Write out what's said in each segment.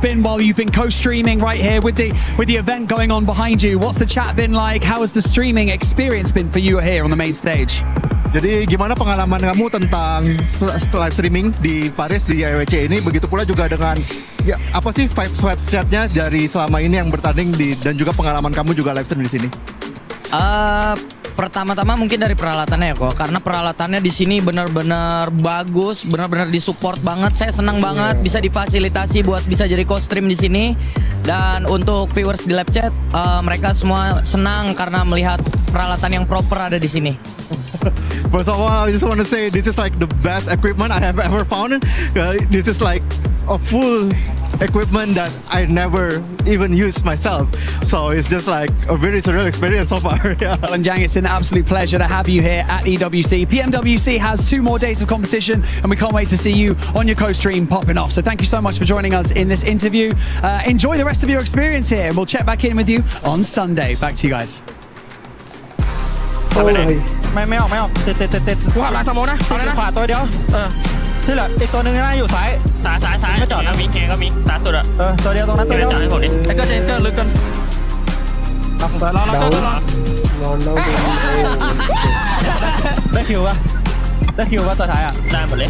been while you've been co-streaming right here with the event going on behind you? What's the chat been like? How has the streaming experience been for you here on the main stage? Jadi gimana pengalaman kamu tentang live streaming di Paris di IWC ini? Begitu pula juga dengan ya apa sih vibes chatnya dari selama ini yang bertanding dan juga pengalaman kamu juga live stream di sini? Pertama-tama mungkin dari peralatannya ya kok, karena peralatannya di sini benar-benar bagus, benar-benar disupport banget. Saya senang banget bisa difasilitasi buat bisa jadi co-stream di sini. Dan untuk viewers di live chat, mereka semua senang karena melihat peralatan yang proper ada di sini. First of all, I just want to say this is like the best equipment I have ever found. This is like a full equipment that I never even used myself. So it's just like a very surreal experience so far. Yeah. Well, and Jang, it's an absolute pleasure to have you here at EWC. PMWC has 2 more days of competition and we can't wait to see you on your co-stream popping off. So thank you so much for joining us in this interview. Enjoy the rest of your experience here and we'll check back in with you on Sunday. Back to you guys. ไม่ออกติดกูหันหลังสมองนะเอาเลยนะขวาตัวเดียวที่เหลืออีกตัวหนึ่งน่าอยู่ซ้ายก็จอดนะก็มีตาสุดอะตัวเดียวตรงนั้นตัวเดียวไอ้ก็เจนก็ลึกกันรอได้คิวป่ะตัวท้ายอะได้หมดเลย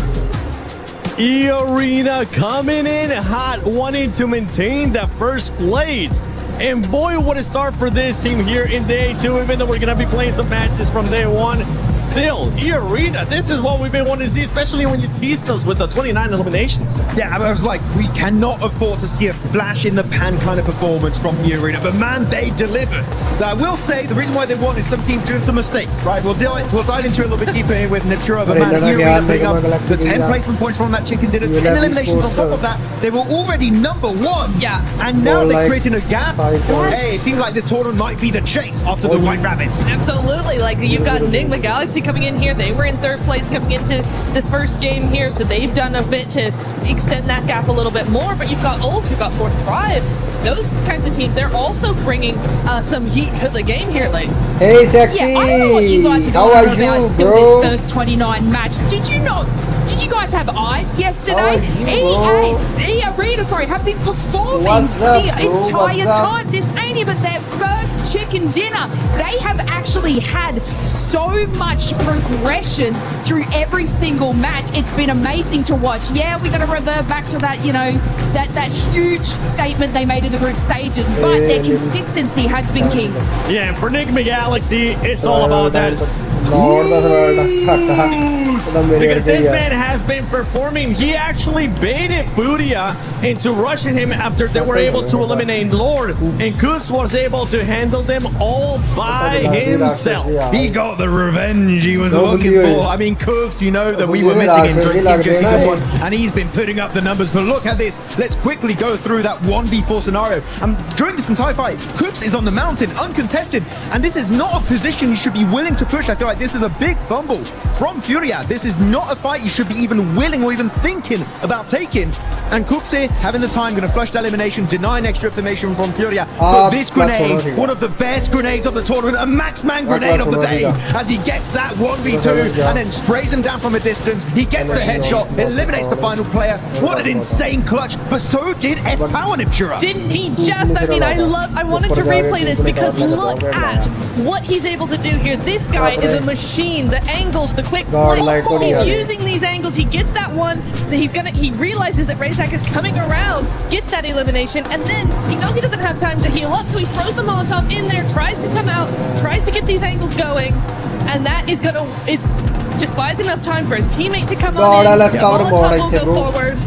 E-Arena coming in hot, wanting to maintain that first place. And boy, what a start for this team here in day 2, even though we're going to be playing some matches from day 1. Still, E-Arena, this is what we've been wanting to see, especially when you teased us with the 29 eliminations. Yeah, I was like, we cannot afford to see a flash in the pan kind of performance from E-Arena, but man, they delivered. I will say, the reason why they won is some teams doing some mistakes, right? We'll dive into it a little bit deeper here with Natura, but man, E-Arena picking up the 10 placement points from that chicken dinner, 10 eliminations on top of that. They were already number 1. Yeah. And now they're creating a gap. Hey, it seems like this tournament might be the chase after the White Rabbits. Absolutely. Like, you've got Enigma Galaxy coming in here. They were in 3rd place coming into the first game here, so they've done a bit to extend that gap a little bit more. But you've got Ulf, you've got 4th Thrives. Those kinds of teams, they're also bringing some heat to the game here, Lace. Hey, Sexy! Yeah, I don't know what you guys are going on about still bro? this first 29 match. Did you guys have eyes yesterday? E-Arena, have been performing the entire time. This ain't even their first chicken dinner. They have actually had so much progression through every single match. It's been amazing to watch. Yeah, we're going to revert back to that, that huge statement they made in the group stages, but their consistency has been king. Yeah, and for Enigma Galaxy, it's all about that. Because this man has been performing. He actually baited Furia into rushing him after they were able to eliminate Lord, and Coops was able to handle them all by himself. He got the revenge he was looking for. I mean, Coops, you know that we were missing in Season 1, and he's been putting up the numbers. But look at this. Let's quickly go through that 1v4 scenario. During this entire fight, Coops is on the mountain, uncontested, and this is not a position you should be willing to push. I feel like this is a big fumble from Furia. This is not a fight you should be even willing or even thinking about taking. And Coops here, having the time, going to flush the elimination, denying extra information from Furia. But this grenade, one of the best grenades of the tournament, a Maxman grenade of the day, as he gets that 1v2 and then sprays him down from a distance. He gets the headshot, eliminates the final player. What an insane clutch, but so did S-Power Natura. Didn't he just? I mean, I wanted to replay this because look at what he's able to do here. This guy is a machine. The angles, the quick flick. He's using these angles. He gets that one. He realizes that Razak is coming around, gets that elimination, and then he knows he doesn't have time to heal up, so he throws the Molotov in there, tries to come out, tries to get these angles going, and that is just buys enough time for his teammate to come on in. Molotov will go forward.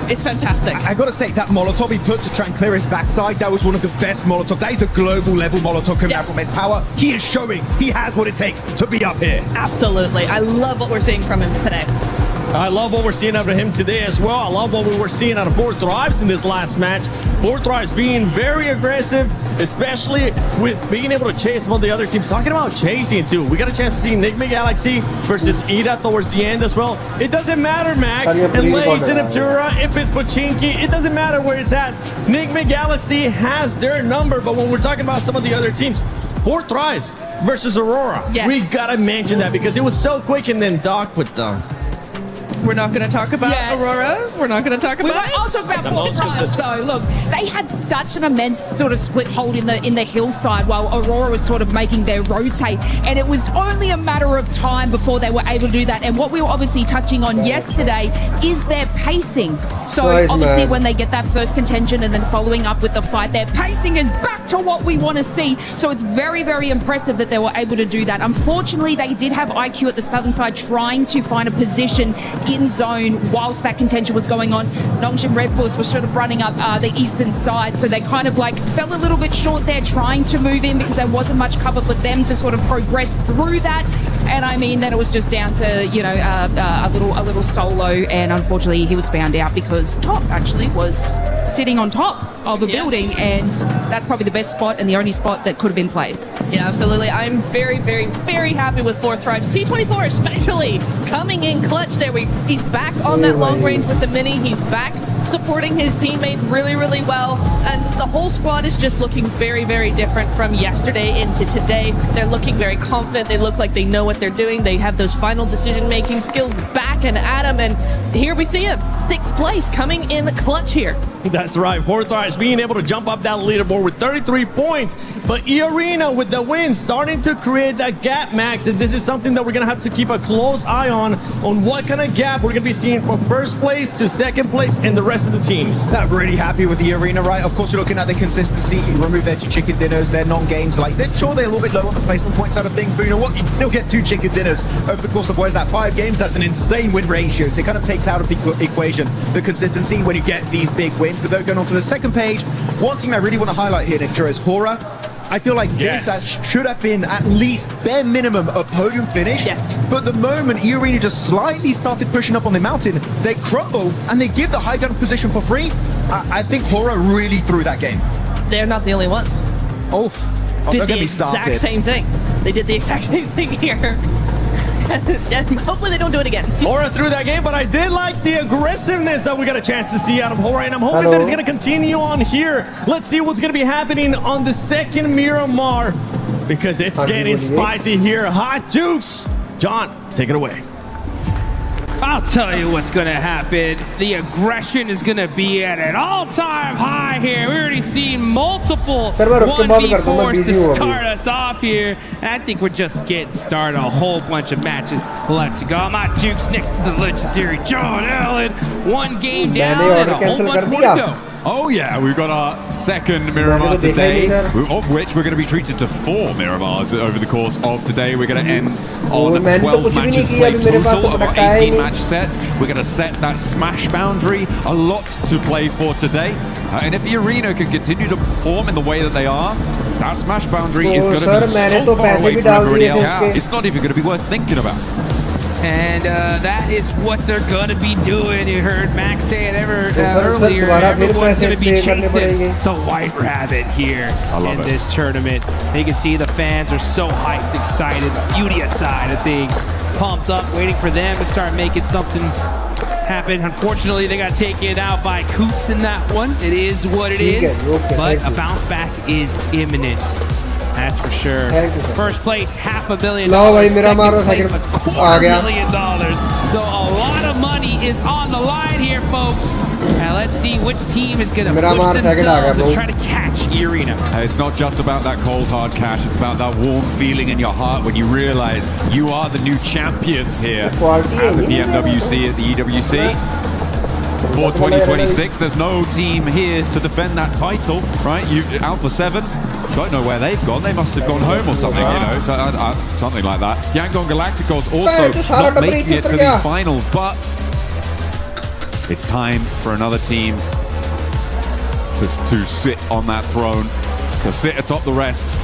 It's fantastic. I gotta say, that Molotov he put to try and clear his backside, that was one of the best Molotov. That is a global level Molotov coming out from S-Power. He is showing he has what it takes to be up here. Absolutely. I love what we're seeing from him today. I love what we're seeing out of him today as well. I love what we were seeing out of 4th Thrives in this last match. 4th Thrives being very aggressive, especially with being able to chase some of the other teams. Talking about chasing too. We got a chance to see Enigma Galaxy versus Ida towards the end as well. It doesn't matter, Max, and Lace and Aptura, if it's Pochinki, it doesn't matter where it's at. Enigma Galaxy has their number, but when we're talking about some of the other teams, 4th Thrives versus Aurora. Yes. We gotta mention that because it was so quick, and then Doc with them. We're not going to talk about Auroras. We're not going to talk about it. I'll talk about fourth tribes though. Look, they had such an immense sort of split hold in the hillside while Aurora was sort of making their rotate, and it was only a matter of time before they were able to do that. And what we were obviously touching on yesterday is their pacing. So obviously when they get that first contention and then following up with the fight, their pacing is back to what we want to see. So it's very, very impressive that they were able to do that. Unfortunately, they did have IQ at the southern side trying to find a position in zone whilst that contention was going on. Nongshim Red Force was sort of running up the eastern side, so they kind of like fell a little bit short there trying to move in because there wasn't much cover for them to sort of progress through that. And I mean, then it was just down to, you know, a little solo, and unfortunately he was found out because Top actually was sitting on top of a building, and that's probably the best spot and the only spot that could have been played. Yeah, absolutely. I'm very, very, very happy with Fourth Thrives. T24 especially coming in clutch there. He's back on that long range with the mini. He's back supporting his teammates really, really well. And the whole squad is just looking very, very different from yesterday into today. They're looking very confident. They look like they know what they're doing. They have those final decision-making skills back and at him. And here we see him, 6th place, coming in clutch here. That's right. Fourth Thrives being able to jump up that leaderboard with 33 points. But E-Arena with the win starting to create that gap, Max. And this is something that we're going to have to keep a close eye on what kind of gap we're going to be seeing from 1st place to 2nd place and the rest of the teams. Not really happy with the arena, right? Of course, you're looking at the consistency. You remove their chicken dinners, their non-games. Like, they're sure they're a little bit low on the placement point side of things, but you know what? You can still get 2 chicken dinners over the course of what is that 5 games. That's an insane win ratio. So it kind of takes out of the equation the consistency when you get these big wins. But though, going on to the 2nd page, one team I really want to highlight here, Nictra, is Hora. I feel like this should have been at least bare minimum a podium finish. Yes. But the moment E-Arena just slightly started pushing up on the mountain, they crumble and they give the high ground position for free. I think Hora really threw that game. They're not the only ones. Ulf did the exact same thing. They did the exact same thing here. And hopefully they don't do it again. Hora threw that game, but I did like the aggressiveness that we got a chance to see out of Hora, and I'm hoping that it's going to continue on here. Let's see what's going to be happening on the 2nd Miramar, because it's getting spicy here. Hot Jukes. John, take it away. I'll tell you what's going to happen. The aggression is going to be at an all-time high here. We already seen multiple 1v4s to start us off here. I think we're just getting started. A whole bunch of matches left to go. I'm not Jukes next to the legendary John Allen. 1 game down and a whole bunch more to go. Oh yeah, we've got our 2nd Miramar today, of which we're going to be treated to 4 Miramars over the course of today. We're going to end on 12 matches played total of our 18 match set. We're going to set that smash boundary. A lot to play for today. And if the arena can continue to perform in the way that they are, that smash boundary is going to be so far away from everybody else. It's not even going to be worth thinking about. And that is what they're going to be doing. You heard Max say it earlier. Everyone's going to be chasing the White Rabbit here in this tournament. And you can see the fans are so hyped, excited, beauty aside of things, pumped up, waiting for them to start making something happen. Unfortunately, they got taken out by Coops in that one. It is what it is, but a bounce back is imminent. That's for sure. First place, $500 million. Second place, $250,000. So a lot of money is on the line here, folks. Now let's see which team is going to push themselves and try to catch E-Arena. It's not just about that cold hard cash. It's about that warm feeling in your heart when you realize you are the new champions here at the PMWC, at the EWC. For 2026, there's no team here to defend that title, right? Alpha 7. Don't know where they've gone. They must have gone home or something, you know, so, something like that. Yangon Galacticos also not making it to these finals, but it's time for another team to sit on that throne, to sit atop the rest.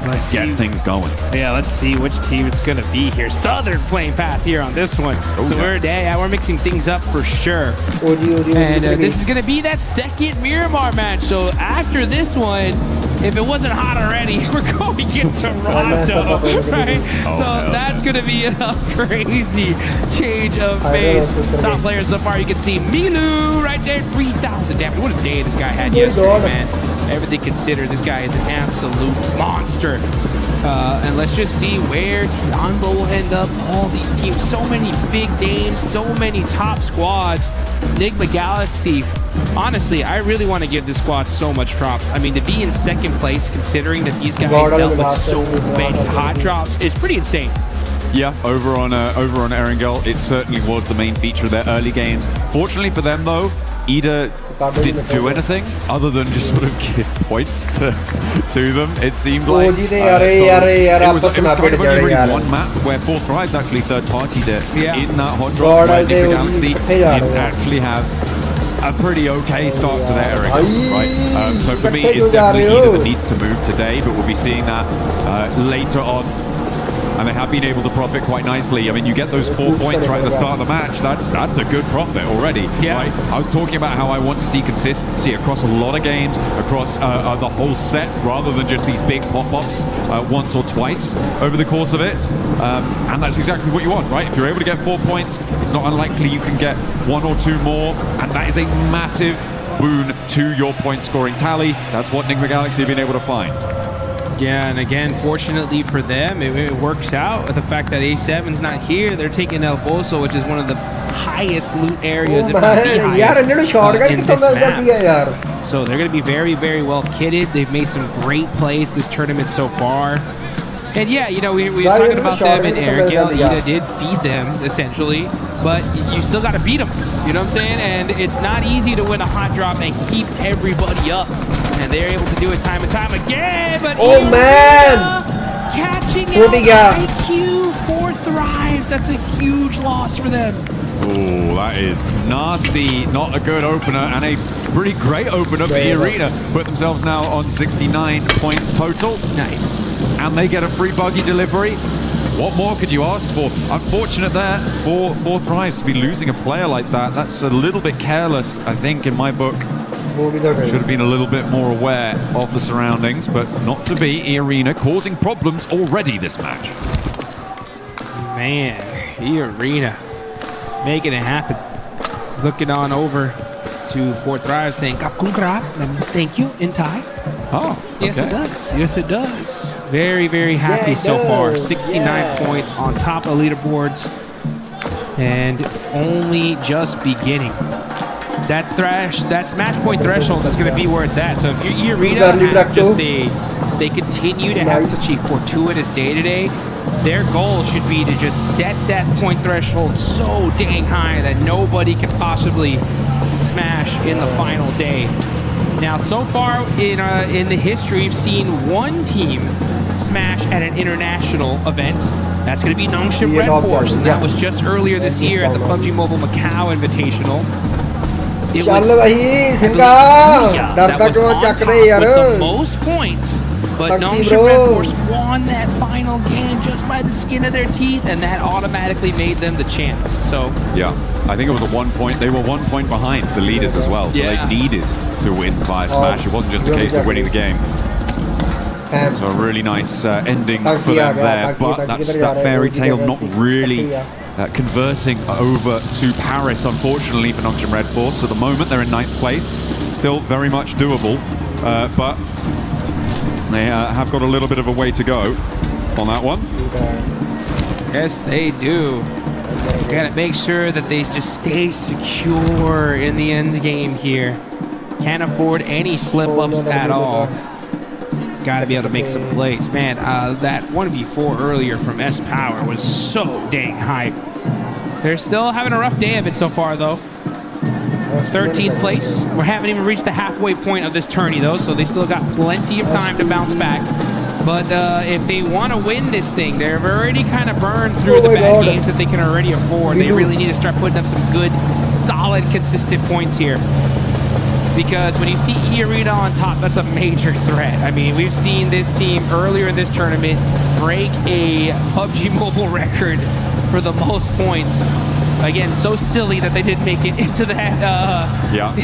Let's get things going. Yeah, let's see which team it's going to be here. Southern playing path here on this one. We're mixing things up for sure. And this is going to be that 2nd Miramar match. So after this one, if it wasn't hot already, we're going to get Toronto, right? So that's going to be a crazy change of pace. Top players so far, you can see Milu right there, 3,000. Damn, what a day this guy had yesterday, man. everything considered, this guy is an absolute monster. And let's just see where Tianbo will end up. All these teams, so many big names, so many top squads. Enigma Galaxy, honestly, I really want to give this squad so much props. I mean, to be in second place, considering that these guys dealt with so many hot drops, is pretty insane. Yeah, over on Erangel, it certainly was the main feature of their early games. Fortunately for them, though, Ida didn't do anything other than just sort of give points to them. It seemed like it was kind of only really one map where 4 Thrives actually third-partied it in that hot drop. Where Enigma Galaxy didn't actually have a pretty okay start to their Erangel, right? So for me, it's definitely Ida that needs to move today, but we'll be seeing that later on. And they have been able to profit quite nicely. I mean, you get those 4 points right at the start of the match. That's a good profit already. Yeah. Right? I was talking about how I want to see consistency across a lot of games, across the whole set, rather than just these big pop-offs once or twice over the course of it. And that's exactly what you want, right? If you're able to get 4 points, it's not unlikely you can get 1 or 2 more, and that is a massive boon to your point-scoring tally. That's what Enigma Galaxy have been able to find. Yeah, and again, fortunately for them, it works out with the fact that A7's not here. They're taking El Pozo, which is one of the highest loot areas, if not the highest, in this map. So they're going to be very, very well kitted. They've made some great plays this tournament so far. And yeah, you know, we were talking about them, and Erangel, Ida did feed them, essentially. But you still got to beat them, you know what I'm saying? And it's not easy to win a hot drop and keep everybody up. And they're able to do it time and time again. But catching out IQ 4 Thrives. That's a huge loss for them. Oh, that is nasty. Not a good opener, and a pretty great opener for E-Arena. Put themselves now on 69 points total. Nice. And they get a free buggy delivery. What more could you ask for? Unfortunate there for 4 Thrives to be losing a player like that. That's a little bit careless, I think, in my book. Should have been a little bit more aware of the surroundings, but not to be. E-Arena causing problems already this match. Man, E-Arena making it happen. Looking on over to 4 Thrive saying "Kapkun krap." That means thank you in Thai. Oh, okay. Yes, it does. Yes, it does. Very, very happy so far. 69 points on top of leaderboards, and only just beginning. That smash point threshold is going to be where it's at. So if your E-Arena have just they continue to have such a fortuitous day today, their goal should be to just set that point threshold so dang high that nobody can possibly smash in the final day. Now, so far in the history, we've seen one team smash at an international event. That's going to be Nongshim Red Force, and that was just earlier this year at the PUBG Mobile Macau Invitational. It was, that was on top with the most points, but Nongshim Red Force won that final game just by the skin of their teeth, and that automatically made them the champs. So yeah, I think it was a 1 point. They were 1 point behind the leaders as well, so they needed to win via smash. It wasn't just a case of winning the game. So a really nice ending for them there, but that fairy tale not really converting over to Paris, unfortunately, for Nongshim Red Force. So at the moment, they're in 9th place. Still very much doable, but they have got a little bit of a way to go on that one. Yes, they do. Gotta make sure that they just stay secure in the end game here. Can't afford any slip-ups at all. Gotta be able to make some plays. Man, that 1v4 earlier from S-Power was so dang hype. They're still having a rough day of it so far, though. 13th place. We haven't even reached the halfway point of this tourney, though, so they still got plenty of time to bounce back. But if they want to win this thing, they've already kind of burned through the bad games that they can already afford. They really need to start putting up some good, solid, consistent points here. Because when you see E-Arena on top, that's a major threat. I mean, we've seen this team earlier in this tournament break a PUBG Mobile record for the most points. Again, so silly that they didn't make it into the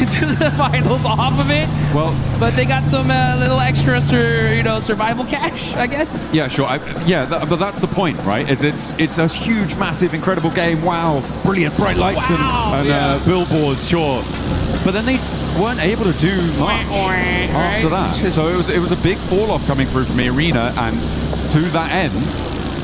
into the finals off of it. Well, but they got some little extra, survival cash, I guess. Yeah, sure. But that's the point, right? It's a huge, massive, incredible game. Wow, brilliant, bright lights and billboards, sure. But then they weren't able to do much after that. So it was a big fall off coming through from the arena, and to that end,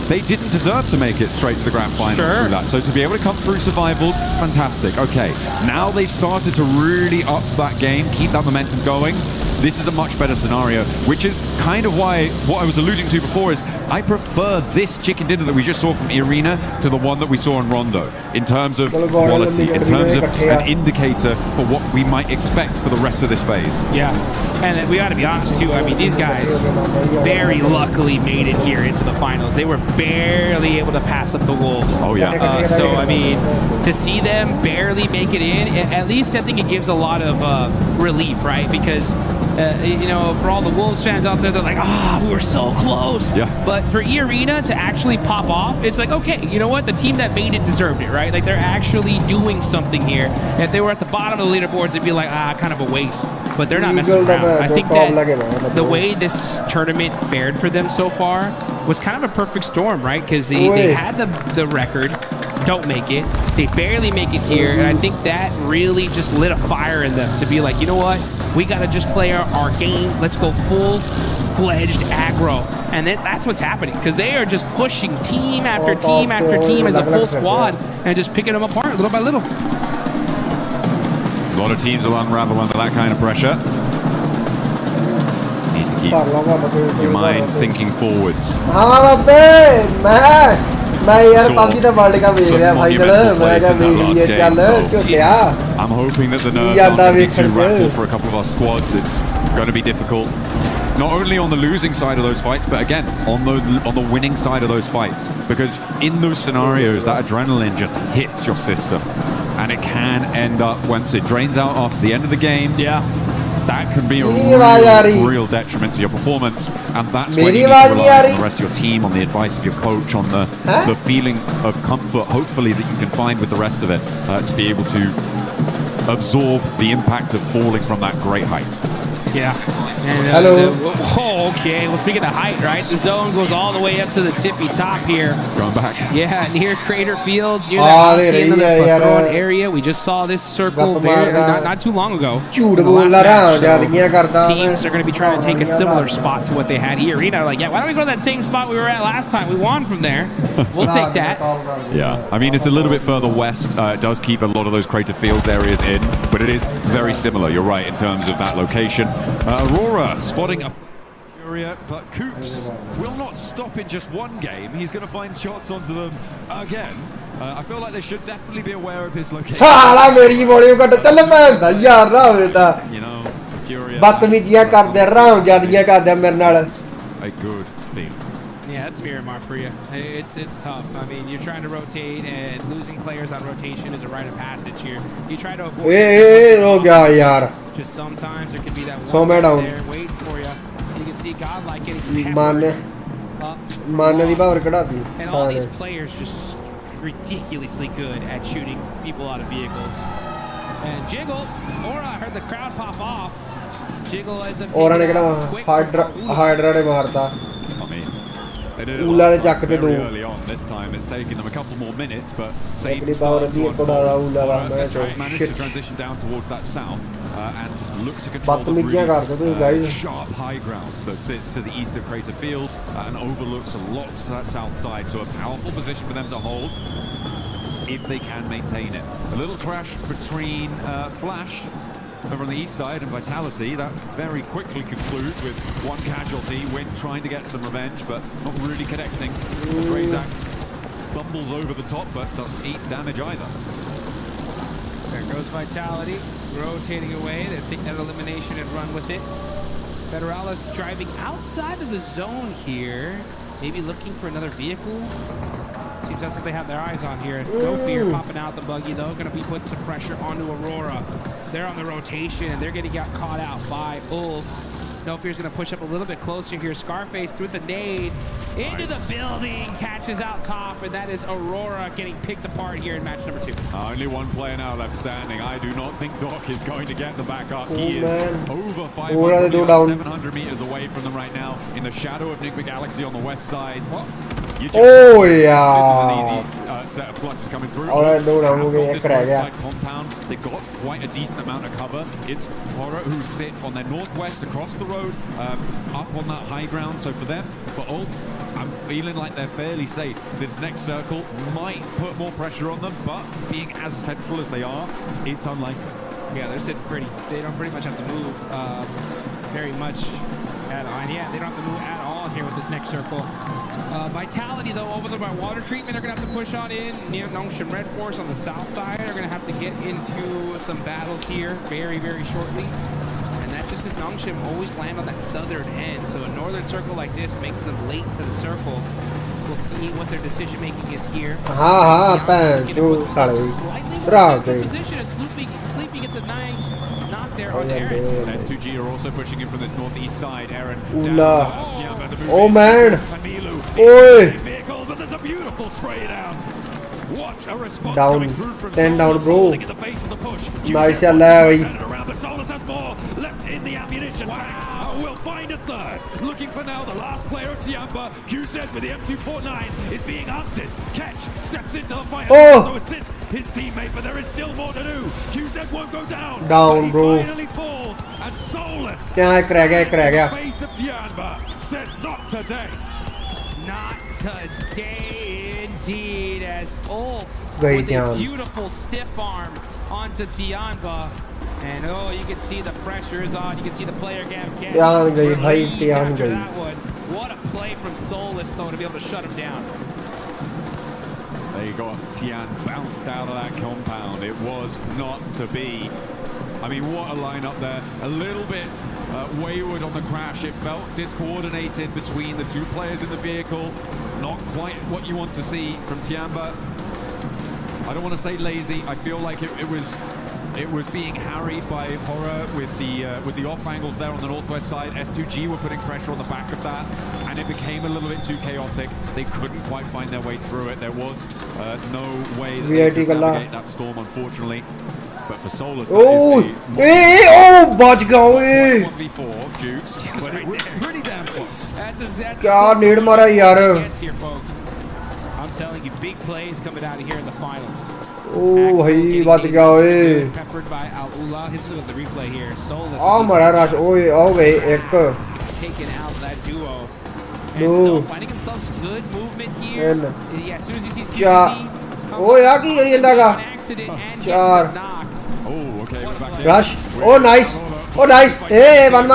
they didn't deserve to make it straight to the grand final through that. So to be able to come through survivals, fantastic. Okay, now they've started to really up that game, keep that momentum going. This is a much better scenario, which is kind of why what I was alluding to before is I prefer this chicken dinner that we just saw from Irina to the one that we saw in Rondo in terms of quality, in terms of an indicator for what we might expect for the rest of this phase. Yeah, and we got to be honest too. I mean, these guys very luckily made it here into the finals. They were barely able to pass up the Wolves. Oh yeah. So I mean, to see them barely make it in, at least I think it gives a lot of relief, right? Because you know, for all the Wolves fans out there, they're like, we were so close. Yeah. But for E-Arena to actually pop off, it's like, okay, you know what? The team that made it deserved it, right? Like, they're actually doing something here. If they were at the bottom of the leaderboards, it'd be like, kind of a waste. But they're not messing around. I think that the way this tournament fared for them so far was kind of a perfect storm, right? Because they had the record, don't make it. They barely make it here. And I think that really just lit a fire in them to be like, you know what? We got to just play our game. Let's go full-fledged aggro. And then that's what's happening, because they are just pushing team after team after team as a full squad and just picking them apart little by little. A lot of teams will unravel under that kind of pressure. Need to keep your mind thinking forwards. I'm hoping that the nerves aren't going to be too rattled for a couple of our squads. It's going to be difficult, not only on the losing side of those fights, but again on the winning side of those fights, because in those scenarios that adrenaline just hits your system, and it can end up, once it drains out after the end of the game, that can be a real detriment to your performance, and that's when you need to rely on the rest of your team, on the advice of your coach, on the feeling of comfort, hopefully, that you can find with the rest of it, to be able to absorb the impact of falling from that great height. Yeah. And, okay. Well, speaking of height, right? The zone goes all the way up to the tippy top here. Going back. Yeah, near Crater Fields, near that Patron area. We just saw this circle not too long ago. The last match. So teams are going to be trying to take a similar spot to what they had here. Arena, like, why don't we go to that same spot we were at last time? We won from there. We'll take that. Yeah, I mean, it's a little bit further west. It does keep a lot of those Crater Fields areas in, but it is very similar. You're right in terms of that location. Aurora spotting a Furia, but Coops will not stop in just one game. He's going to find shots onto them again. I feel like they should definitely be aware of his location. You know, Furia. A good thing. Yeah, that's Miramar for you. It's tough. I mean, you're trying to rotate, and losing players on rotation is a rite of passage here. You try to avoid just sometimes there can be that one there waiting for you. You can see Godlike getting hammered up. And all these players just ridiculously good at shooting people out of vehicles. And Jiggle, Aura, I heard the crowd pop off. Jiggle ends up taking a quick They did it last time very early on. This time it's taken them a couple more minutes, but same start to unfold. Managed to transition down towards that south and look to control the really sharp high ground that sits to the east of Crater Fields and overlooks a lot to that south side. So a powerful position for them to hold if they can maintain it. A little crash between Flash over on the east side and Vitality. That very quickly concludes with one casualty. Win trying to get some revenge, but not really connecting. Razak bumbles over the top, but doesn't eat damage either. There goes Vitality, rotating away. They take that elimination and run with it. Federales driving outside of the zone here, maybe looking for another vehicle. Seems that's what they have their eyes on here. No Fear popping out the buggy, though. Going to be putting some pressure onto Aurora. They're on the rotation, and they're going to get caught out by Ulf. No Fear's going to push up a little bit closer here. Scarface through the nade into the building, catches out top, and that is Aurora getting picked apart here in match number 2. Only one player now left standing. I do not think Doc is going to get the backup. He is over 500 meters, 700 meters away from them right now in the shadow of Nickby Galaxy on the west side. Oh This is yeah. an easy set of flushes coming through. Alright, no, Have no, got no, this correct, yeah. roadside compound. They got quite a decent amount of cover. It's Horror who sit on their northwest across the road, up on that high ground. So for them, for Ulf, I'm feeling like they're fairly safe. This next circle might put more pressure on them, but being as central as they are, it's unlikely. Yeah, they're sitting pretty. They don't pretty much have to move very much at all. And yeah, they don't have to move at all here with this next circle. Vitality, though, over there by water treatment, they're going to have to push on in. Near Nongshim Red Force on the south side are going to have to get into some battles here very, very shortly. And that's just because Nongshim always land on that southern end. So a northern circle like this makes them late to the circle. We'll see what their decision making is here. Position as Sleepy gets a nice knock there on Aaron. S2G are also pushing in from this northeast side. Aaron. Oh man. Oi. Vehicle, but there's a beautiful spray down. What a response Down. coming through from 10 down, Solus, bro. holding at the face of the push. Nice, Qzed Larry. turning around, but Solus has more left in the ammunition. Wow. We'll find a third. Looking for now the last player of Tiamba. Qzed with the M249 is being hunted. Ketch steps into the fight to assist his teammate, but there is still more to do. Qzed won't go down. Down, bro. He finally falls, and Solus, Yeah, crack it. face of Tiamba, says not today. Not today, indeed, as Ulf Very with a down. beautiful stiff arm onto Tianba. And oh, you can see the pressure is on. You can see the player gap catch. Tian gayi, bhai, Relieved Tian after gayi. that one. What a play from Solus, though, to be able to shut him down. There you go. Tian bounced out of that compound. It was not to be. I mean, what a lineup there. A little bit wayward on the crash. It felt discoordinated between the two players in the vehicle. Not quite what you want to see from Tiamba. I don't want to say lazy. I feel like it was being harried by Horror with the off angles there on the northwest side. S2G were putting pressure on the back of that, and it became a little bit too chaotic. They couldn't quite find their way through it. There was no way that they could navigate that storm, unfortunately. But for Solus, that is bach gaya. 1v4 Jukes, but it was pretty damn close. That's Kya need mara yaar. gets here, folks. I'm telling you, big plays coming out of here in the finals. Oh, bhai, bach gaya. Peppered by Al-Ula. This is with the replay here. Solus. Mara rush. Oh, wait, ek. Taking out that duo. And No. still finding himself some good movement here. N. Yeah, as soon as he sees Cha. QZ, Oh, yaar ki yari laga. an accident and Char. gets the knock. Oh, okay, we're back there. Rush. Oh, nice. Oh, nice. Hey, one.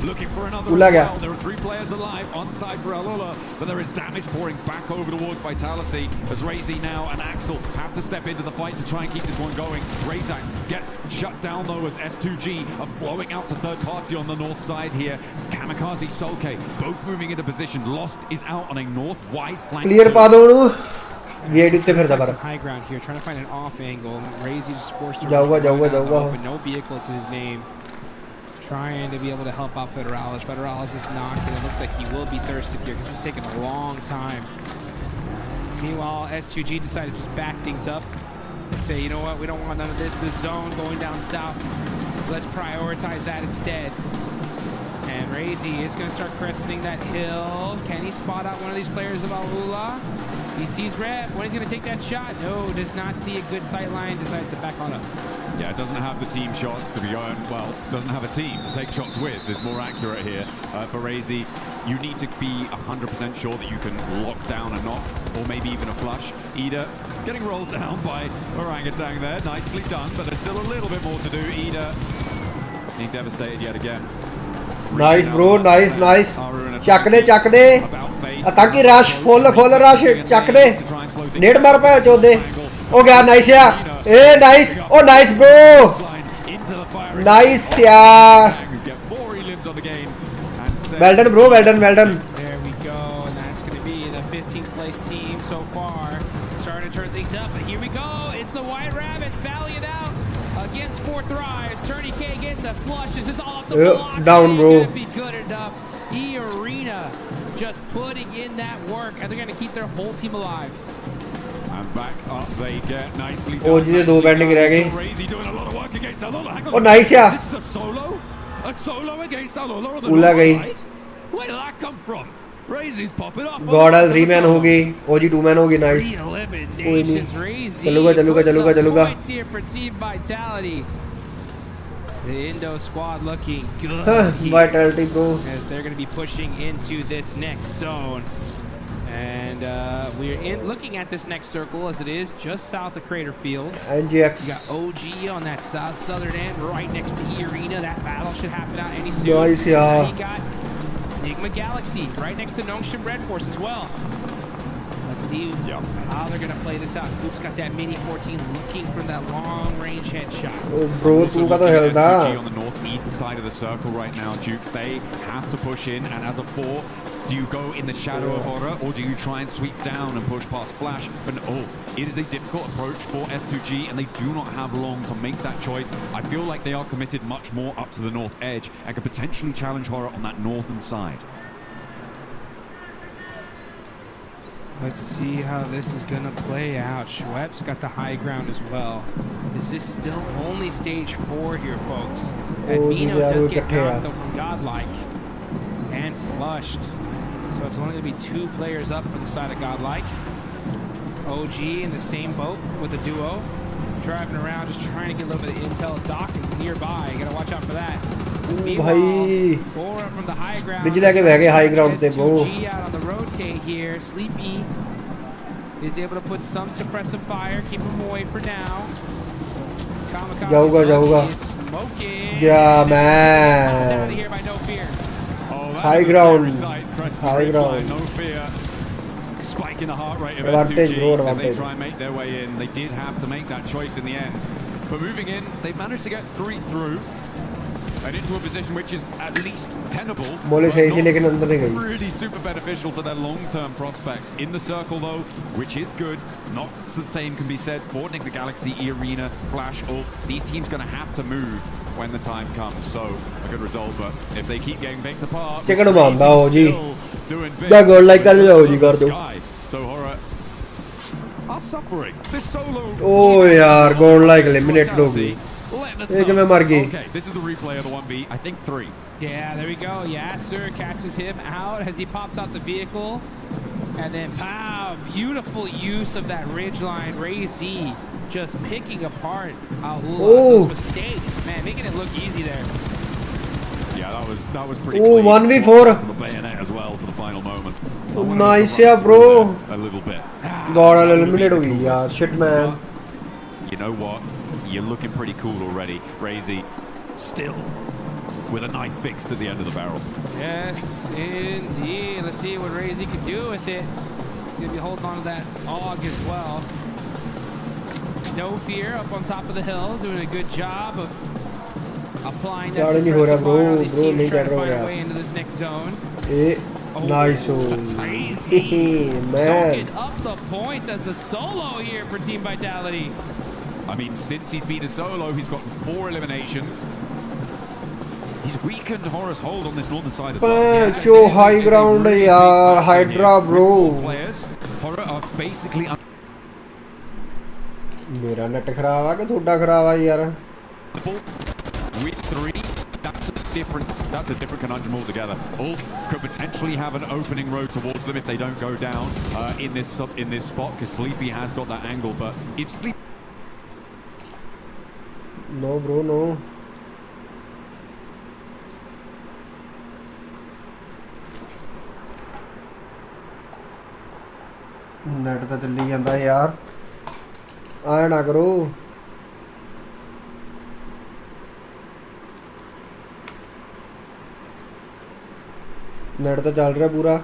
Looking for another Ula as gaya. well. There are 3 players alive on side for Alula, but there is damage pouring back over towards Vitality as Razy now and Axel have to step into the fight to try and keep this one going. Razak gets shut down though as S2G are flowing out to third party on the north side here. Kamikaze, Solke, both moving into position. Lost is out on a north wide flank. Clear pa do nu. Gate utte phir Some dabara. high ground here, trying to find an off angle. Razy just forced to Jauga. with no vehicle to his name. Trying to be able to help out Federalis. Federalis is knocked, and it looks like he will be thirsted here because it's taking a long time. Meanwhile, S2G decided to just back things up and say, you know what, we don't want none of this zone going down south. Let's prioritize that instead. And Razy is going to start cresting that hill. Can he spot out one of these players of Al-Ula? He sees Rep. When he's going to take that shot? No, does not see a good sight line. Decides to back on up. Yeah, it doesn't have the team shots to be on. Well, doesn't have a team to take shots with. Is more accurate here for Razy. You need to be 100% sure that you can lock down a knock, or maybe even a flush. Ida getting rolled down by Orangutan there. Nicely done, but there's still a little bit more to do. Ida being devastated yet again. Nice, bro. Nice. Chuck de. Ataki rush. Full rush. Chuck de. Need mar pa chode. Oh, yeah, nice, yeah. Hey, nice. Oh, nice, bro. Nice, yeah. Well done, bro. Well done. There we go, and that's going to be the 15th place team so far. Starting to turn things up, but here we go. It's the White Rabbits battling it out against 4 Thrives. Turny K getting the flushes. It's all up to block. Down, bro. Gonna be good enough. E-Arena just putting in that work, and they're going to keep their whole team alive. And back up they get nicely done. Oh, ji 2 bending रह गई. Razy doing a lot of work against Alula. Hang on. Oh, nice, yeah. This is a solo against Alula on the Ula north गई. side? Where did that come from? Raisy's popping off. गॉडल 3 man होगी, OG 2 man होगी. Nice. कोई नहीं. चलूगा चलूगा चलूगा चलूगा. The Indo squad looking good Vitality, bro. as they're going to be pushing into this next zone. And we're looking at this next circle as it is just south of Crater Fields. NGX. You got OG on that southern end right next to E-Arena. That battle should happen out any soon. Nice, yeah. You got Enigma Galaxy right next to Nongshim Red Force as well. Let's see how they're going to play this out. Coop's got that Mini 14 looking for that long-range headshot. Oh, bro, tu ka to helda. On the northeast side of the circle right now, Jukes. They have to push in, and as a 4, do you go in the shadow of Horror, or do you try and sweep down and push past Flash? But it is a difficult approach for S2G, and they do not have long to make that choice. I feel like they are committed much more up to the north edge and could potentially challenge Horror on that northern side. Let's see how this is going to play out. Schwepp's got the high ground as well. This is still only stage 4 here, folks. Admino does get knocked though from Godlike and flushed. So it's only going to be 2 players up for the side of Godlike. OG in the same boat with the duo. Driving around, just trying to get a little bit of intel. Doc is nearby. You got to watch out for that. भाई from the high ground. बिजली आके बह गए high ground पे वो. Out on the rotate here. Sleepy is able to put some suppressive fire, keep him away for now. जाऊंगा जाऊंगा. Yeah man. High ground. High ground. No fear. Spike in the heart rate of Advantage, S2G bro, as they advantage. try and make their way in. They did have to make that choice in the end. But moving in, they've managed to get 3 through. And into a position which is at least tenable. बोले सही से लेकिन अंदर नहीं गई. Really super beneficial to their long-term prospects. In the circle though, which is good. Not the same can be said for Enigma Galaxy, E-Arena, Flash, Ulf. These teams going to have to move when the time comes. So a good result, but if they keep getting picked apart, Check it out, OG. doing Da goal like कर लो OG कर दो. So Horror are suffering. This solo. Oh यार goal like eliminate लोग. एक में मर गई. Okay, this is the replay of the 1v. I think 3. Yeah, there we go. Yasser catches him out as he pops out the vehicle. And then, pow, beautiful use of that ridge line. Ray Z just picking apart those mistakes. Man, making it look easy there. Yeah, that was pretty Oh, clean. 1v4. To the bayonet as well for the final moment. Nice yeah bro. A little bit. God eliminate हुई यार. Shit man. You know what? You're looking pretty cool already. Razy still with a knife fixed at the end of the barrel. Yes, indeed. Let's see what Razy can do with it. He's going to be holding on to that AUG as well. No fear up on top of the hill, doing a good job of applying that suppressive fire on these teams trying to find a way into this next zone. Nice Crazy. man. Soaking up the points as a solo here for Team Vitality. I mean, since he's been a solo, he's gotten 4 eliminations. He's weakened Horus' hold on this northern side as well. Pancho high ground yaar. Hydra bro. Players, Horror are basically मेरा net खराब है कि थोड़ा खराब है यार. with 3. That's a different conundrum altogether. Ulf could potentially have an opening road towards them if they don't go down in this spot, because Sleepy has got that angle. But if Sleepy No bro no. Net तो चली जाता है यार. आया ना करो. Net तो चल रहा पूरा.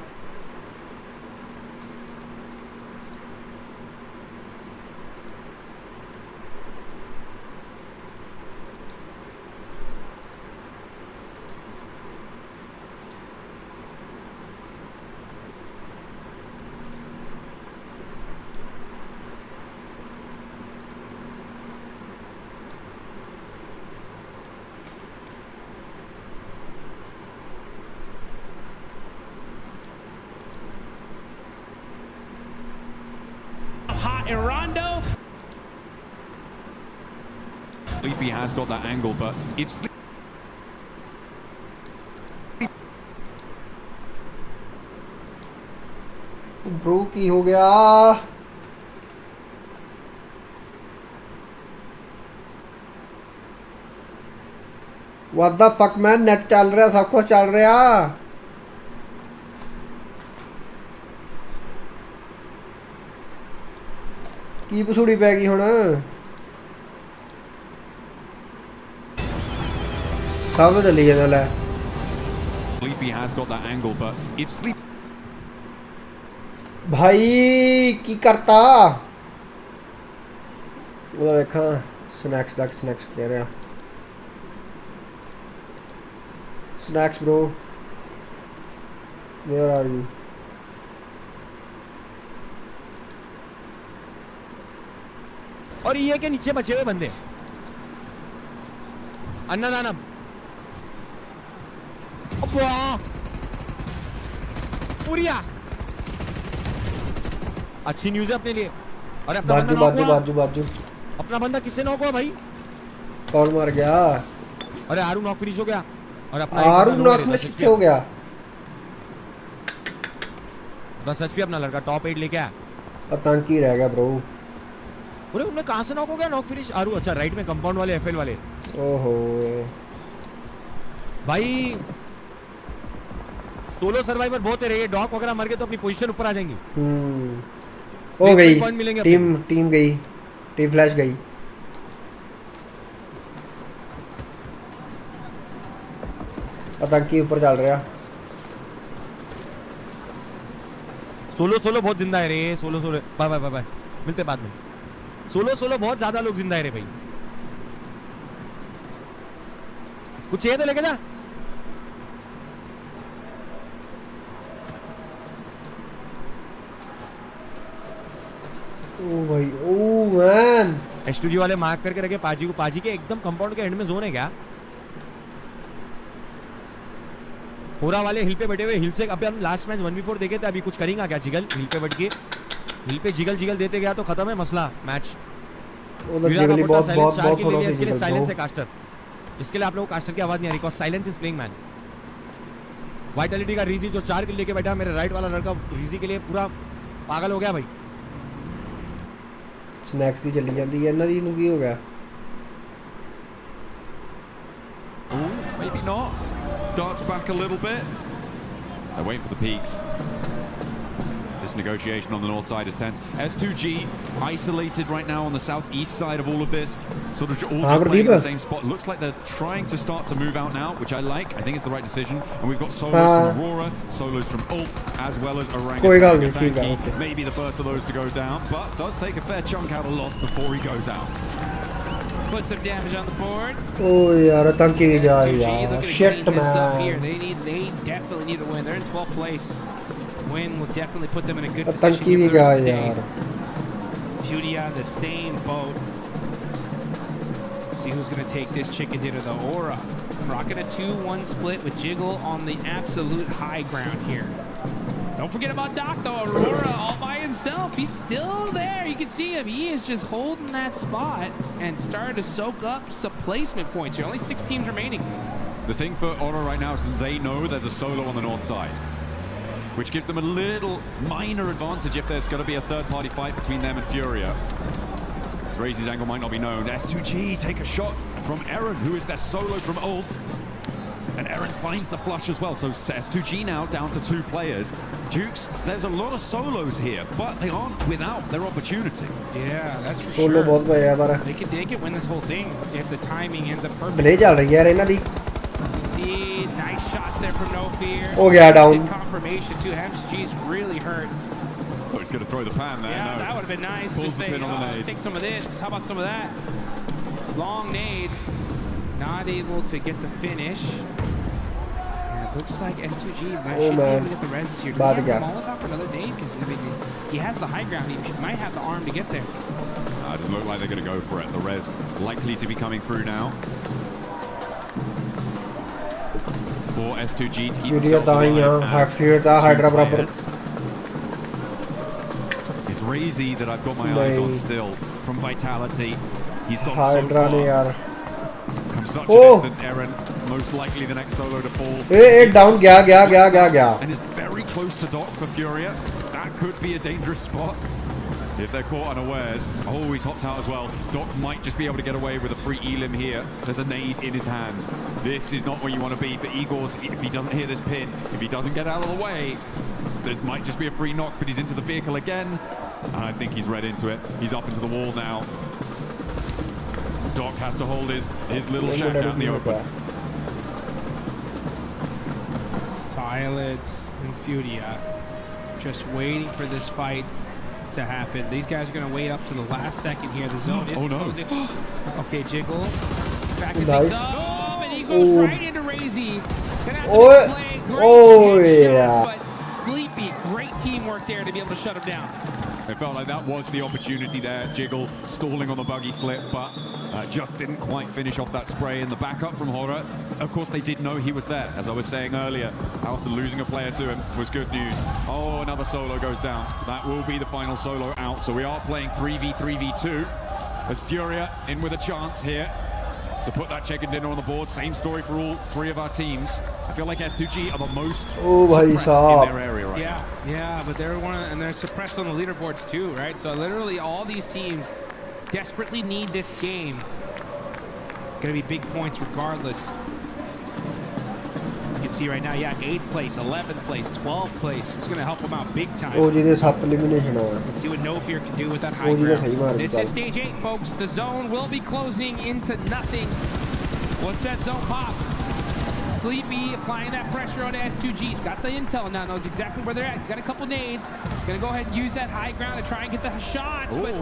Hot in Rondo. Sleepy has got that angle, but if bro की हो गया What the fuck man net चल रहा सब कुछ चल रहा की पसूड़ी पै गई हुण सब तो चली जांदा लै Sleepy has got that angle, but if Sleep भाई की करता वो देखा स्नैक्स कह रहा snacks bro where are you और ये के नीचे बचे हुए बंदे अन्नदानम पूरिया अच्छी न्यूज़ है अपने लिए और अपना बंदा नॉक हुआ बाजू अपना बंदा किससे नॉक हुआ भाई कौन मर गया अरे आरू नॉक फिनिश हो गया और अपना आरू नॉक फिनिश किससे हो गया 10 एचपी अपना लड़का टॉप 8 लेके आया आतंकी रह गया ब्रो अरे उनमें कहां से नॉक हो गया नॉक फिनिश आरू अच्छा राइट में कंपाउंड वाले एफएल वाले ओहो भाई सोलो सर्वाइवर बहुत है रे ये डॉग वगैरह मर गए तो अपनी पोजीशन ऊपर आ जाएंगी हो गई टीम गई टीम फ्लैश गई आतंकी ऊपर चल रहा सोलो बहुत जिंदा है रे सोलो बाय बाय बाय मिलते बाद में सोलो बहुत ज्यादा लोग जिंदा है रे भाई कुछ चाहिए तो लेके जा ओ भाई ओ मैन S2G वाले मार्क करके रखे पाजी को पाजी के एकदम कंपाउंड के एंड में जोन है क्या पूरा वाले हिल पे बैठे हुए हिल से अभी हम लास्ट मैच 1v4 देखे थे अभी कुछ करेंगे क्या जिगल हिल पे बैठ के हिल पे जिगल देते गया तो खत्म है मसला मैच इसके लिए साइलेंस है कास्टर इसके लिए आप लोगों को कास्टर की आवाज नहीं आ रही because silence is playing man Vitality का रीजी जो 4 किल लेके बैठा मेरे राइट वाला लड़का रीजी के लिए पूरा पागल हो गया भाई स्नैक्स ही चली जाती है ना दी नु की हो गया maybe not. Darts back a little bit. They're waiting for the peaks. This negotiation on the north side is tense. S2G isolated right now on the southeast side of all of this. Sort of all just playing in the same spot. Looks like they're trying to start to move out now, which I like. I think it's the right decision. And we've got solos from Aurora, solos from Ulf, as well as Orangutan. Maybe the first of those to go down, but does take a fair chunk out of loss before he goes out. Put some damage on the board. Oh yaar, tanki bhi ja yaar. Shit man. They definitely need to win. They're in 12th place. Win will definitely put them in a good position. Tanki bhi ja yaar. Furia the same boat. Let's see who's going to take this chicken dinner. The Aura rocking a 2-1 split with Jiggle on the absolute high ground here. Don't forget about Doc though. Aurora all by himself. He's still there. You can see him. He is just holding that spot and starting to soak up some placement points. There are only 6 teams remaining. The thing for Aurora right now is that they know there's a solo on the north side, which gives them a little minor advantage if there's going to be a third-party fight between them and Furia. Raze's angle might not be known. S2G take a shot from Eren, who is their solo from Ulf. And Eren finds the flush as well, so S2G now down to 2 players. Jukes, there's a lot of solos here, but they aren't without their opportunity. Yeah, that's for sure. They can win this whole thing if the timing ends up perfect. See, nice shots there from No Fear. Oh yeah, down. Confirmation too. MSG's really hurt. Thought he's going to throw the pan there. Yeah, no. that would have been nice. Pulls to say, take some of this. How about some of that? Long nade. Not able to get the finish. And it looks like S2G should be able to get the res here. Does he have a Molotov for another nade? Because I mean, he has the high ground. He might have the arm to get there. It doesn't look like they're going to go for it. The res likely to be coming through now. For S2G to keep themselves alive. It's Razy that I've got my eyes on still. From Vitality. He's got so far. From such a distance, Eren. Most likely the next solo to fall. Down, And is very close to Doc for Furia. That could be a dangerous spot if they're caught unawares. Oh, he's hopped out as well. Doc might just be able to get away with a free elim here. There's a nade in his hand. This is not where you want to be for Igors if he doesn't hear this pin. If he doesn't get out of the way, this might just be a free knock, but he's into the vehicle again. And I think he's read into it. He's up into the wall now. Doc has to hold his little shack out in the open. Silence and Furia just waiting for this fight to happen. These guys are going to wait up to the last second here. The zone is closing. Okay, Jiggle backing things up, and he goes right into Razy. Gonna have to play great shots, but Sleepy, great teamwork there to be able to shut him down. It felt like that was the opportunity there. Jiggle stalling on the buggy slip, but just didn't quite finish off that spray. And the backup from Horror, of course, they did know he was there. As I was saying earlier, after losing a player to him was good news. Oh, another solo goes down. That will be the final solo out. So we are playing 3v3v2 as Furia in with a chance here to put that chicken dinner on the board. Same story for all three of our teams. I feel like S2G are the most suppressed in their area right now. Yeah, but they're suppressed on the leaderboards too, right? So literally all these teams desperately need this game. Gonna be big points regardless. You can see right now, 8th place, 11th place, 12th place. It's gonna help them out big time. Let's see what No Fear can do with that high ground. This is stage 8, folks. The zone will be closing into nothing. Once that zone pops, Sleepy applying that pressure on S2G. He's got the intel now, knows exactly where they're at. He's got a couple nades. Gonna go ahead and use that high ground to try and get the shots. But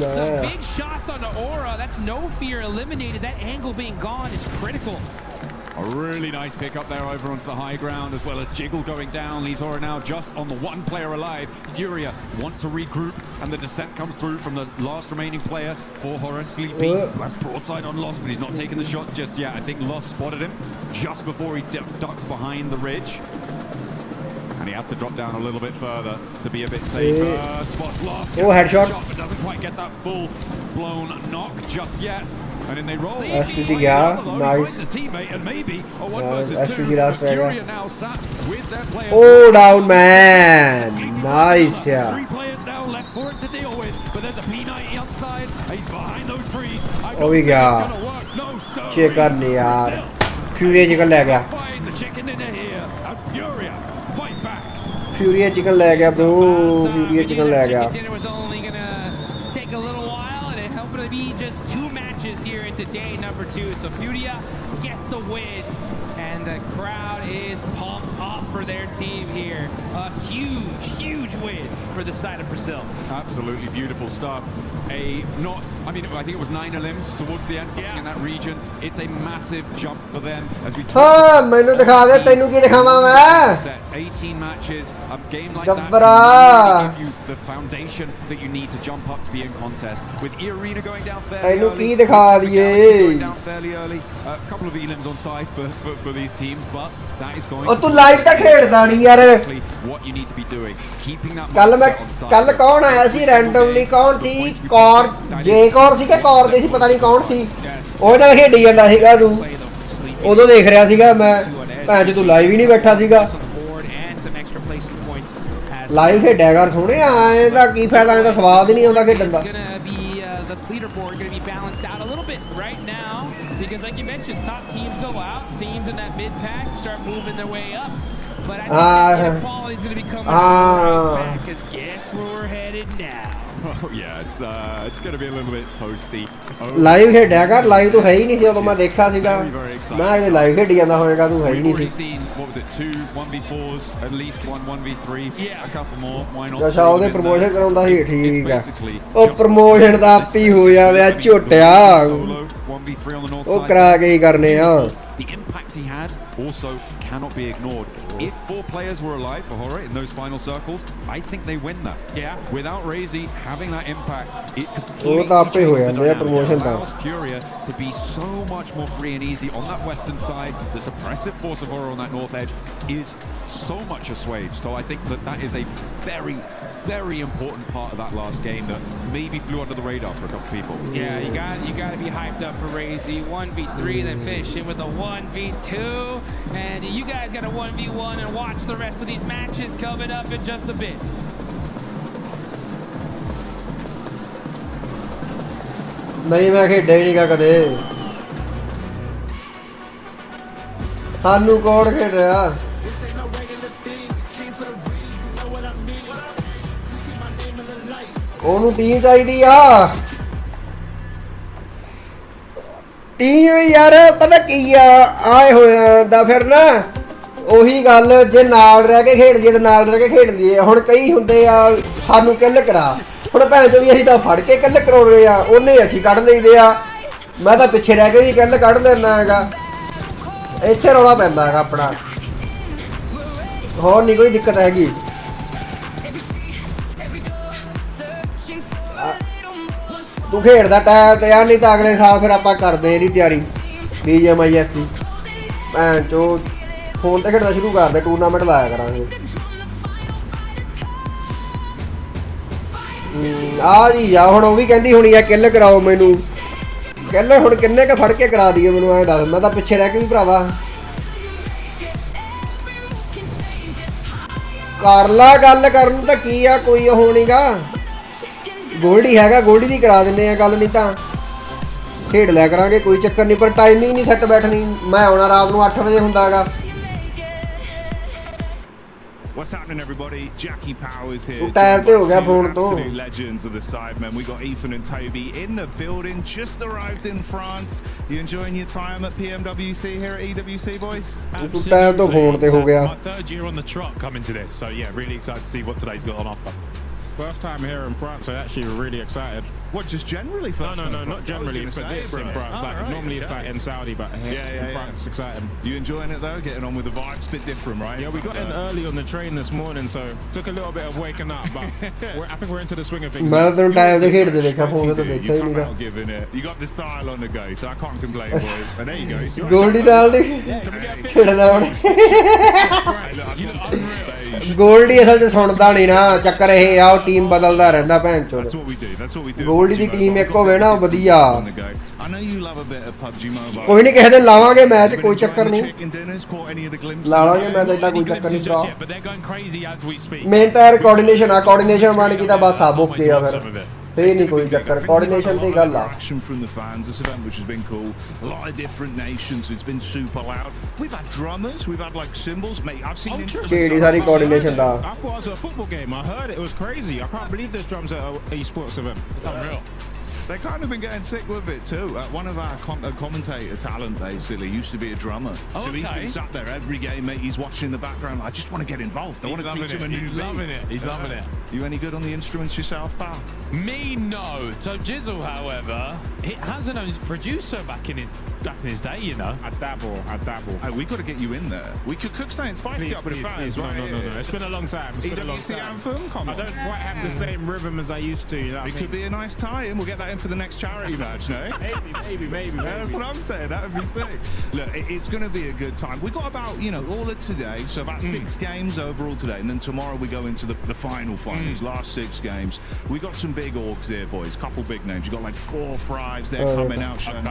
some big shots on the Aura. That's No Fear eliminated. That angle being gone is critical. A really nice pick up there over onto the high ground, as well as Jiggle going down. Leaves Horror now just on the one player alive. Furia want to regroup, and the descent comes through from the last remaining player for Horror. Sleepy, who has broadside on Lost, but he's not taking the shots just yet. I think Lost spotted him just before he ducked behind the ridge. And he has to drop down a little bit further to be a bit safer. Spots Lost. Headshot. But doesn't quite get that full-blown knock just yet. And then they roll. S2G gaya, nice. His teammate and maybe a 1 versus 2. Furia now sat with their players. Oh, down man. Nice, yeah. 3 players now left for it to deal with, but there's a P90 outside. He's behind those trees. Oh, we got. Chicken yaar. Furia chicken le gaya. Find the chicken in here. And Furia fight back. Furia chicken le gaya, bro. Furia chicken le gaya. Dinner was only gonna take a little while, and it happened to be just 2 matches here into day number 2. So Furia get the win, and the crowd is pumped up for their team here. A huge win for the side of Brazil. Absolutely beautiful stuff. I think it was 9 elims towards the end, something in that region. It's a massive jump for them as we talk. Mainu dikha de, tainu ki dikhawa main? 18 matches, a game like that will give you the foundation that you need to jump up to be in contest. With E-Arena going down fairly early, going down fairly early, a couple of elims on side for these teams, but that is going to be exactly what you need to be doing. Keeping that mindset on side. कल कौन आया सी randomly कौन सी कौर जे कौर सी क्या कौर दे सी पता नहीं कौन सी ਉਹ ਨਾਲ ਖੇਡੀ ਜਾਂਦਾ ਸੀਗਾ ਤੂੰ ਉਦੋਂ ਦੇਖ ਰਿਹਾ ਸੀਗਾ ਮੈਂ ਭੈਣ ਚ ਤੂੰ ਲਾਈਵ ਹੀ ਨਹੀਂ ਬੈਠਾ ਸੀਗਾ ਲਾਈਵ ਖੇਡਿਆ ਕਰ ਸੋਹਣੇ ਆਏ ਦਾ ਕੀ ਫਾਇਦਾ ਇਹਦਾ ਸਵਾਦ ਹੀ ਨਹੀਂ ਆਉਂਦਾ ਖੇਡਣ ਦਾ The leaderboard going to be balanced out a little bit right now because, like you mentioned, top teams go out, teams in that mid pack start moving their way up. But I think that quality is going to be coming right back because guess where we're headed now. Oh yeah, it's going to be a little bit toasty. Live ਖੇਡਿਆ ਕਰ live ਤੂੰ ਹੈ ਹੀ ਨਹੀਂ ਸੀ ਉਦੋਂ ਮੈਂ ਦੇਖਿਆ ਸੀਗਾ ਮੈਂ ਇਹ ਲਾਈਵ ਖੇਡੀ ਜਾਂਦਾ ਹੋਵੇਗਾ ਤੂੰ ਹੈ ਹੀ ਨਹੀਂ ਸੀ what was it 2 1v4s at least 1 1v3 a couple more why not ਅੱਛਾ ਉਹਦੇ ਪ੍ਰਮੋਸ਼ਨ ਕਰਾਉਂਦਾ ਸੀ ਠੀਕ ਆ ਉਹ ਪ੍ਰਮੋਸ਼ਨ ਦਾ ਆਪੀ ਹੋ ਜਾਵੇ ਝੋਟਿਆ ਉਹ ਕਰਾ ਕੇ ਹੀ ਕਰਨੇ ਆ The impact he had also cannot be ignored. If 4 players were alive for Horror in those final circles, I think they win that. Yeah. Without Razy having that impact, it completely allows Furia to be so much more free and easy on that western side. The suppressive force of Horror on that north edge is so much assuaged. So I think that is a very, very important part of that last game that maybe flew under the radar for a couple people. Yeah, you got to be hyped up for Razy. 1v3, then finish it with a 1v2, and you guys got a 1v1 and watch the rest of these matches coming up in just a bit. नहीं मैं खेडा ही नहीं गा कदे सानू कौन खेड रहा ਉਹਨੂੰ team ਚਾਹੀਦੀ ਆ ਟੀਮ ਯਾਰ ਪਤਾ ਕੀ ਆ ਆਏ ਹੋਇਆ ਦਾ ਫਿਰ ਨਾ ਉਹੀ ਗੱਲ ਜੇ ਨਾਲ ਰਹਿ ਕੇ ਖੇਡ ਲਈਏ ਤੇ ਨਾਲ ਰਹਿ ਕੇ ਖੇਡ ਲਈਏ ਹੁਣ ਕਈ ਹੁੰਦੇ ਆ ਸਾਨੂੰ ਕਿੱਲ ਕਰਾ ਹੁਣ ਭੈਣ ਚੋ ਵੀ ਅਸੀਂ ਤਾਂ ਫੜ ਕੇ ਕਿੱਲ ਕਰਾਉਣੇ ਆ ਉਹਨੇ ਅਸੀਂ ਕੱਢ ਲਈਦੇ ਆ ਮੈਂ ਤਾਂ ਪਿੱਛੇ ਰਹਿ ਕੇ ਵੀ ਕਿੱਲ ਕੱਢ ਲੈਣਾ ਹੈਗਾ ਇੱਥੇ ਰੌਲਾ ਪੈਂਦਾ ਹੈਗਾ ਆਪਣਾ ਹੋਰ ਨਹੀਂ ਕੋਈ ਦਿੱਕਤ ਹੈਗੀ ਤੂੰ ਖੇਡਦਾ ਟਾਇਰ ਤੇ ਯਾਰ ਨਹੀਂ ਤਾਂ ਅਗਲੇ ਸਾਲ ਫਿਰ ਆਪਾਂ ਕਰਦੇ ਇਹਦੀ ਤਿਆਰੀ BGMIS ਦੀ ਭੈਣ ਚੋ ਫੋਨ ਤੇ ਖੇਡਣਾ ਸ਼ੁਰੂ ਕਰਦੇ ਟੂਰਨਾਮੈਂਟ ਲਾਇਆ ਕਰਾਂਗੇ ਆ ਜੀ ਆ ਹੁਣ ਉਹ ਵੀ ਕਹਿੰਦੀ ਹੋਣੀ ਆ ਕਿੱਲ ਕਰਾਓ ਮੈਨੂੰ ਕਿੱਲ ਹੁਣ ਕਿੰਨੇ ਕ ਫੜ ਕੇ ਕਰਾ ਦਈਏ ਮੈਨੂੰ ਐਂ ਦੱਸ ਮੈਂ ਤਾਂ ਪਿੱਛੇ ਰਹਿ ਕੇ ਵੀ ਭਰਾਵਾ ਕਰ ਲਾ ਗੱਲ ਕਰਨ ਤਾਂ ਕੀ ਆ ਕੋਈ ਉਹ ਨਹੀਂਗਾ ਗੋਲਡੀ ਹੈਗਾ ਗੋਲਡੀ ਦੀ ਕਰਾ ਦਿੰਦੇ ਆ ਗੱਲ ਨਹੀਂ ਤਾਂ ਖੇਡ ਲਿਆ ਕਰਾਂਗੇ ਕੋਈ ਚੱਕਰ ਨਹੀਂ ਪਰ ਟਾਈਮਿੰਗ ਨਹੀਂ ਸੈੱਟ ਬੈਠਣੀ ਮੈਂ ਆਉਣਾ ਰਾਤ ਨੂੰ 8 ਵਜੇ ਹੁੰਦਾ ਹੈਗਾ What's happening, everybody? Jackie Powers here. Absolute legends of the Sidemen. We got Ethan and Toby in the building. Just arrived in France. You enjoying your time at PMWC here at EWC, boys? Absolutely. My third year on the trot coming to this, so yeah, really excited to see what today's got on offer. First time here in France, so actually really excited. What, just generally first time? No, not generally, for this in France. Normally it's like in Saudi, but here in France it's exciting. You enjoying it though? Getting on with the vibes? Bit different, right? Yeah, we got in early on the train this morning, so took a little bit of waking up, but I think we're into the swing of things. You come out giving it. You got the style on the go, so I can't complain, boys. And there you go. Goldie Daldi. Goldy ਅਸਲ ਚ ਸੁਣਦਾ ਨਹੀਂ ਨਾ ਚੱਕਰ ਇਹ ਆ ਉਹ team ਬਦਲਦਾ ਰਹਿੰਦਾ ਭੈਣ ਚੋਦ ਗੋਲਡੀ ਦੀ ਟੀਮ ਇੱਕ ਹੋਵੇ ਨਾ ਵਧੀਆ ਕੋਈ ਨਹੀਂ ਕਿਸੇ ਦਿਨ ਲਾਵਾਂਗੇ ਮੈਚ ਕੋਈ ਚੱਕਰ ਨਹੀਂ ਲਾ ਲਾਂਗੇ ਮੈਚ ਏਦਾਂ ਕੋਈ ਚੱਕਰ ਨਹੀਂ ਭਰਾ ਮੇਨ ਤਾਂ ਯਾਰ ਕੋਆਰਡੀਨੇਸ਼ਨ ਬਣ ਗਈ ਤਾਂ ਬਸ ਆ ਬੁੱਕ ਗਿਆ ਫਿਰ ਫੇਰ ਨਹੀਂ ਕੋਈ ਚੱਕਰ ਕੋਆਰਡੀਨੇਸ਼ਨ ਦੀ ਗੱਲ ਆ from the fans, this event which has been cool. A lot of different nations, it's been super loud. We've had drummers, we've had like cymbals, mate. I've seen ਕਿਹੜੀ ਸਾਰੀ ਕੋਆਰਡੀਨੇਸ਼ਨ ਦਾ I thought it was a football game. I heard it was crazy. I can't believe there's drums at an esports event. It's unreal. They've kind of been getting sick with it too. One of our commentator talent basically used to be a drummer. So he's been sat there every game, mate. He's watching in the background. I just want to get involved. I want to teach him a new He's loving it. He's loving it. You any good on the instruments yourself, pal? Me, no. So Jizzle, however, he has an own producer back in his day, you know. I dabble. Hey, we got to get you in there. We could cook something spicy up with the fans, right? No. It's been a long time. EWC anthem? Come on. I don't quite have the same rhythm as I used to. You know it could be a nice tie-in. We'll get that in for the next charity match, no? Maybe. That's what I'm saying. That would be sick. Look, it's going to be a good time. We've got about, all of today, so about 6 games overall today, and then tomorrow we go into the finals, last 6 games. We got some big orgs here, boys. Couple big names. You got like 4 Thrives. They're coming out, showing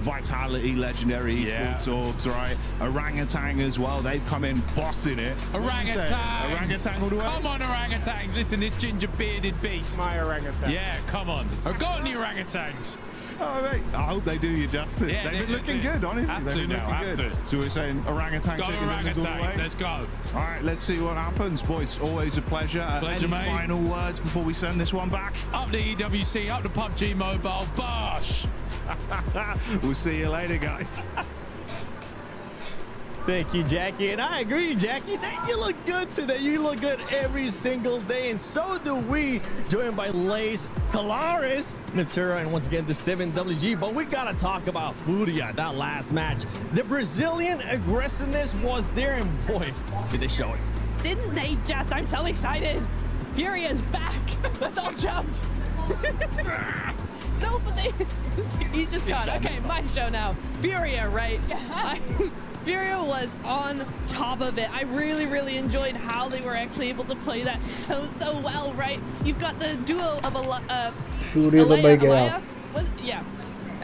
Vitality, legendary esports orgs, right? Orangutan as well. They've come in bossing it. Orangutan all the way. Come on, orangutans. Listen, this ginger bearded beast. My orangutan. Yeah, come on. I've got any orangutans. Oh, mate. I hope they do you justice. Yeah, they've been looking good, honestly. They've been looking good. So we're saying orangutan chicken dinners all the way. Let's go. All right, let's see what happens, boys. Always a pleasure. Pleasure, mate. Final words before we send this one back? Up the EWC, up the PUBG Mobile, bosh! We'll see you later, guys. Thank you, Jackie. And I agree, Jackie. You look good today. You look good every single day. And so do we. Joined by Lace, Calaris, Natura, and once again, the 7WG. But we got to talk about Furia, that last match. The Brazilian aggressiveness was there, and boy, did they show it. Didn't they just? I'm so excited. Furia's back. Let's all jump. No, but he's just gone. Okay, my show now. Furia, right? Furia was on top of it. I really enjoyed how they were actually able to play that so well, right? You've got the duo of Ayala.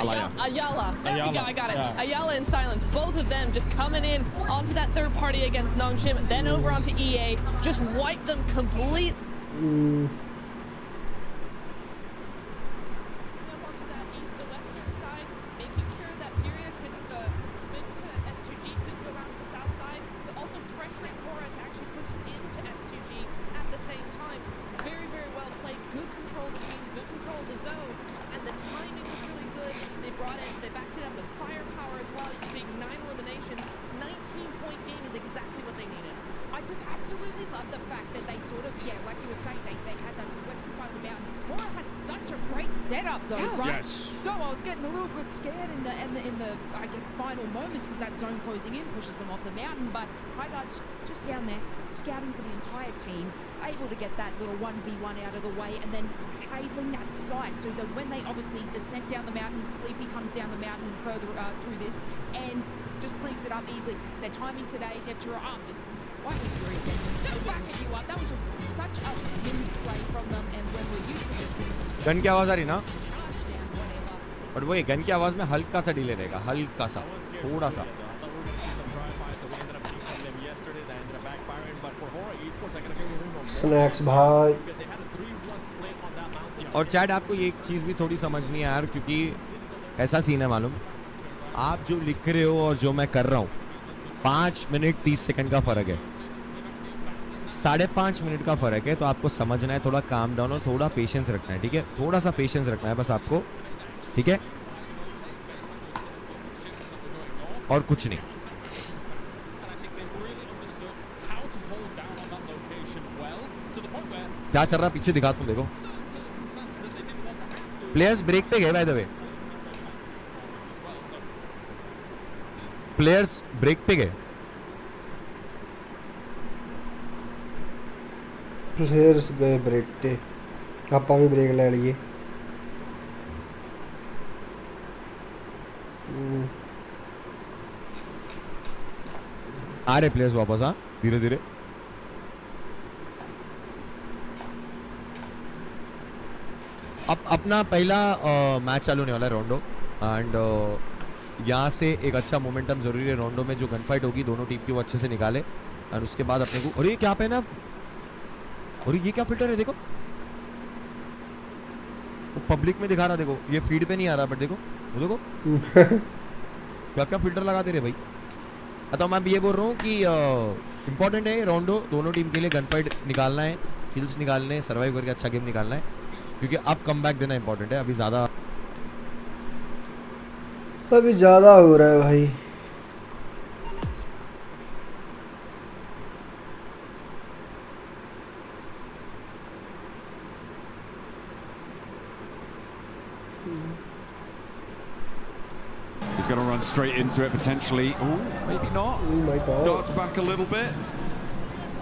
I got it. Yeah. Ayala and Silence, both of them just coming in onto that third party against Nongshim, then over onto EA, just wiped them completely. Setup though, right? Yes. So I was getting a little bit scared in the I guess final moments because that zone closing in pushes them off the mountain. But my guys just down there scouting for the entire team, able to get that little 1v1 out of the way, and then cabling that site so that when they obviously descent down the mountain, Sleepy comes down the mountain further through this and just cleans it up easily. Their timing today, Neptura up just wiping through again, so backing you up. That was just such a smooth play from them, and when we're used to just seeing gun की आवाज आ रही ना, और वो gun की आवाज में हल्का सा डिले रहेगा, हल्का सा, थोड़ा सा. स्नैक्स भाई. और चैट आपको ये एक चीज भी थोड़ी समझनी है यार, क्योंकि ऐसा सीन है मालूम, आप जो लिख रहे हो और जो मैं कर रहा हूँ, 5 मिनट 30 सेकंड का फर्क है, 5.5 मिनट का फर्क है. तो आपको समझना है, थोड़ा काम डाउन और थोड़ा पेशेंस रखना है, ठीक है? थोड़ा सा पेशेंस रखना है बस आपको, ठीक है? और कुछ नहीं. क्या चल रहा है पीछे, दिखा तुम देखो. प्लेयर्स ब्रेक पे गए by the way, players break पे गए. प्लेयर्स गए ब्रेक पे, ਆਪਾਂ भी ब्रेक ले लिए. आ रहे प्लेयर्स वापस, हाँ धीरे धीरे. अब अपना पहला मैच चालू होने वाला है रोंडो, एंड यहाँ से एक अच्छा मोमेंटम जरूरी है. रोंडो में जो गन फाइट होगी दोनों टीम की वो अच्छे से निकाले, और उसके बाद अपने को, और ये क्या पहना, और ये क्या फिल्टर है, देखो वो पब्लिक में दिखा रहा, देखो ये फीड पे नहीं आ रहा, बट देखो वो देखो क्या क्या फिल्टर लगा दे रहे भाई. तो मैं ये बोल रहा हूँ कि इम्पोर्टेंट है रोंडो, दोनों टीम के लिए गन फाइट निकालना है, किल्स निकालने, सर्वाइव करके अच्छा गेम निकालना है, क्योंकि अब कमबैक देना इम्पोर्टेंट है. अभी ज़्यादा हो रहा है भाई. He's going to run straight into it potentially. Oh, maybe not. Oh my God. Darts back a little bit.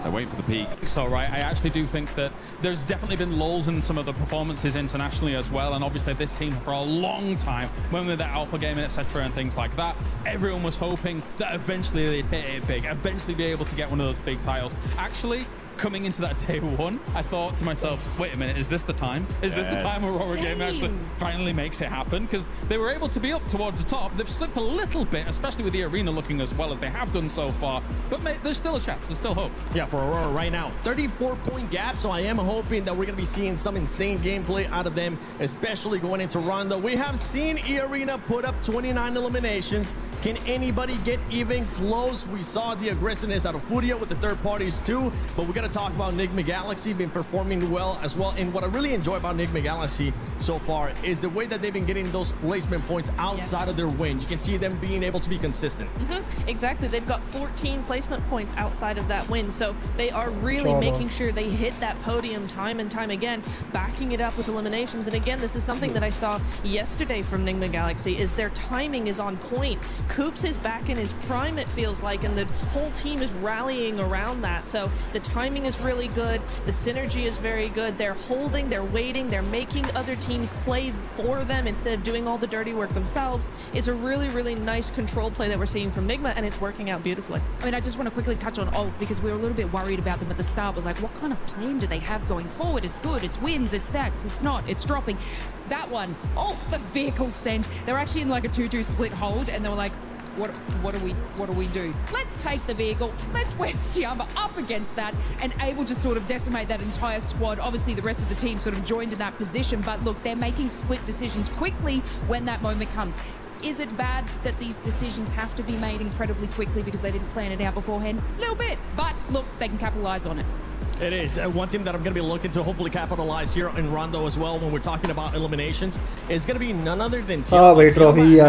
They're waiting for the peak. So, right, I actually do think that there's definitely been lulls in some of the performances internationally as well, and obviously this team for a long time, when we were that alpha gaming, etc. and things like that, everyone was hoping that eventually they'd hit it big, eventually be able to get one of those big titles. Actually, coming into that day one, I thought to myself, wait a minute, is this the time? Is this the time Aurora Game actually finally makes it happen? Because they were able to be up towards the top. They've slipped a little bit, especially with the arena looking as well as they have done so far. But mate, there's still a chance. There's still hope. Yeah, for Aurora right now, 34-point gap. So I am hoping that we're going to be seeing some insane gameplay out of them, especially going into Ronda. We have seen E-Arena put up 29 eliminations. Can anybody get even close? We saw the aggressiveness out of Furia with the third parties too, but we got to talk about Enigma Galaxy been performing well as well. And what I really enjoy about Enigma Galaxy so far is the way that they've been getting those placement points outside of their win. You can see them being able to be consistent. Exactly. They've got 14 placement points outside of that win. So they are really making sure they hit that podium time and time again, backing it up with eliminations. And again, this is something that I saw yesterday from Enigma Galaxy, is their timing is on point. Coops is back in his prime, it feels like, and the whole team is rallying around that. So the timing timing is really good. The synergy is very good. They're holding, they're waiting, they're making other teams play for them instead of doing all the dirty work themselves. It's a really, really nice control play that we're seeing from Nigma, and it's working out beautifully. I mean, I just want to quickly touch on Ulf because we were a little bit worried about them at the start. We're like, what kind of plan do they have going forward? It's good, it's wins, it's that, it's not, it's dropping. That one, oh, the vehicle send. They're actually in like a 2-2 split hold, and they were like, what do we do? Let's take the vehicle. Let's wedge Tiamba up against that and able to sort of decimate that entire squad. Obviously, the rest of the team sort of joined in that position, but look, they're making split decisions quickly when that moment comes. Is it bad that these decisions have to be made incredibly quickly because they didn't plan it out beforehand? A little bit, but look, they can capitalize on it. It is. One team that I'm going to be looking to hopefully capitalize here in Rondo as well when we're talking about eliminations is going to be none other than Tiamba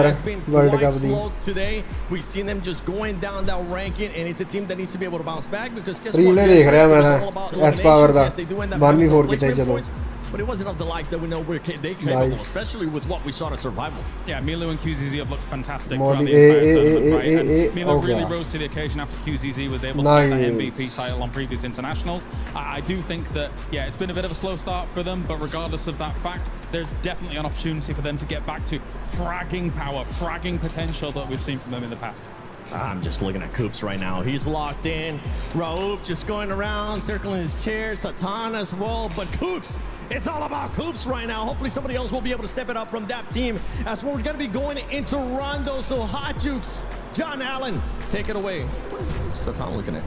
has been quite slow today. We've seen them just going down that ranking, and it's a team that needs to be able to bounce back because guess what? It's all about eliminations. Yes, they do end up having some placement points, but it wasn't of the likes that we know they're capable, especially with what we saw in Survival. Yeah, Milo and QZZ have looked fantastic throughout the entire tournament, right? And Milo really rose to the occasion after QZZ was able to get the MVP title on previous internationals. I do think that, yeah, it's been a bit of a slow start for them, but regardless of that fact, there's definitely an opportunity for them to get back to fragging power, fragging potential that we've seen from them in the past. I'm just looking at Coops right now. He's locked in. Raouf just going around, circling his chair. Satan as well. But Coops, it's all about Coops right now. Hopefully somebody else will be able to step it up from that team as we're going to be going into Rondo. So Hot Jukes, John Allen, take it away. What is Satan looking at?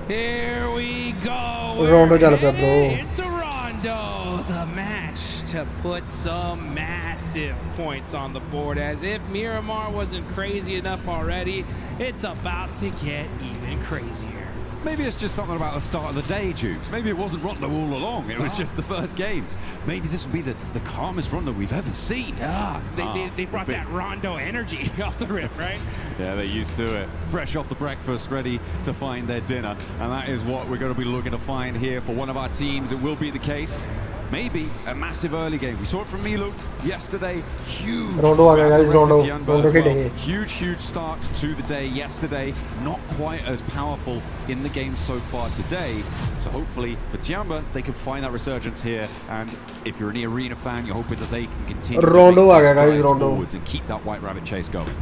Here we go. Rondo into Rondo, the match to put some massive points on the board. As if Miramar wasn't crazy enough already, it's about to get even crazier. Maybe it's just something about the start of the day, Jukes. Maybe it wasn't Rondo all along. It was just the first games. Maybe this will be the calmest Rondo we've ever seen. Yeah, they brought that Rondo energy off the rip, right? Yeah, they're used to it. Fresh off the breakfast, ready to find their dinner. And that is what we're going to be looking to find here for one of our teams. It will be the case. Maybe a massive early game. We saw it from Milo yesterday. Huge. Huge start to the day yesterday. Not quite as powerful in the game so far today. So hopefully for Tiamba, they can find that resurgence here. And if you're an arena fan, you're hoping that they can continue forwards and keep that White Rabbit chase going.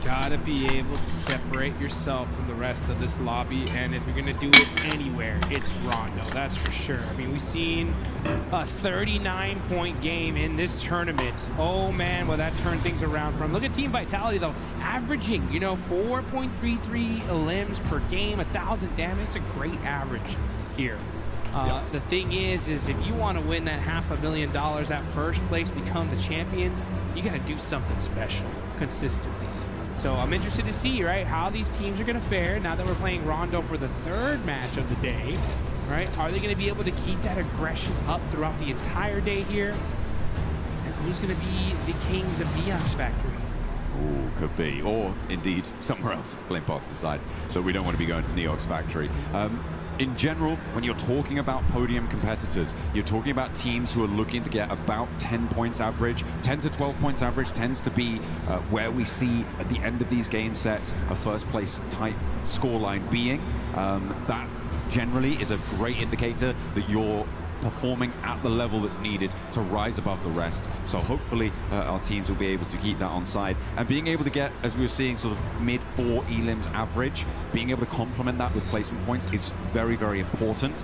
Gotta be able to separate yourself from the rest of this lobby, and if you're gonna do it anywhere, it's Rondo, that's for sure. I mean, we've seen a 39-point game in this tournament. Oh man, well that turned things around from. Look at Team Vitality though, averaging, 4.33 limbs per game, 1,000 damage. It's a great average here. The thing is if you want to win that $500,000 at first place, become the champions, you gotta do something special consistently. So I'm interested to see, right, how these teams are going to fare now that we're playing Rondo for the third match of the day, right? Are they going to be able to keep that aggression up throughout the entire day here? And who's going to be the kings of Neox Factory? Oh, could be. Or, indeed, somewhere else if Blimpath decides. So we don't want to be going to Neox Factory. In general, when you're talking about podium competitors, you're talking about teams who are looking to get about 10 points average. 10 to 12 points average tends to be where we see at the end of these game sets a first place type scoreline being. That generally is a great indicator that you're performing at the level that's needed to rise above the rest. So hopefully our teams will be able to keep that on side and being able to get, as we were seeing, sort of mid-4 elims average, being able to complement that with placement points is very, very important.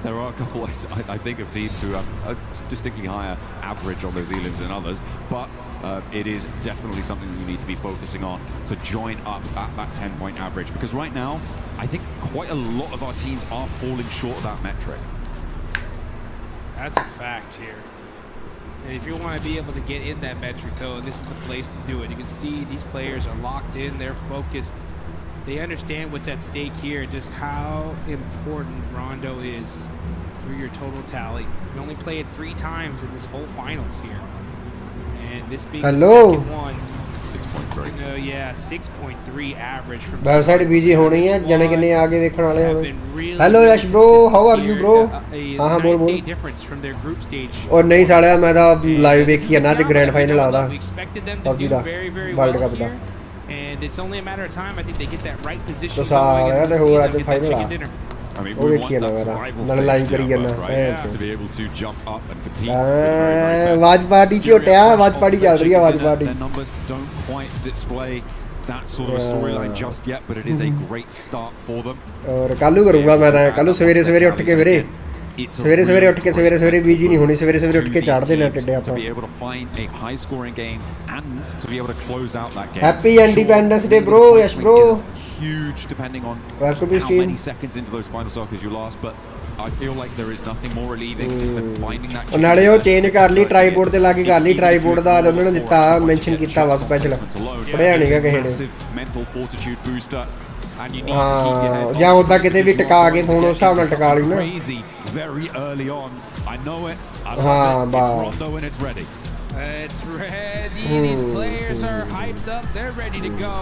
There are a couple, I think, of teams who have a distinctly higher average on those elims than others, but it is definitely something that you need to be focusing on to join up at that 10-point average, because right now I think quite a lot of our teams are falling short of that metric. That's a fact here. And if you want to be able to get in that metric, though, this is the place to do it. You can see these players are locked in, they're focused. They understand what's at stake here, just how important Rondo is for your total tally. You only play it 3 times in this whole finals here. And this being the second one. 6.3. Yeah, 6.3 average from. Website busy होनी है, जाने के नहीं आगे देखने वाले हैं. Hello Yash bro, how are you bro? हाँ बोल बोल. और नहीं साढ़े मैं तो live देखी है ना तो Grand Final आता. PUBG दा World Cup दा. And it's only a matter of time. I think they get that right position तो साल है तो हो रहा है फाइनल आ I mean, वो we देखिए want ना that मेरा survival नाले लाइन stage करी to ना work, right? है To be able to jump up and compete with the very, very best. Was party छोटा वाज पार्टी चल रही है was party Their numbers don't quite display that sort of a storyline just yet, but it is a great start for them. और कालू करूंगा मैं तो कालू सवेरे सवेरे उठ के वीरे सवेरे सवेरे उठ के सवेरे सवेरे बिजी नहीं होनी सवेरे सवेरे उठ के चाड़ देना टिड्डे To ਆਪਾਂ be able to find a high scoring game and to be able to close out that game. Happy Independence Day bro, yes bro. Huge depending on Welcome to how stream. many seconds into those final circles you last, but I feel like there is nothing more relieving than finding that ਉਹ ਨਾਲੇ ਉਹ change ਕਰ ਲਈ tripod ਤੇ ਲਾ ਕੇ ਕਰ ਲਈ tripod ਦਾ ਉਹਨਾਂ ਨੇ ਦਿੱਤਾ ਮੈਂਸ਼ਨ ਕੀਤਾ ਵਾ ਸਪੈਸ਼ਲ ਪੜਿਆ ਨਹੀਂਗਾ ਕਿਸੇ ਨੇ mental fortitude booster. And you need ਹਾਂ to keep your head ਜਾਂ ਉਦਾਂ ਕਿਤੇ ਵੀ ਟਿਕਾ ਕੇ ਫੋਨ ਉਸ ਹਿਸਾਬ ਨਾਲ ਟਿਕਾ ਲਈ ਨਾ crazy very early on. I know it. I love ਹਾਂ it. Bus It's Rondo when it's ready. It's ready. These players are hyped up. They're ready to go.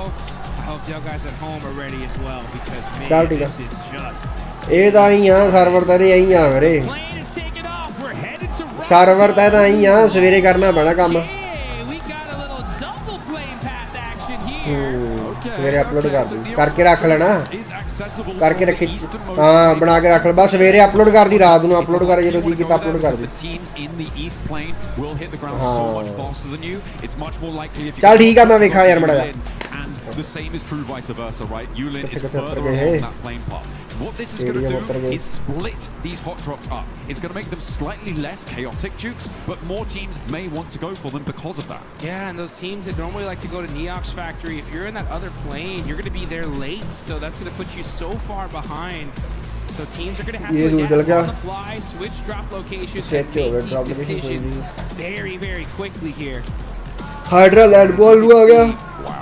I hope y'all guys at home are ready as well because man, this is just. ਇਹ ਤਾਂ ਹੀ ਆ server ਤਾਂ ਇਹੀ ਆ ਮੇਰੇ server ਤਾਂ ਇਹੀ ਆ ਸਵੇਰੇ ਕਰਨਾ ਪੈਣਾ ਕੰਮ ਸਵੇਰੇ ਅਪਲੋਡ ਕਰ ਦੀ ਕਰਕੇ ਰੱਖ ਲੈਣਾ ਕਰਕੇ ਰੱਖੀ ਹਾਂ ਬਣਾ ਕੇ ਰੱਖ ਲੈ ਬਸ ਸਵੇਰੇ ਅਪਲੋਡ ਕਰ ਦੀ ਰਾਤ ਨੂੰ ਅਪਲੋਡ ਕਰ ਜਦੋਂ ਜੀ ਕੀਤਾ ਅਪਲੋਡ ਕਰ ਦੀ ਚੱਲ ਠੀਕ ਆ ਮੈਂ ਵੇਖਾਂ ਯਾਰ ਮੜਾ ਜਾ The same is true vice versa, right? Yulin is further along that plane path. What this is going to do is split these hot drops up. It's going to make them slightly less chaotic, Jukes, but more teams may want to go for them because of that. Yeah, and those teams that normally like to go to Neox Factory, if you're in that other plane, you're going to be there late, so that's going to put you so far behind. So teams are going to have to adapt on the fly, switch drop locations, and make these decisions very, very quickly here. Hydra land ball आ गया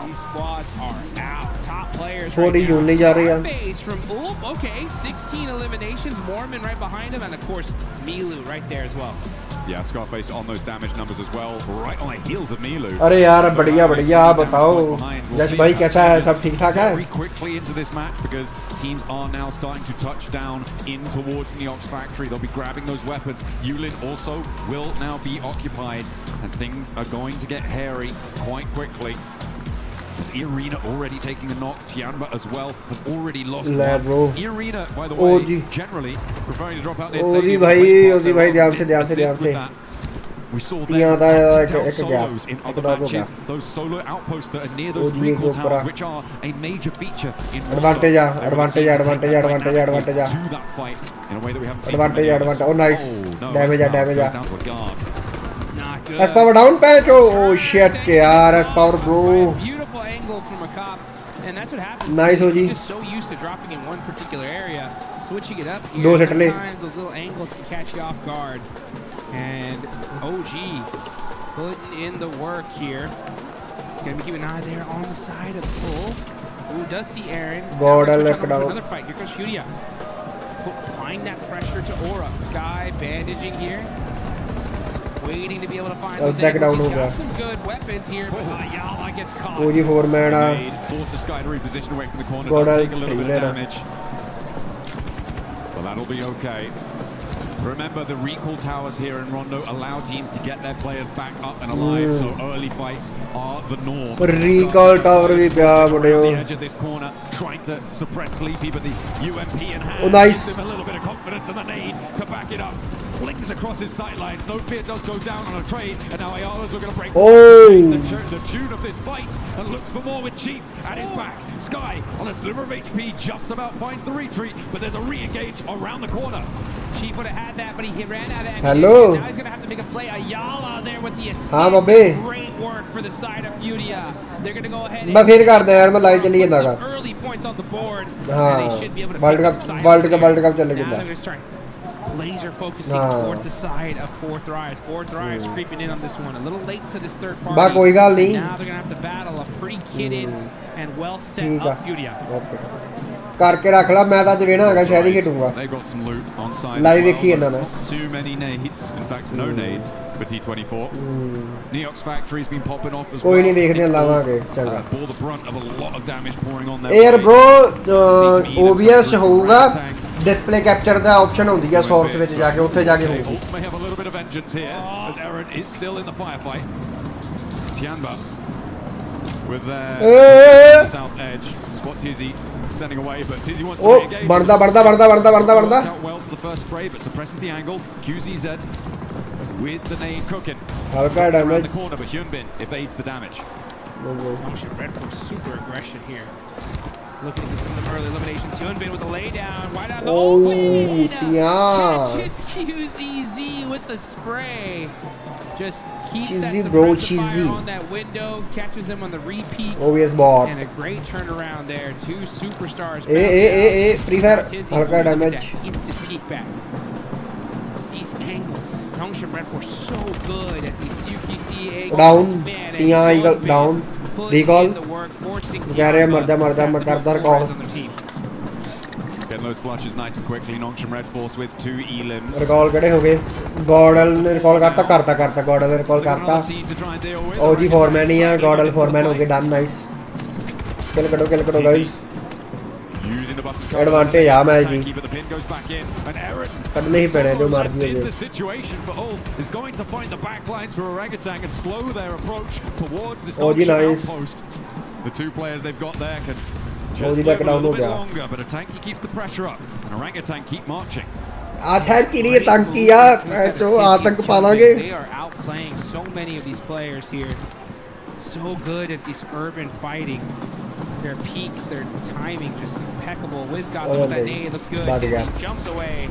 These squads are out. Top players छोटी right यूं नहीं जा रही है Face from Oop, okay, 16 eliminations, Mormon right behind him, and of course Milu right there as well. Yeah, Scarface on those damage numbers as well, right on the heels of Milu. अरे यार बढ़िया बढ़िया आप बताओ यश भाई कैसा है सब ठीक ठाक है Very quickly into this match because teams are now starting to touch down in towards Neox Factory. They'll be grabbing those weapons. Yulin also will now be occupied, and things are going to get hairy quite quickly. As Irina already taking a knock, Tianba as well has already lost one. Irina, by the way, generally preferring to drop out their stadium. ओजी भाई ध्यान से We saw them solos in other matches. Those solo outposts that are near those recall towers, which are a major feature in advantage to that fight in a way that we haven't seen. Advantage. Oh, nice. Damage. Down to a guard. Not good. S power down patch. Oh shit, yaar. S power bro. Beautiful angle from a cop. And that's what happens. Nice, OG. You're just so used to dropping in one particular area, switching it up here. Do set le. Sometimes those little angles can catch you off guard. And OG putting in the work here. Gonna be keeping an eye there on the side of Pull. Ooh, does see Aaron. God, I left it out. Another fight. Here comes Shudia. Applying that pressure to Aura. Sky bandaging here. Waiting to be able to find those angles. He's got some good weapons here, but Ayala gets caught. OG 4 man. Forces Sky to reposition away from the corner. Does take a little bit of damage. But that'll be okay. Remember, the recall towers here in Rondo allow teams to get their players back up and alive, so early fights are the norm. Recall tower bhi pya bade on the edge of this corner, trying to suppress Sleepy, but the UMP in hand nice. gives him a little bit of confidence and the nade to back it up. Flings across his sightlines. No fear does go down on a trade, and now Ayala's looking to break the tune of this fight and looks for more with Chief at his back. Sky on a sliver of HP just about finds the retreat, but there's a re-engage around the corner. Chief would have had that, but he ran out of ammunition. Hello. Now he's going to have to make a play. Ayala there with the assist. हाँ बाबे Great work for the side of Furia. They're going to go ahead मैं फिर करता यार मैं live चली जाता का early points on the board. हाँ वर्ल्ड कप चले जाता laser focusing towards the side of Four Thrives. Four Thrives creeping in on this one. A little late to this third party. बा कोई गल नहीं Now they're going to have to battle a pretty kitted and well set up Furia. करके रख ला मैं तो ਵੇਣਾ ਹੈਗਾ ਸ਼ਾਇਦ ਹੀ ਖੇਡੂੰਗਾ ਲਾਈਵ ਵੇਖੀ ਇਹਨਾਂ ਨੇ Too many nades, in fact no nades for T24. Neox Factory's been popping off as well. ਕੋਈ ਨਹੀਂ ਵੇਖਦੇ ਲਾਵਾਂਗੇ ਚੰਗਾ bore the brunt of a lot of damage pouring on their air bro OBS ਹੋਊਗਾ display capture ਦਾ option ਹੁੰਦੀ ਹੈ source ਵਿੱਚ ਜਾ ਕੇ ਉੱਥੇ ਜਾ ਕੇ ਹੋਊਗੀ may have a little bit of vengeance here as Aaron is still in the firefight. Tianba with their south edge. Spot Tizzy sending away, but Tizzy wants to re-engage. Barda. Worked out well for the first spray, but suppresses the angle. QZZ with the nade cooking. Halka Around damage. the corner, but Hyunbin evades the damage. Motion Red for super aggression here. Looking to get some of them early eliminations. Hyunbin with the lay down. Wide out. Oh, yeah. Catches QZZ with the spray. Just keeps Cheesy, that bro, suppressive cheesy. fire on that window. Catches him on the repeat. Obvious bot. And a great turnaround there. Two superstars. Free fire. Halka damage. Instant peek back. These angles. Yongshin Red Force so good at these CQC angles. Down. Man, and Tia eagle down. Recall. the work, forcing कह रहे हैं मर जा कर call. Getting those flushes nice and quickly. Nongshim Red Force with 2 elims. Recall कड़े हो गए. गॉडल ने रिकॉल करता गॉडल ने रिकॉल करता. ओजी फॉरमैन ही है. गॉडल फॉरमैन हो गए. Done nice. किल करो गाइस. एडवांटेज आ मैच जी. करने ही पड़े जो मार दिए. The situation for Ulf is going to find the backlines for Orangutan and slow their approach towards this outpost. The two players they've got there can just live a little bit longer, but Atanki keeps the pressure up and Orangutan keep marching. आतंक नहीं आतंकी यार. जो आतंक पालांगे. They are outplaying so many of these players here. So good at this urban fighting. Their peaks, their timing just impeccable. Wiz got look at that nade, looks good. Tizzy jumps away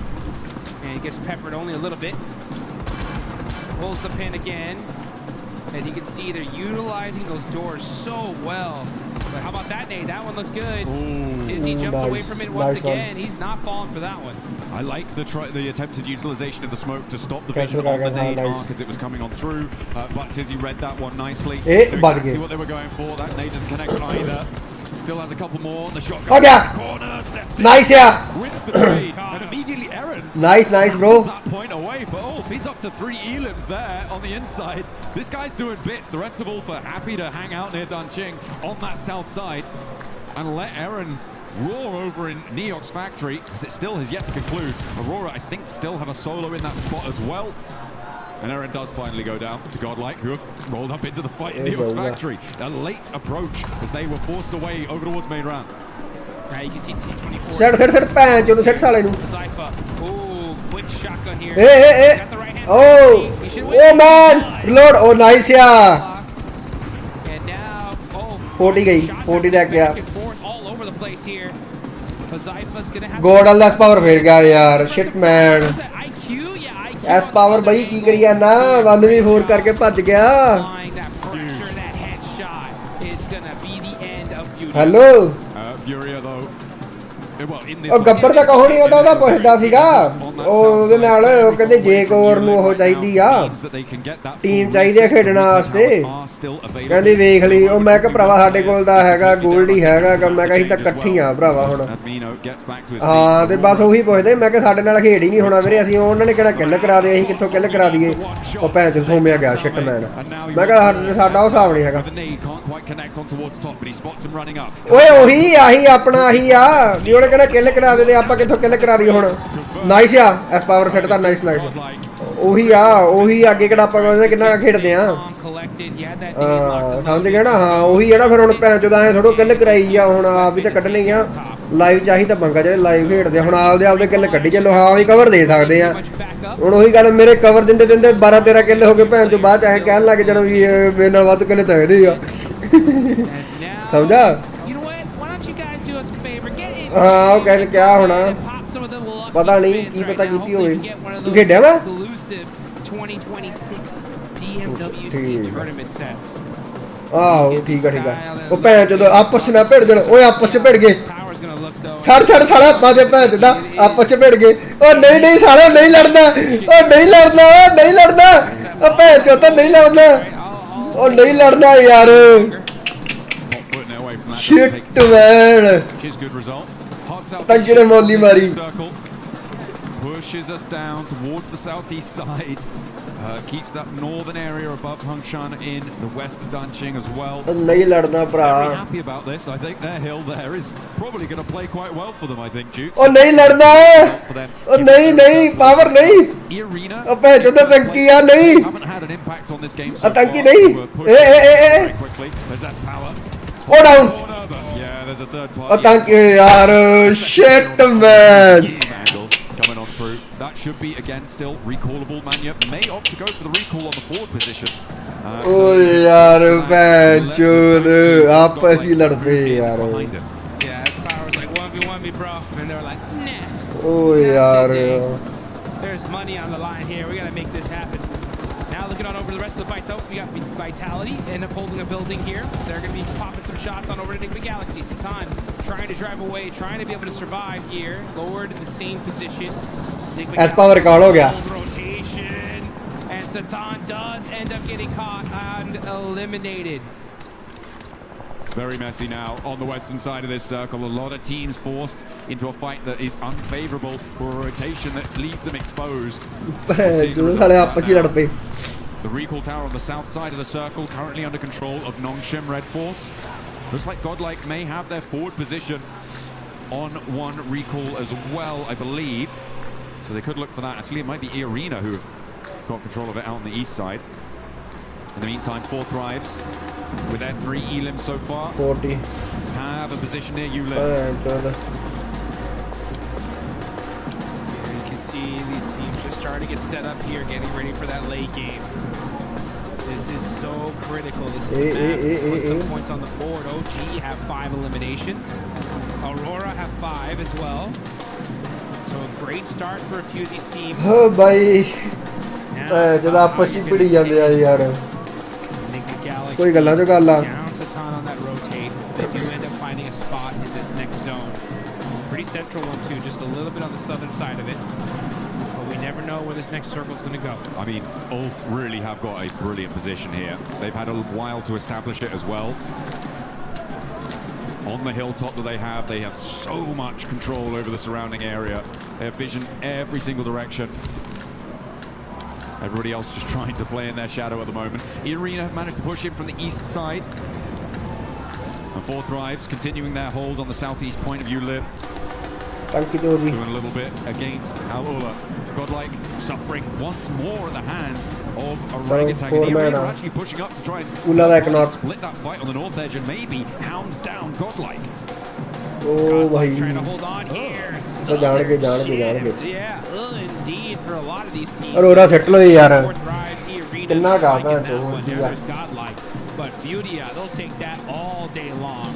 and gets peppered only a little bit. Pulls the pin again. And you can see they're utilizing those doors so well. But how about that nade? That one looks good. Tizzy jumps away from it once again. He's not falling for that one. I like the attempted utilization of the smoke to stop the vision on the nade mark as it was coming on through. But Tizzy read that one nicely. Knew exactly what they were going for. That nade doesn't connect either. Still has a couple more on the shotgun. Oh yeah. Corner, steps in. Nice yeah. Wins the trade. And immediately Aaron. Nice bro. That point away for Ulf. He's up to 3 elims there on the inside. This guy's doing bits. The rest of Ulf are happy to hang out near Danqing on that south side and let Aaron roar over in Neok's factory because it still has yet to conclude. Aurora, I think, still have a solo in that spot as well. And Aaron does finally go down to Godlike, who have rolled up into the fight in Neok's factory. A late approach as they were forced away over towards main round. Right, you can see T24. Set pan jo set साले nu. Zypha. Ooh, quick shotgun here. Hey. Oh man. Reload. Oh nice yeah. And now 40 गई. 40 तक गया. all over the place here. Zypha's going to have गॉडल the power फेर गया यार. Shit man. S power भाई की करिया ना 1v4 करके भज गया. हेलो ਉਹ ਗੱਬਰ ਦਾ ਕਹੋ ਨਹੀਂ ਉਹਦਾ ਉਹਦਾ ਪੁੱਛਦਾ ਸੀਗਾ ਉਹਦੇ ਨਾਲ ਉਹ ਕਹਿੰਦੇ ਜੇ ਕੋਰ ਨੂੰ ਉਹ ਚਾਹੀਦੀ ਆ ਟੀਮ ਚਾਹੀਦੀ ਆ ਖੇਡਣ ਵਾਸਤੇ ਕਹਿੰਦੀ ਵੇਖ ਲਈ ਉਹ ਮੈਂ ਕਿਹਾ ਭਰਾਵਾ ਸਾਡੇ ਕੋਲ ਦਾ ਹੈਗਾ ਗੋਲਡੀ ਹੈਗਾ ਮੈਂ ਕਿਹਾ ਅਸੀਂ ਤਾਂ ਇਕੱਠੀ ਆ ਭਰਾਵਾ ਹੁਣ ਹਾਂ ਤੇ ਬਸ ਉਹੀ ਪੁੱਛਦੇ ਮੈਂ ਕਿਹਾ ਸਾਡੇ ਨਾਲ ਖੇਡ ਹੀ ਨਹੀਂ ਹੋਣਾ ਵੀਰੇ ਅਸੀਂ ਉਹਨਾਂ ਨੇ ਕਿਹੜਾ ਕਿੱਲ ਕਰਾ ਦੇ ਅਸੀਂ ਕਿੱਥੋਂ ਕਿੱਲ ਕਰਾ ਦਈਏ ਉਹ ਭੈਣ ਚ ਸੋਮਿਆ ਗਿਆ ਸ਼ਿਟ ਮੈਨ ਮੈਂ ਕਿਹਾ ਸਾਡਾ ਉਹ ਹਿਸਾਬ ਨਹੀਂ ਹੈਗਾ ਓਏ ਉਹੀ ਆਹੀ ਆਪਣਾ ਆਹੀ ਆ ਵੀ ਉਹਨੇ ਕਿਹੜਾ ਕਿੱਲ ਕਰਾ ਦੇ ਆਪਾਂ ਕਿੱਥੋਂ ਕਿੱਲ ਕਰਾ ਦਈਏ ਹੁਣ ਨਾਈਸ ਆ ਐਸ ਪਾਵਰ ਸੈਟ ਦਾ ਨਾਈਸ ਉਹੀ ਆ ਉਹੀ ਅੱਗੇ ਕਿਹੜਾ ਆਪਾਂ ਕਹਿੰਦੇ ਕਿੰਨਾ ਖੇਡਦੇ ਆ ਸਮਝ ਗਿਆ ਨਾ ਹਾਂ ਉਹੀ ਜਿਹੜਾ ਫਿਰ ਹੁਣ ਭੈਣ ਚੋਦਾ ਐ ਥੋੜੋ ਕਿੱਲ ਕਰਾਈ ਆ ਹੁਣ ਆਪ ਵੀ ਤਾਂ ਕੱਢਣੀ ਆ ਲਾਈਵ ਚਾਹੀ ਤਾਂ ਪੰਗਾ ਜਿਹੜੇ ਲਾਈਵ ਖੇਡਦੇ ਹੁਣ ਆਪਦੇ ਕਿੱਲ ਕੱਢੀ ਚੱਲੋ ਹਾਂ ਵੀ ਕਵਰ ਦੇ ਸਕਦੇ ਆ ਹੁਣ ਉਹੀ ਗੱਲ ਮੇਰੇ ਕਵਰ ਦਿੰਦੇ 12-13 ਕਿੱਲ ਹੋ ਗਏ ਭੈਣ ਚੋਂ ਬਾਅਦ ਐ ਕਹਿਣ ਲੱਗ ਜਦੋਂ ਵੀ ਮੇਰੇ ਨਾਲ ਵੱਧ ਕਿੱਲ ਤਾਂ ਇਹਦੇ ਆ ਸਮਝਾ ਹਾਂ ਉਹ ਕਹਿ ਕਿਆ ਹੋਣਾ ਪਤਾ ਨਹੀਂ ਕੀ ਪਤਾ ਕੀਤੀ ਹੋਵੇ ਤੂੰ ਖੇਡਿਆ ਵਾ ਆਹੋ ਠੀਕ ਆ ਉਹ ਭੈਣ ਜਦੋਂ ਆਪਸ ਨਾਲ ਭਿੜ ਜਾਣ ਓਏ ਆਪਸ ਚ ਭਿੜ ਗਏ ਛੱਡ ਸਾਲਾ ਆਪਾਂ ਦੇ ਭੈਣ ਦਾ ਆਪਸ ਚ ਭਿੜ ਗਏ ਉਹ ਨਹੀਂ ਸਾਲਾ ਨਹੀਂ ਲੜਦਾ ਉਹ ਭੈਣ ਚੋ ਤਾਂ ਨਹੀਂ ਲੜਦਾ ਉਹ ਨਹੀਂ ਲੜਦਾ ਯਾਰ ਸ਼ਿਟ ਮੈਨ ਤੰਗੜੇ ਮੋਲੀ ਮਾਰੀ pushes us down towards the southeast side. Keeps that northern area above Hongshan in the west of Danqing as well. नहीं लड़ना भरा. Very happy about this. I think their hill there is probably going to play quite well for them. I think Duke. Oh नहीं लड़ना है. Oh नहीं power नहीं. Arena. अब पैसे तो तंकिया नहीं. had an impact on this game so far. Atanki nahi. Very quickly. There's that power. Oh down. Yeah, there's a third party. Atanki yaar. Shit man. Angle coming on through. That should be again still recallable. Manya may opt to go for the recall on the forward position. Oh yaar, bhaichod. Aapas hi lad pe yaar. Yeah, this power was like 1v1 me, bro, and they were like, nah. Oh yaar. There's money on the line here. We gotta make this happen. Now looking on over the rest of the fight, though, we got Vitality end up holding a building here. They're gonna be popping some shots on over to Enigma Galaxy. Satan trying to drive away, trying to be able to survive here. Lord in the same position. As power record ho gaya. Rotation, and Satan does end up getting caught and eliminated. Very messy now on the western side of this circle. A lot of teams forced into a fight that is unfavorable for a rotation that leaves them exposed. The recall tower on the south side of the circle currently under control of Nongshim Red Force. Looks like Godlike may have their forward position on one recall as well, I believe. So they could look for that. Actually, it might be Arena who have got control of it out on the east side. In the meantime, 4 Thrives with their 3 elims so far. 40. Have a position near you, Lim. You can see these teams just starting to get set up here, getting ready for that late game. This is so critical. This is the map. Put some points on the board. OG have 5 eliminations. Aurora have 5 as well. So a great start for a few of these teams. Oh, bhai. जब आपस में पड़ी जाते हैं यार कोई गल्ला जो गल्ला down Satan on that rotate. They do end up finding a spot in this next zone. Pretty central one too, just a little bit on the southern side of it. But we never know where this next circle is going to go. I mean, Ulf really have got a brilliant position here. They've had a while to establish it as well. On the hilltop that they have so much control over the surrounding area. They have vision every single direction. Everybody else just trying to play in their shadow at the moment. Arena managed to push in from the east side. And 4 Thrives continuing their hold on the southeast point of Ulib. Doing a little bit against Al-Ula. Godlike suffering once more at the hands of Orangutan. And Arena are actually pushing up to try and split that fight on the north edge and maybe hound down Godlike. Oh, bhai. Trying to hold on here. Yeah, indeed for a lot of these teams. Aurora settle ho yaar. Kinna kaam hai to Godlike. But Fudia, they'll take that all day long.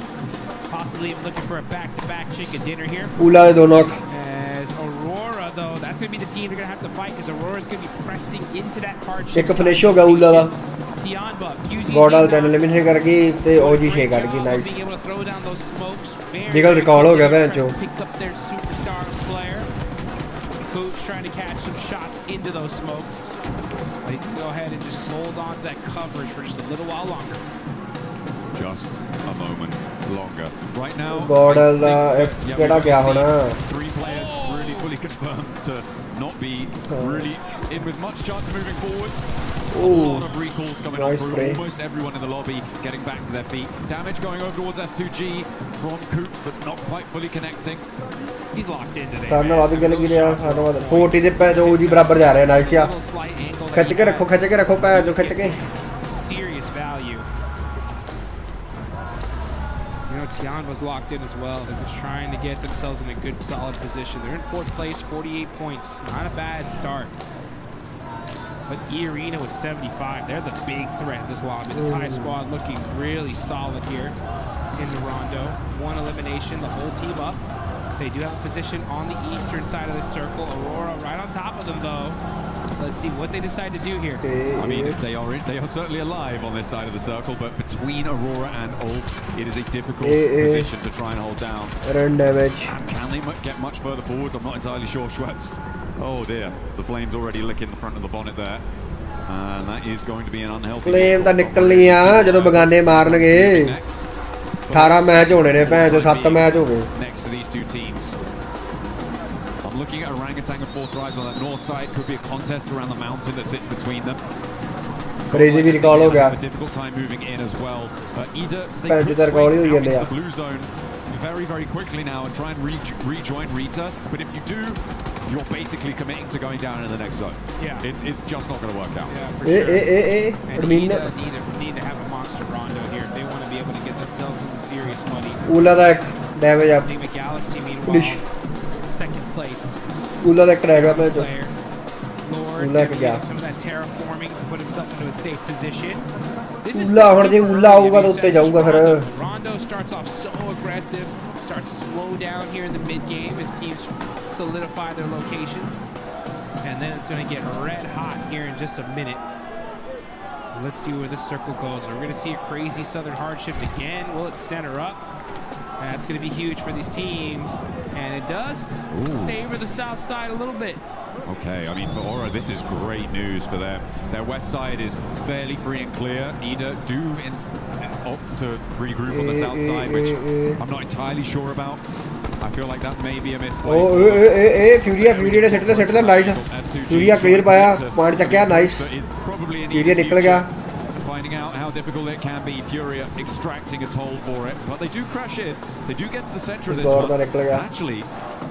Possibly even looking for a back-to-back chicken dinner here. Ula de do knock. As Aurora, though, that's going to be the team they're going to have to fight because Aurora's going to be pressing into that card. एक finish हो गया Ula da. Godal then eliminate करके ते OG शे करके nice. Jiggle recall हो गया बहन चो. Picked up their superstar player. Coops trying to catch some shots into those smokes. They need to go ahead and just hold on to that coverage for just a little while longer. Just a moment longer. Right now, Godal केड़ा क्या होना? 3 players really fully confirmed to not be really in with much chance of moving forwards. A lot of recalls coming on through. Almost everyone in the lobby getting back to their feet. Damage going over towards S2G from Coops, but not quite fully connecting. He's locked into there. सामने वादी के लगी रहा सामने वादी 40 से पे जो OG बराबर जा रहे हैं नाइस या खच के रखो पे जो खच के serious value. You know, Tian was locked in as well. They're just trying to get themselves in a good, solid position. They're in 4th place, 48 points. Not a bad start. But E-Arena with 75, they're the big threat in this lobby. The Thai squad looking really solid here in the rondo. 1 elimination, the whole team up. They do have a position on the eastern side of the circle. Aurora right on top of them, though. Let's see what they decide to do here. I mean, they are certainly alive on this side of the circle, but between Aurora and Ulf, it is a difficult position to try and hold down. Run damage. And can they get much further forwards? I'm not entirely sure. Schweppes. Oh dear, the flames already licking the front of the bonnet there. And that is going to be an unhealthy. Flame ਤਾਂ ਨਿਕਲਣੀਆਂ ਜਦੋਂ ਬਗਾਨੇ ਮਾਰਨਗੇ 18 match ਹੋਣੇ ਨੇ ਭੈਣ ਜੋ 7 match ਹੋ ਗਏ. Next to these 2 teams. I'm looking at Orangutan and 4 Thrives on that north side. Could be a contest around the mountain that sits between them. Crazy भी recall हो गया. A difficult time moving in as well. Either they could swing recall out he into the blue zone very, very quickly now and try and rejoin Rita. But if you do, you're basically committing to going down in the next zone. Yeah. It's just not going to work out. Yeah, for sure. And need to have a monster Rondo here if they want to be able to get themselves into serious money. Ula da damage up. Enigma Galaxy, meanwhile, second place. Ula da crack up है जो. Lord, Ula using some of that terraforming to put himself into a safe position. Ula her J Ula होगा तो उत्ते जाऊँगा फिर. Rondo starts off so aggressive, starts to slow down here in the mid game as teams solidify their locations, and then it's going to get red hot here in just a minute. Let's see where this circle goes. We're going to see a crazy southern hard shift again. Will it center up? That's going to be huge for these teams, and it does favor the south side a little bit. Okay, I mean, for Aura, this is great news for them. Their west side is fairly free and clear. Ida do opt to regroup on the south side, which I'm not entirely sure about. I feel like that may be a misplay. Fury ने settle nice. Fury clear पाया, point चक्या nice. Fury निकल गया. Finding out how difficult it can be, Furia extracting a toll for it, but they do crash in. They do get to the center of this one. And actually,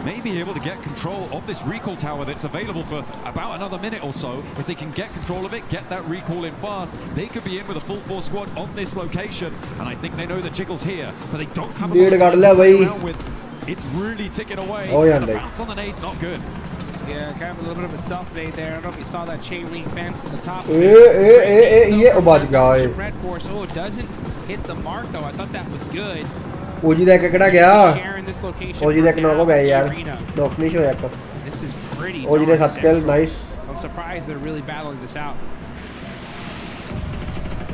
may be able to get control of this recall tower that's available for about another minute or so. If they can get control of it, get that recall in fast, they could be in with a full force squad on this location. And I think they know the Jiggle's here, but they don't have a lot of time to play around with. It's really ticking away. Oh, yeah, and the bounce on the nade's not good. Yeah, kind of a little bit of a self-nade there. I don't know if you saw that chain link fence at the top. ये उबाद गया. Red Force, oh, it doesn't hit the mark though. I thought that was good. ओजी देख के कितना गया. Sharing this location. ओजी देख knock हो गया यार. नॉक नहीं हुआ यार. This is pretty. ओजी ने 7 kill nice. I'm surprised they're really battling this out.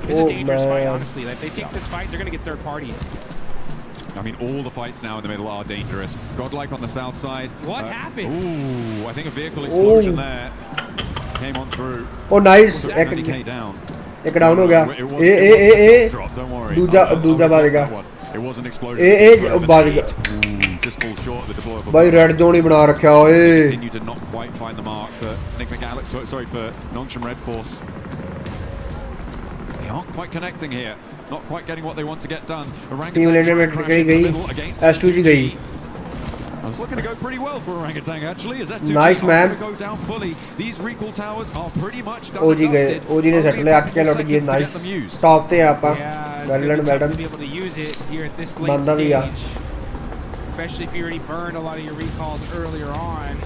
It's a dangerous fight, honestly. Like, if they take this fight, they're going to get third party. I mean, all the fights now in the middle are dangerous. Godlike on the south side. What happened? Ooh, I think a vehicle explosion there came on through. Oh, nice. DK down. एक down हो गया. दूजा मारेगा. It was an explosion. मार गया. Just falls short of the deployable. भाई red zone ही बना रखा है ओए. Continue to not quite find the mark for Enigma Galaxy. Sorry, for Nongshim Red Force. They aren't quite connecting here. Not quite getting what they want to get done. Team leader में गई. S2G गई. It's looking to go pretty well for Orangutan actually. As S2G nice man. Go down fully. These recall towers are pretty much done. OG गए. OG ने settle 8 kill out किए nice. Top थे यहाँ पर. Garland madam. Be able to use it here at this late stage. Especially if you already burned a lot of your recalls earlier on.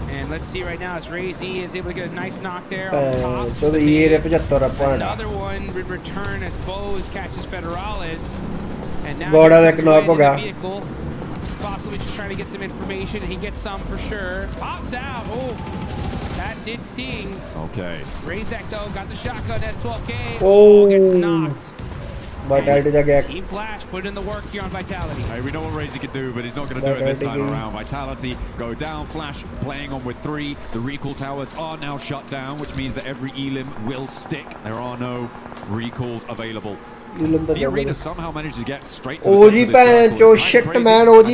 And let's see right now, as Ray-Z is able to get a nice knock there on the top. So another one would return as Bose catches Federales. And now the vehicle, possibly just trying to get some information. He gets some for sure. Pops out. Oh, that did sting. Okay. Razak though got the shotgun. S12K. Oh, gets knocked. Team Flash put in the work here on Vitality. Hey, we know what Razy can do, but he's not going to do it this time around. Vitality go down. Flash playing on with 3. The recall towers are now shut down, which means that every elim will stick. There are no recalls available. The arena somehow managed to get straight to the OG pancho shit man OG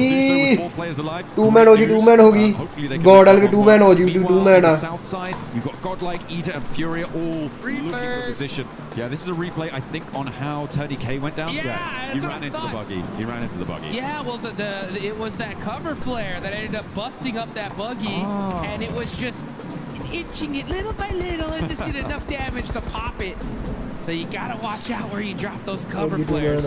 2 man OG 2 man hogi Godal भी 2 man OG 2 man south side you've got Godlike, Ida and Furia all looking for position. Yeah, this is a replay I think on how Tony K went down. Yeah, he ran into the buggy. He ran into the buggy. Yeah, well it was that cover flare that ended up busting up that buggy and it was just inching it little by little and just did enough damage to pop it. So you gotta watch out where you drop those cover flares.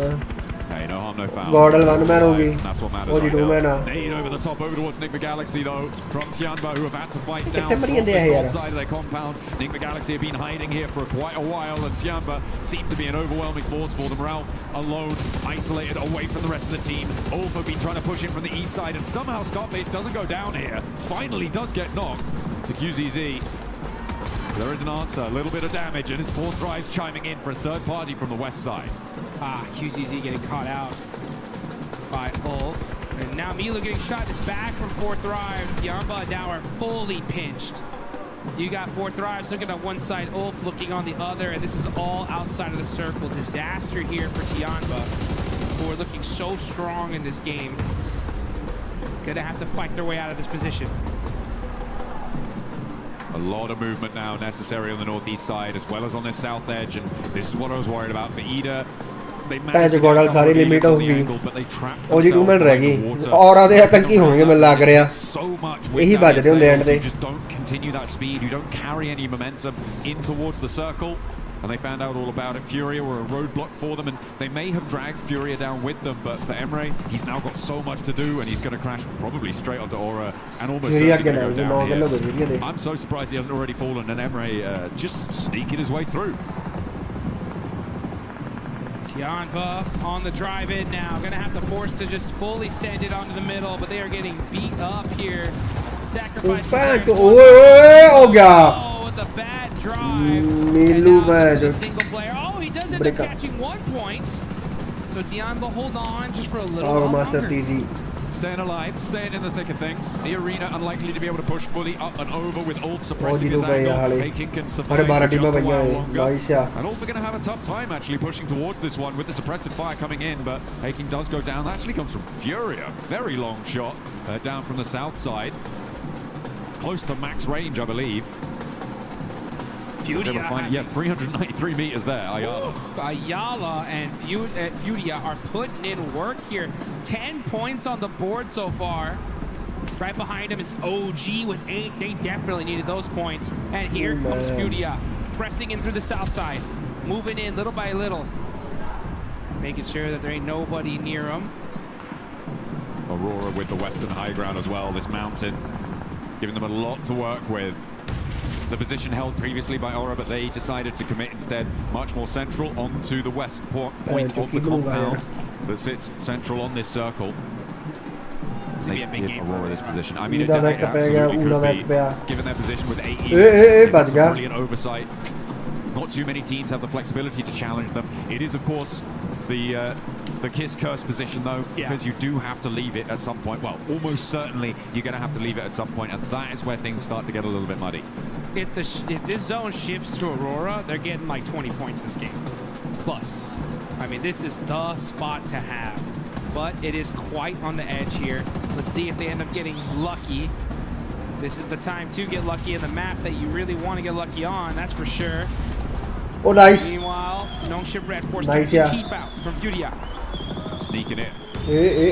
Hey, no harm, no foul. Godal 1 man hogi. That's what matters right now. Nade over the top, over towards Enigma Galaxy though, from Tianba, who have had to fight down from the north side of their compound. Enigma Galaxy have been hiding here for quite a while, and Tianba seemed to be an overwhelming force for them. Ralph alone, isolated away from the rest of the team. Ulf have been trying to push in from the east side, and somehow Scarface doesn't go down here. Finally does get knocked to QZZ. There is an answer, a little bit of damage, and his 4th drive's chiming in for a third party from the west side. QZZ getting caught out by Ulf. And now Milo getting shot in his back from 4th drives. Yamba now are fully pinched. You got 4th drives looking at one side, Ulf looking on the other, and this is all outside of the circle. Disaster here for Tianba, who are looking so strong in this game. Gonna have to fight their way out of this position. A lot of movement now necessary on the northeast side as well as on this south edge, and this is what I was worried about for Ida. they ਭੈਣ managed ਚ to ਗੋਡਲ get a sorry couple of limit leads ਹੋ on the ਗਈ angle, but they trapped ਉਹ ਜੀ 2 themselves minute ਰਹਿ behind the ਗਈ water. ਔਰਾ ਦੇ ਆਤੰਕੀ ਹੋਣਗੇ ਮੈਨੂੰ ਲੱਗ ਰਿਹਾ So much with ਇਹੀ that ਵੱਜਦੇ ਹੁੰਦੇ ਐਂਡ sales, ਤੇ you just don't continue that speed, you don't carry any momentum in towards the circle. And they found out all about it. Furia were a roadblock for them, and they may have dragged Furia down with them, but for Emre, he's now got so much to do, and he's going to crash probably straight onto Aura, and almost certainly going to go down here. I'm so surprised he hasn't already fallen, and Emre just sneaking his way through. Tianba on the drive-in now. Going to have to force to just fully send it onto the middle, but they are getting beat up here. Sacrifice. हो गया with a bad drive. Neelu match Single player. Oh, he does end up catching 1 point. So Tianba hold on just for a little और while master longer. TG Staying alive, staying in the thick of things. The arena unlikely to be able to push fully up and over with ult suppressing his angle. Haking can survive for just a while longer. And also going to have a tough time actually pushing towards this one with the suppressive fire coming in, but Haking does go down. That actually comes from Furia. Very long shot down from the south side. Close to max range, I believe. Furia, 393 meters there, Ayala. Ayala and Furia are putting in work here. 10 points on the board so far. Right behind him is OG with 8. They definitely needed those points. And here comes Furia, pressing in through the south side. Moving in little by little. Making sure that there ain't nobody near him. Aurora with the western high ground as well, this mountain. Giving them a lot to work with. The position held previously by Aura, but they decided to commit instead much more central onto the west point of the compound that sits central on this circle. They give Aurora this position. I mean, it absolutely could be, given their position with 8 units. That's a brilliant oversight. Not too many teams have the flexibility to challenge them. It is, of course, the Kiss Curse position, though, because you do have to leave it at some point. Well, almost certainly you're going to have to leave it at some point, and that is where things start to get a little bit muddy. If this zone shifts to Aurora, they're getting like 20 points this game. Plus. I mean, this is the spot to have. But it is quite on the edge here. Let's see if they end up getting lucky. This is the time to get lucky in the map that you really want to get lucky on, that's for sure. Oh, nice. Meanwhile, Nongship Red forced nice, to chief out from Furia. Sneaking in.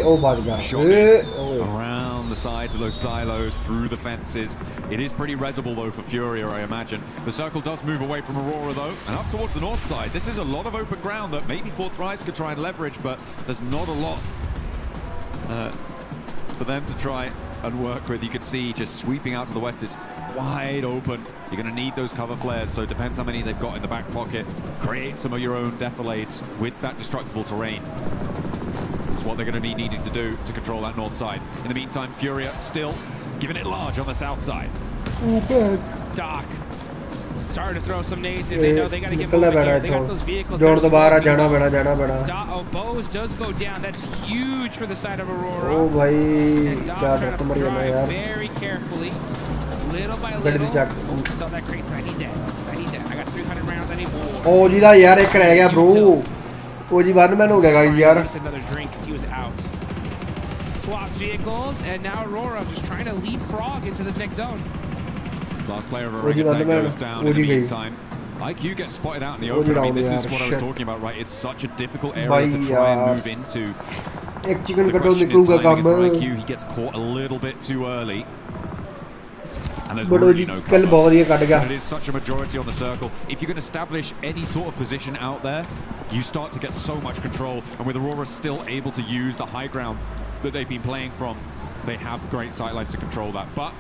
Oh, bad guy. Around the sides of those silos, through the fences. It is pretty resible, though, for Furia, I imagine. The circle does move away from Aurora, though, and up towards the north side. This is a lot of open ground that maybe Fourth Rise could try and leverage, but there's not a lot for them to try and work with. You could see just sweeping out to the west, it's wide open. You're going to need those cover flares, so it depends how many they've got in the back pocket. Create some of your own defilades with that destructible terrain. It's what they're going to be needing to do to control that north side. In the meantime, Furia still giving it large on the south side. Doc starting to throw some nades in. They know they got to get moving here. They got those vehicles. Bose does go down. That's huge for the side of Aurora. Oh, bhai, and Doc trying to drive very carefully, little by little. So that crates. I need that. I got 300 rounds. I need more. Oh, जी दा यार एक रह गया bro. Oh, जी one man हो गया guys यार. Another drink because he was out. Swaps vehicles, and now Aurora just trying to leapfrog into this next zone. Last player of Orangutan goes down in the meantime. IQ gets spotted out in the open. I mean, this is what I was talking about, right? It's such a difficult area to try and move into. The question is timing it for IQ. He gets caught a little bit too early. And there's really no cover. But it is such a majority on the circle. If you can establish any sort of position out there, you start to get so much control. And with Aurora still able to use the high ground that they've been playing from, they have great sightlines to control that. But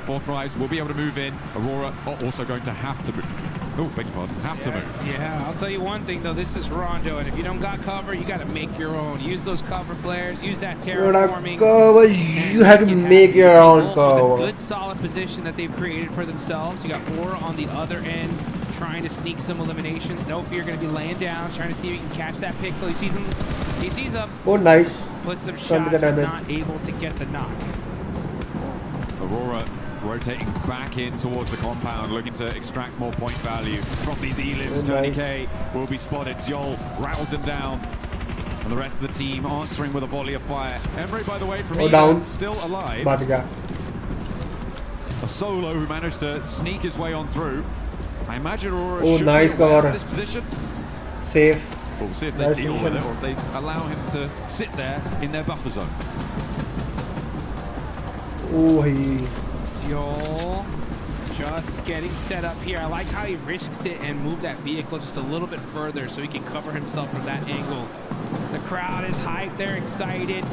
Fourth Rise will be able to move in. Aurora are also going to have to move. Oh, beg your pardon. Have to move. Yeah, I'll tell you one thing, though. This is Rondo, and if you don't got cover, you got to make your own. Use those cover flares. Use that terraforming. Cover, you have to make your own cover. Good, solid position that they've created for themselves. You got Aura on the other end, trying to sneak some eliminations. No fear, going to be laying down, trying to see if he can catch that pixel. He sees him. He sees him. Oh, nice. Put some shots, but not able to get the knock. Aurora rotating back in towards the compound, looking to extract more point value from these elims. Tony K will be spotted. Zjol rattles him down. And the rest of the team answering with a volley of fire. Emre, by the way, from Elam, still alive. A solo who managed to sneak his way on through. I imagine Aurora should be aware of this position. Safe. But we'll see if they Nice deal with mission. it or if they allow him to sit there in their buffer zone. Oh, he. Seoul just getting set up here. I like how he risks it and moved that vehicle just a little bit further so he can cover himself from that angle. The crowd is hyped. They're excited.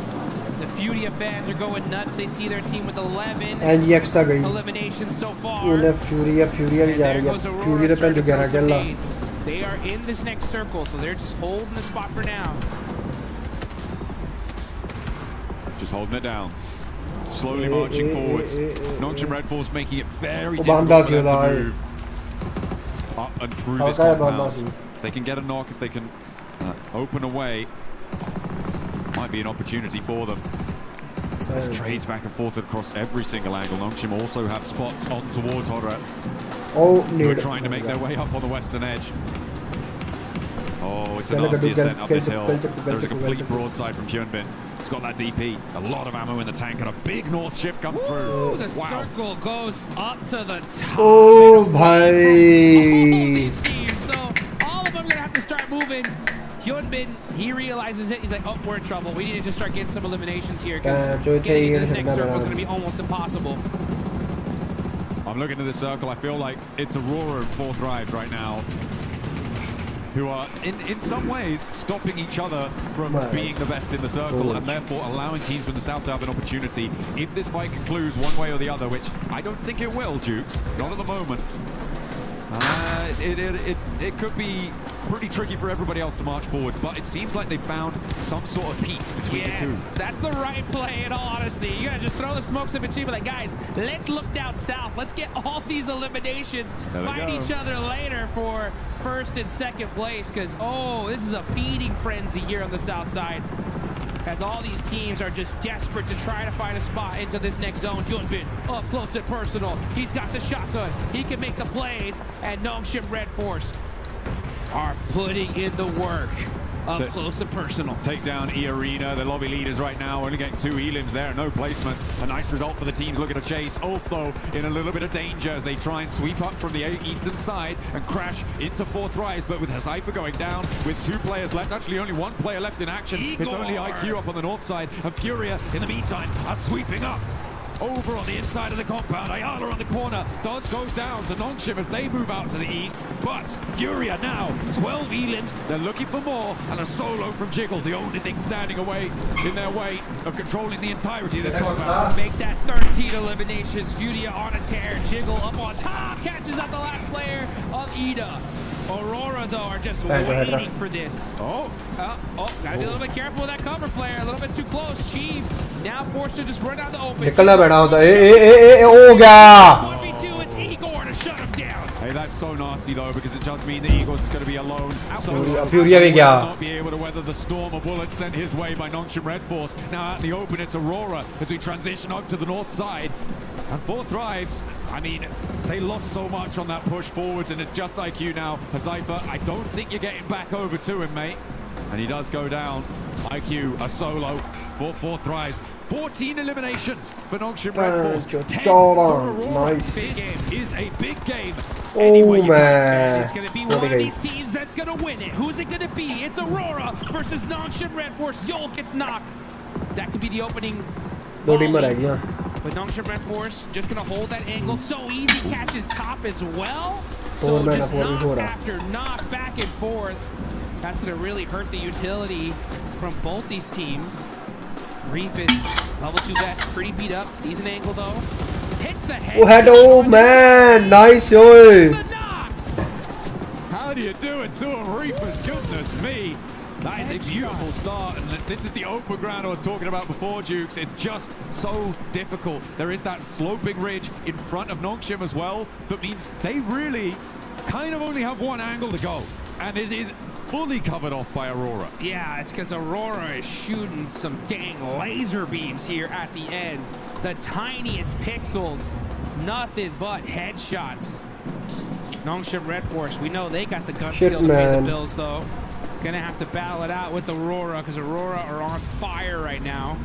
The Furia fans are going nuts. They see their team with 11 NGX तक गई. eliminations so far. उन्हें Furia भी जा रही है. Furia ने पहले गया अकेला. They are in this next circle, so they're just holding the spot for now. Just holding it down. Slowly marching forwards. Nongshim Red Force making it very difficult for them to move up and through this compound. If they can get a knock, if they can open a way, might be an opportunity for them. There's trades back and forth across every single angle. Nongshim also have spots on towards Horror. Oh, who are trying to make their way up on the western edge. Oh, it's a nasty ascent up this hill. There's a complete broadside from Hyunbin. He's got that DP. A lot of ammo in the tank and a big north shift comes through. Ooh, the circle goes up to the top. Oh, bhai. These teams, so all of them are going to have to start moving. Hyunbin, he realizes it. He's like, oh, we're in trouble. We need to just start getting some eliminations here because getting into this next circle is going to be almost impossible. I'm looking at this circle. I feel like it's Aurora and 4th Drive right now, who are in some ways stopping each other from being the best in the circle and therefore allowing teams from the south to have an opportunity if this fight concludes one way or the other, which I don't think it will, Jukes. Not at the moment. It could be pretty tricky for everybody else to march forward, but it seems like they found some sort of peace between the two. Yes, that's the right play in all honesty. You gotta just throw the smokes in between, but like, guys, let's look down south. Let's get all these eliminations, fight each other later for first and second place, because, oh, this is a feeding frenzy here on the south side, as all these teams are just desperate to try to find a spot into this next zone. Hyunbin up close and personal. He's got the shotgun. He can make the plays, and Nongshim Red Force are putting in the work up close and personal. Take down E-Arena, the lobby leaders right now, only getting 2 elims there, no placements. A nice result for the teams looking to chase. Ulf, though, in a little bit of danger as they try and sweep up from the eastern side and crash into 4th Rise, but with Cypher going down, with 2 players left, actually only 1 player left in action. It's only IQ up on the north side, and Furia, in the meantime, are sweeping up. Over on the inside of the compound, Ayala on the corner. Dodds goes down to Nongshim as they move out to the east. But Furia now, 12 elims. They're looking for more, and a solo from Jiggle, the only thing standing in their way of controlling the entirety of this compound. Make that 13 eliminations. Furia on a tear. Jiggle up on top. Catches out the last player of Ida. Aurora, though, are just waiting for this. Gotta be a little bit careful with that cover flare. A little bit too close. Chief now forced to just run out the open. निकलना बैठा होता है हो गया 1v2, it's Igor to shut him down. Hey, that's so nasty though, because it does mean that Igor's going to be alone. Furia भी गया. Not be able to weather the storm of bullets sent his way by Nongshim Red Force. Now out in the open, it's Aurora as we transition up to the north side. And 4th Drives, I mean, they lost so much on that push forwards, and it's just IQ now. Cypher, I don't think you're getting back over to him, mate. And he does go down. IQ, a solo for 4th Drives. 14 eliminations for Nongshim Red Force. 10 for Aurora. Nice. This is a big game. Oh, man. It's going to be one of these teams that's going to win it. Who's it going to be? It's Aurora versus Nongshim Red Force. Yol gets knocked. That could be the opening. But Nongshim Red Force just going to hold that angle. So easy, catches top as well. So just knock after knock, back and forth. That's going to really hurt the utility from both these teams. Reef is level 2 vest, pretty beat up. Sees an angle though. Hits the head. Oh man, nice yo. How do you do it to him, Reefers? Goodness me. That is a beautiful start, and this is the open ground I was talking about before, Jukes. It's just so difficult. There is that sloping ridge in front of Nongshim as well. That means they really kind of only have one angle to go, and it is fully covered off by Aurora. Yeah, it's because Aurora is shooting some dang laser beams here at the end. The tiniest pixels, nothing but headshots. Nongshim Red Force, we know they got the gun skill to pay the bills though. Gonna have to battle it out with Aurora because Aurora are on fire right now.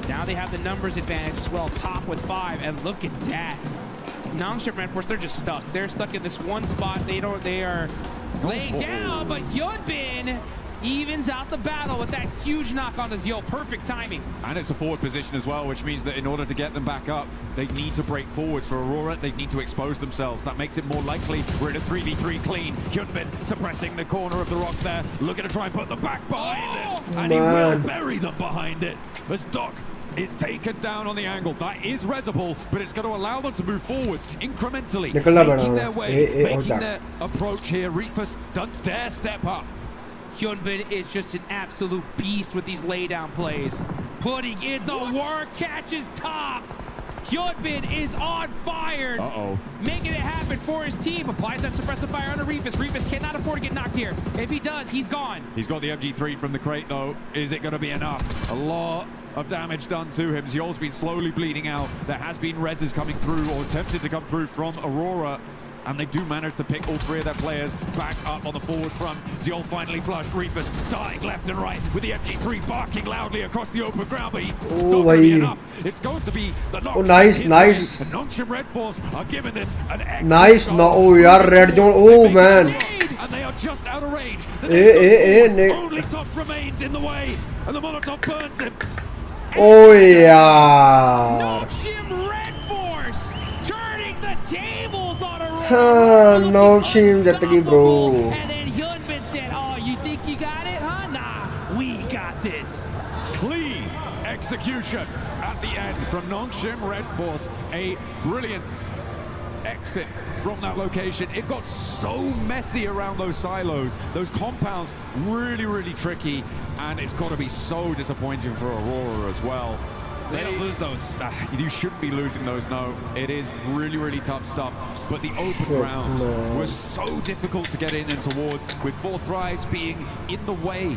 Now they have the numbers advantage as well, top with 5, and look at that. Nongshim Red Force, they're just stuck. They're stuck in this one spot. They are Laying down, but Hyunbin evens out the battle with that huge knock on the Zio. Perfect timing. And it's a forward position as well, which means that in order to get them back up, they need to break forwards. For Aurora, they need to expose themselves. That makes it more likely. We're in a 3v3 clean. Hyunbin suppressing the corner of the rock there, looking to try and put them back behind it. And he will bury them behind it. As Doc is taken down on the angle. That is resible, but it's going to allow them to move forwards incrementally, making their way, making their approach here. Reefus doesn't dare step up. Hyunbin is just an absolute beast with these laydown plays. Putting in the work, catches top. Hyunbin is on fire. Making it happen for his team. Applies that suppressive fire on Reefus. Reefus cannot afford to get knocked here. If he does, he's gone. He's got the MG3 from the crate though. Is it going to be enough? A lot of damage done to him. Ziol's been slowly bleeding out. There has been reses coming through or attempted to come through from Aurora. And they do manage to pick all three of their players back up on the forward front. Ziol finally flushed. Reefus dying left and right with the MG3 barking loudly across the open ground, but he's not going to be enough. It's going to be the Nox. Oh, nice. And Nongshim Red Force are giving this an excellent Nice. No, oh, yaar, red zone. Oh, man. And they are just out of range. The only top remains in the way, and the Molotov burns him. Oh, yaar. Nongshim Red Force turning the tables on Aurora. Nongshim jatgi, bro. And then Hyunbin said, oh, you think you got it, huh? Nah, we got this. Clean execution at the end from Nongshim Red Force. A brilliant exit from that location. It got so messy around those silos, those compounds, really tricky, and it's got to be so disappointing for Aurora as well. They don't lose those. You shouldn't be losing those, no. It is really tough stuff. But the open ground was so difficult to get in and towards, with 4 Thrives being in the way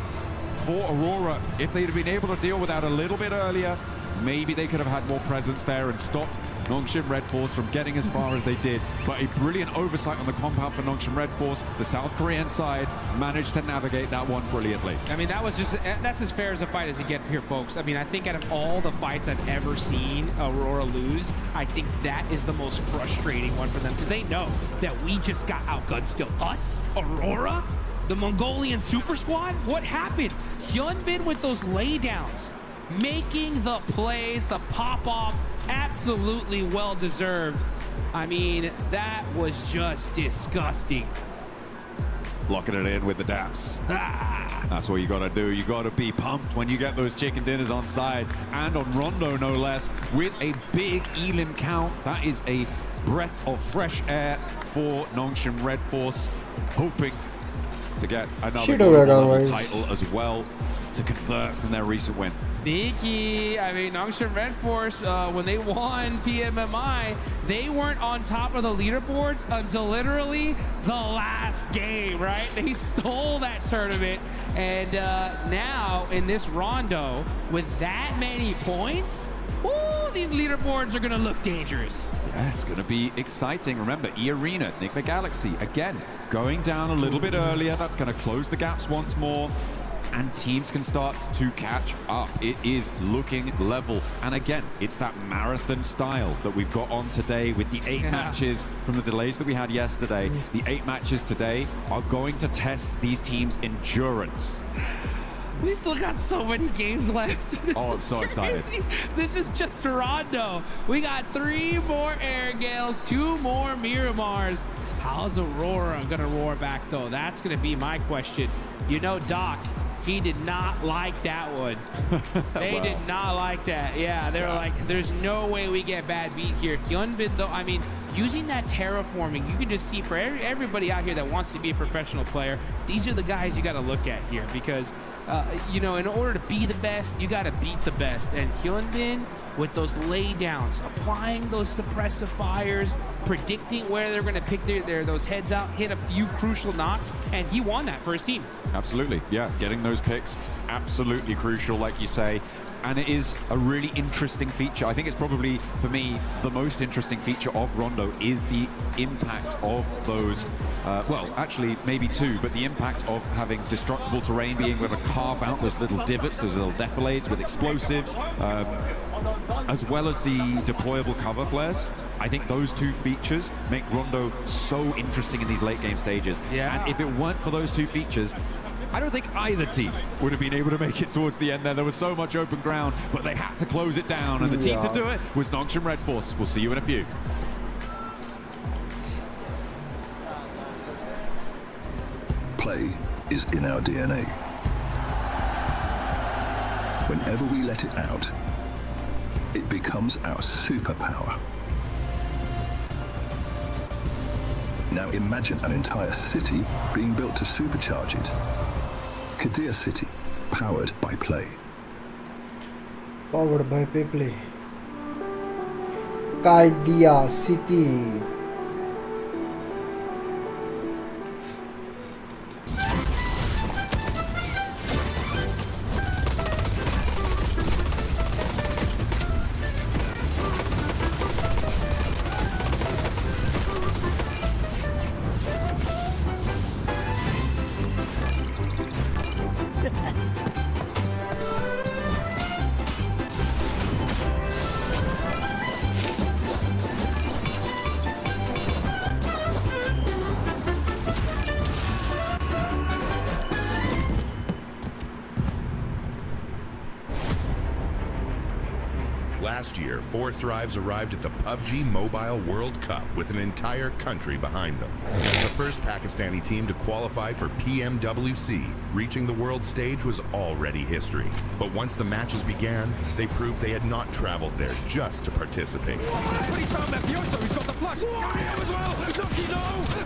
for Aurora. If they'd have been able to deal with that a little bit earlier, maybe they could have had more presence there and stopped Nongshim Red Force from getting as far as they did. But a brilliant oversight on the compound for Nongshim Red Force. The South Korean side managed to navigate that one brilliantly. I mean, that's as fair as a fight as you get here, folks. I mean, I think out of all the fights I've ever seen Aurora lose, I think that is the most frustrating one for them, because they know that we just got outgunned still. Us, Aurora, the Mongolian Super Squad, what happened? Hyunbin with those laydowns, making the plays, the pop-off, absolutely well-deserved. I mean, that was just disgusting. Locking it in with the daps. That's what you got to do. You got to be pumped when you get those chicken dinners on side and on Rondo, no less, with a big Elim count. That is a breath of fresh air for Nongshim Red Force, hoping to get another global title as well, to convert from their recent win. Sneaky. I mean, Nongshim Red Force, when they won PMMI, they weren't on top of the leaderboards until literally the last game, right? They stole that tournament, and now in this Rondo, with that many points, woo, these leaderboards are gonna look dangerous. Yeah, it's gonna be exciting. Remember, E-Arena, Nick the Galaxy, again, going down a little bit earlier. That's gonna close the gaps once more, and teams can start to catch up. It is looking level. And again, it's that marathon style that we've got on today with the 8 matches from the delays that we had yesterday. The 8 matches today are going to test these teams' endurance. We still got so many games left. I'm so excited. This is just Rondo. We got 3 more Air Gales, 2 more Miramars. How's Aurora gonna roar back though? That's gonna be my question. You know, Doc, he did not like that one. They did not like that. Yeah, they were like, there's no way we get bad beat here. Hyunbin, though, I mean, using that terraforming, you can just see for everybody out here that wants to be a professional player, these are the guys you got to look at here, because, you know, in order to be the best, you got to beat the best. And Hyunbin, with those laydowns, applying those suppressive fires, predicting where they're going to pick those heads out, hit a few crucial knocks, and he won that for his team. Absolutely, yeah. Getting those picks, absolutely crucial, like you say. and it is a really interesting feature. I think it's probably, for me, the most interesting feature of Rondo is the impact of those, well, actually maybe two, but the impact of having destructible terrain, being able to carve out those little divots, those little defilades with explosives, as well as the deployable cover flares. I think those two features make Rondo so interesting in these late game stages. Yeah. And if it weren't for those two features, I don't think either team would have been able to make it towards the end there. There was so much open ground, but they had to close it down, and the team to do it was Nongshim Red Force. We'll see you in a few. Play is in our DNA. Whenever we let it out, it becomes our superpower. Now imagine an entire city being built to supercharge it. Kadir City, powered by Play. Powered by Play. Kadir City. Last year, 4 Thrives arrived at the PUBG Mobile World Cup with an entire country behind them. As the first Pakistani team to qualify for PMWC, reaching the world stage was already history. But once the matches began, they proved they had not traveled there just to participate. But he's found Mafioso, he's got the flush. I am as well. Nucky, no!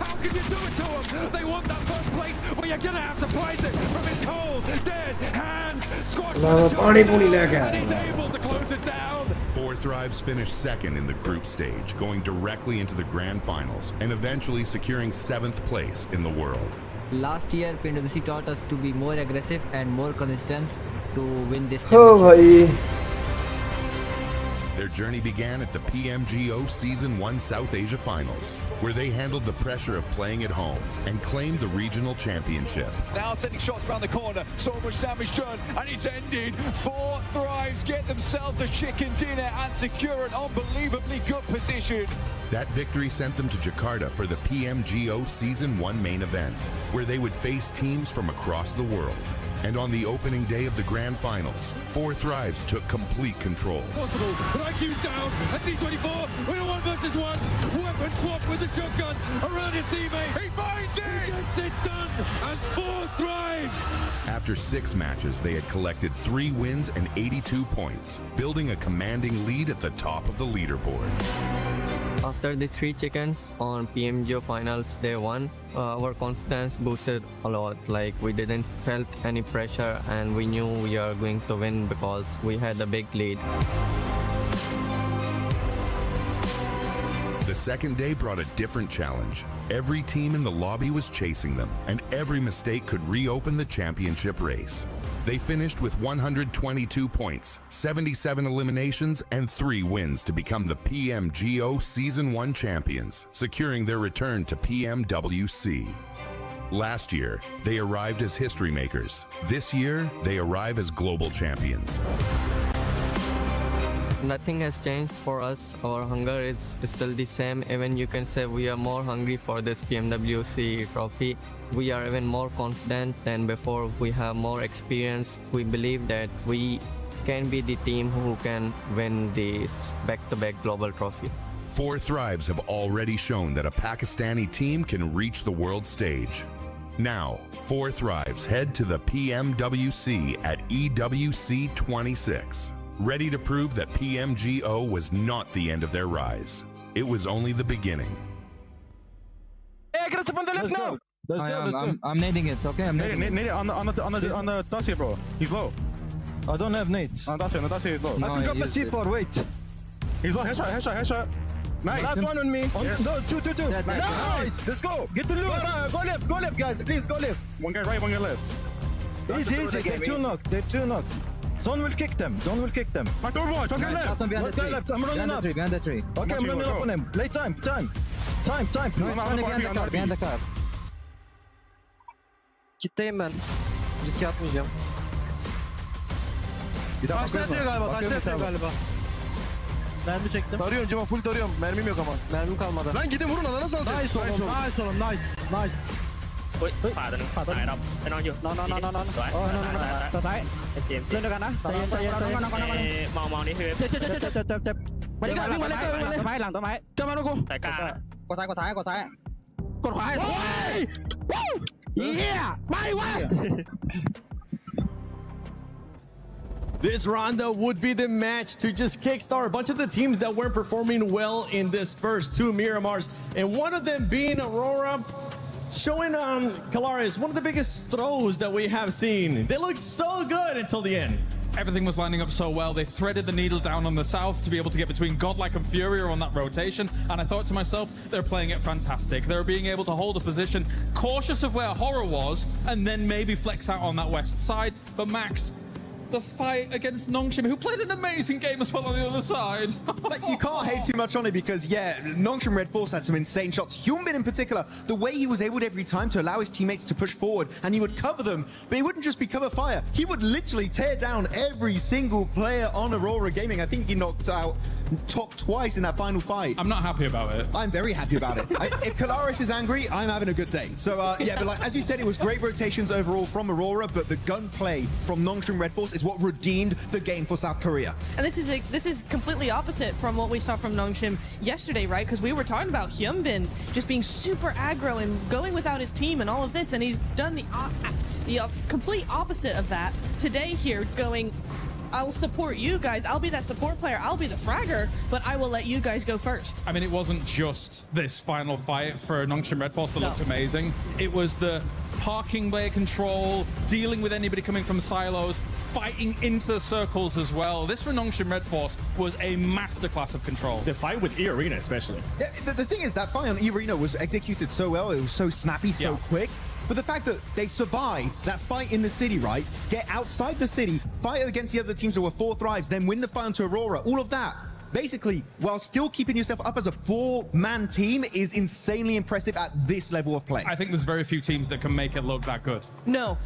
How can you do it to him? They want that first place, but you're gonna have to prize it from his cold, dead hands. Squash and he's able to close it down. 4 Thrives finished second in the group stage, going directly into the Grand Finals, and eventually securing 7th place in the world. Last year, PMWC taught us to be more aggressive and more consistent to win this championship. Their journey began at the PMGO Season 1 South Asia Finals, where they handled the pressure of playing at home and claimed the regional championship. Now sending shots around the corner, so much damage done, and it's ended. 4 Thrives get themselves a chicken dinner and secure an unbelievably good position. That victory sent them to Jakarta for the PMGO Season 1 main event, where they would face teams from across the world. And on the opening day of the Grand Finals, 4 Thrives took complete control. Possible, but IQ's down, and T24, we're a 1 versus 1. Weapon swap with the shotgun around his teammate. He finds it! He gets it done, and 4 Thrives! After 6 matches, they had collected 3 wins and 82 points, building a commanding lead at the top of the leaderboard. After the 3 chickens on PMGO Finals Day 1, our confidence boosted a lot. Like, we didn't felt any pressure and we knew we are going to win because we had a big lead. The second day brought a different challenge. Every team in the lobby was chasing them, and every mistake could reopen the championship race. They finished with 122 points, 77 eliminations, and 3 wins to become the PMGO Season 1 champions, securing their return to PMWC. Last year, they arrived as history makers. This year, they arrive as global champions. Nothing has changed for us. Our hunger is still the same. Even you can say we are more hungry for this PMWC trophy. We are even more confident than before. We have more experience. We believe that we can be the team who can win this back-to-back global trophy. 4 Thrives have already shown that a Pakistani team can reach the world stage. Now, 4 Thrives head to the PMWC at EWC 26. Ready to prove that PMGO was not the end of their rise. It was only the beginning. Hey, get us up on the left now! Let's go. I'm nading it, okay? I'm nading it. On the Dacia, bro. He's low. I don't have nades. On Dacia is low. No, I can drop a C4, wait. He's low, headshot. Nice. Last one on me. Yes. No, two. Nice. Let's go. Get the loot. Go left, guys. Please go left. One guy right, one guy left. Easy. They're 2 knocked. Zone will kick them. Zone will kick them. Fight Overwatch. Let's go left. Let's go left. I'm running up. Behind the tree. Okay, I'm running up on him. Late time. Time. Behind the car. Kitleyim ben. Riske atmayacağım. Bir daha Taşla atıyor galiba. Taşla atıyor galiba. Mermi çektim. Tarıyorum Cema, full tarıyorum. Mermim yok ama. Mermim kalmadı. Lan gidin vurun, alana salacak. Nice oğlum. Nice. เฮ้ยขวาตัวนึงขวาตัวนึงไปนอนอยู่นอนตัวซ้ายเกม เล่นด้วยกันนะใจเย็นมองนี่คือ เจ็บมาดิกันวิ่งมาเลยหลังต้นไม้เจอมาลูกกู สายกลาง กดซ้ายกดขวาเฮียไม่วะ This rondo would be the match to just kickstart a bunch of the teams that weren't performing well in this first two Miramars, and one of them being Aurora, showing Kalaris one of the biggest throws that we have seen. They look so good until the end. Everything was lining up so well. They threaded the needle down on the south to be able to get between Godlike and Furier on that rotation. And I thought to myself, they're playing it fantastic. They're being able to hold a position, cautious of where Horror was, and then maybe flex out on that west side. But Max, the fight against Nongshim, who played an amazing game as well on the other side. Like, you can't hate too much on it because, yeah, Nongshim Red Force had some insane shots. Hyunbin in particular, the way he was able every time to allow his teammates to push forward and he would cover them, but he wouldn't just be cover fire. He would literally tear down every single player on Aurora Gaming. I think he knocked out top twice in that final fight. I'm not happy about it. I'm very happy about it. If Kalaris is angry, I'm having a good day. So, yeah, but like, as you said, it was great rotations overall from Aurora, but the gunplay from Nongshim Red Force is what redeemed the game for South Korea. And this is completely opposite from what we saw from Nongshim yesterday, right? Because we were talking about Hyunbin just being super aggro and going without his team and all of this, and he's done the complete opposite of that today here, going, I'll support you guys. I'll be that support player. I'll be the fragger, but I will let you guys go first. I mean, it wasn't just this final fight for Nongshim Red Force that looked amazing. It was the parking bay control, dealing with anybody coming from silos, fighting into the circles as well. This for Nongshim Red Force was a masterclass of control. The fight with E-Arena especially. Yeah, the thing is, that fight on E-Arena was executed so well. It was so snappy, so quick. But the fact that they survived that fight in the city, right? Get outside the city, fight against the other teams that were 4 thrives, then win the fight onto Aurora, all of that, basically, while still keeping yourself up as a 4-man team is insanely impressive at this level of play. I think there's very few teams that can make it look that good. No,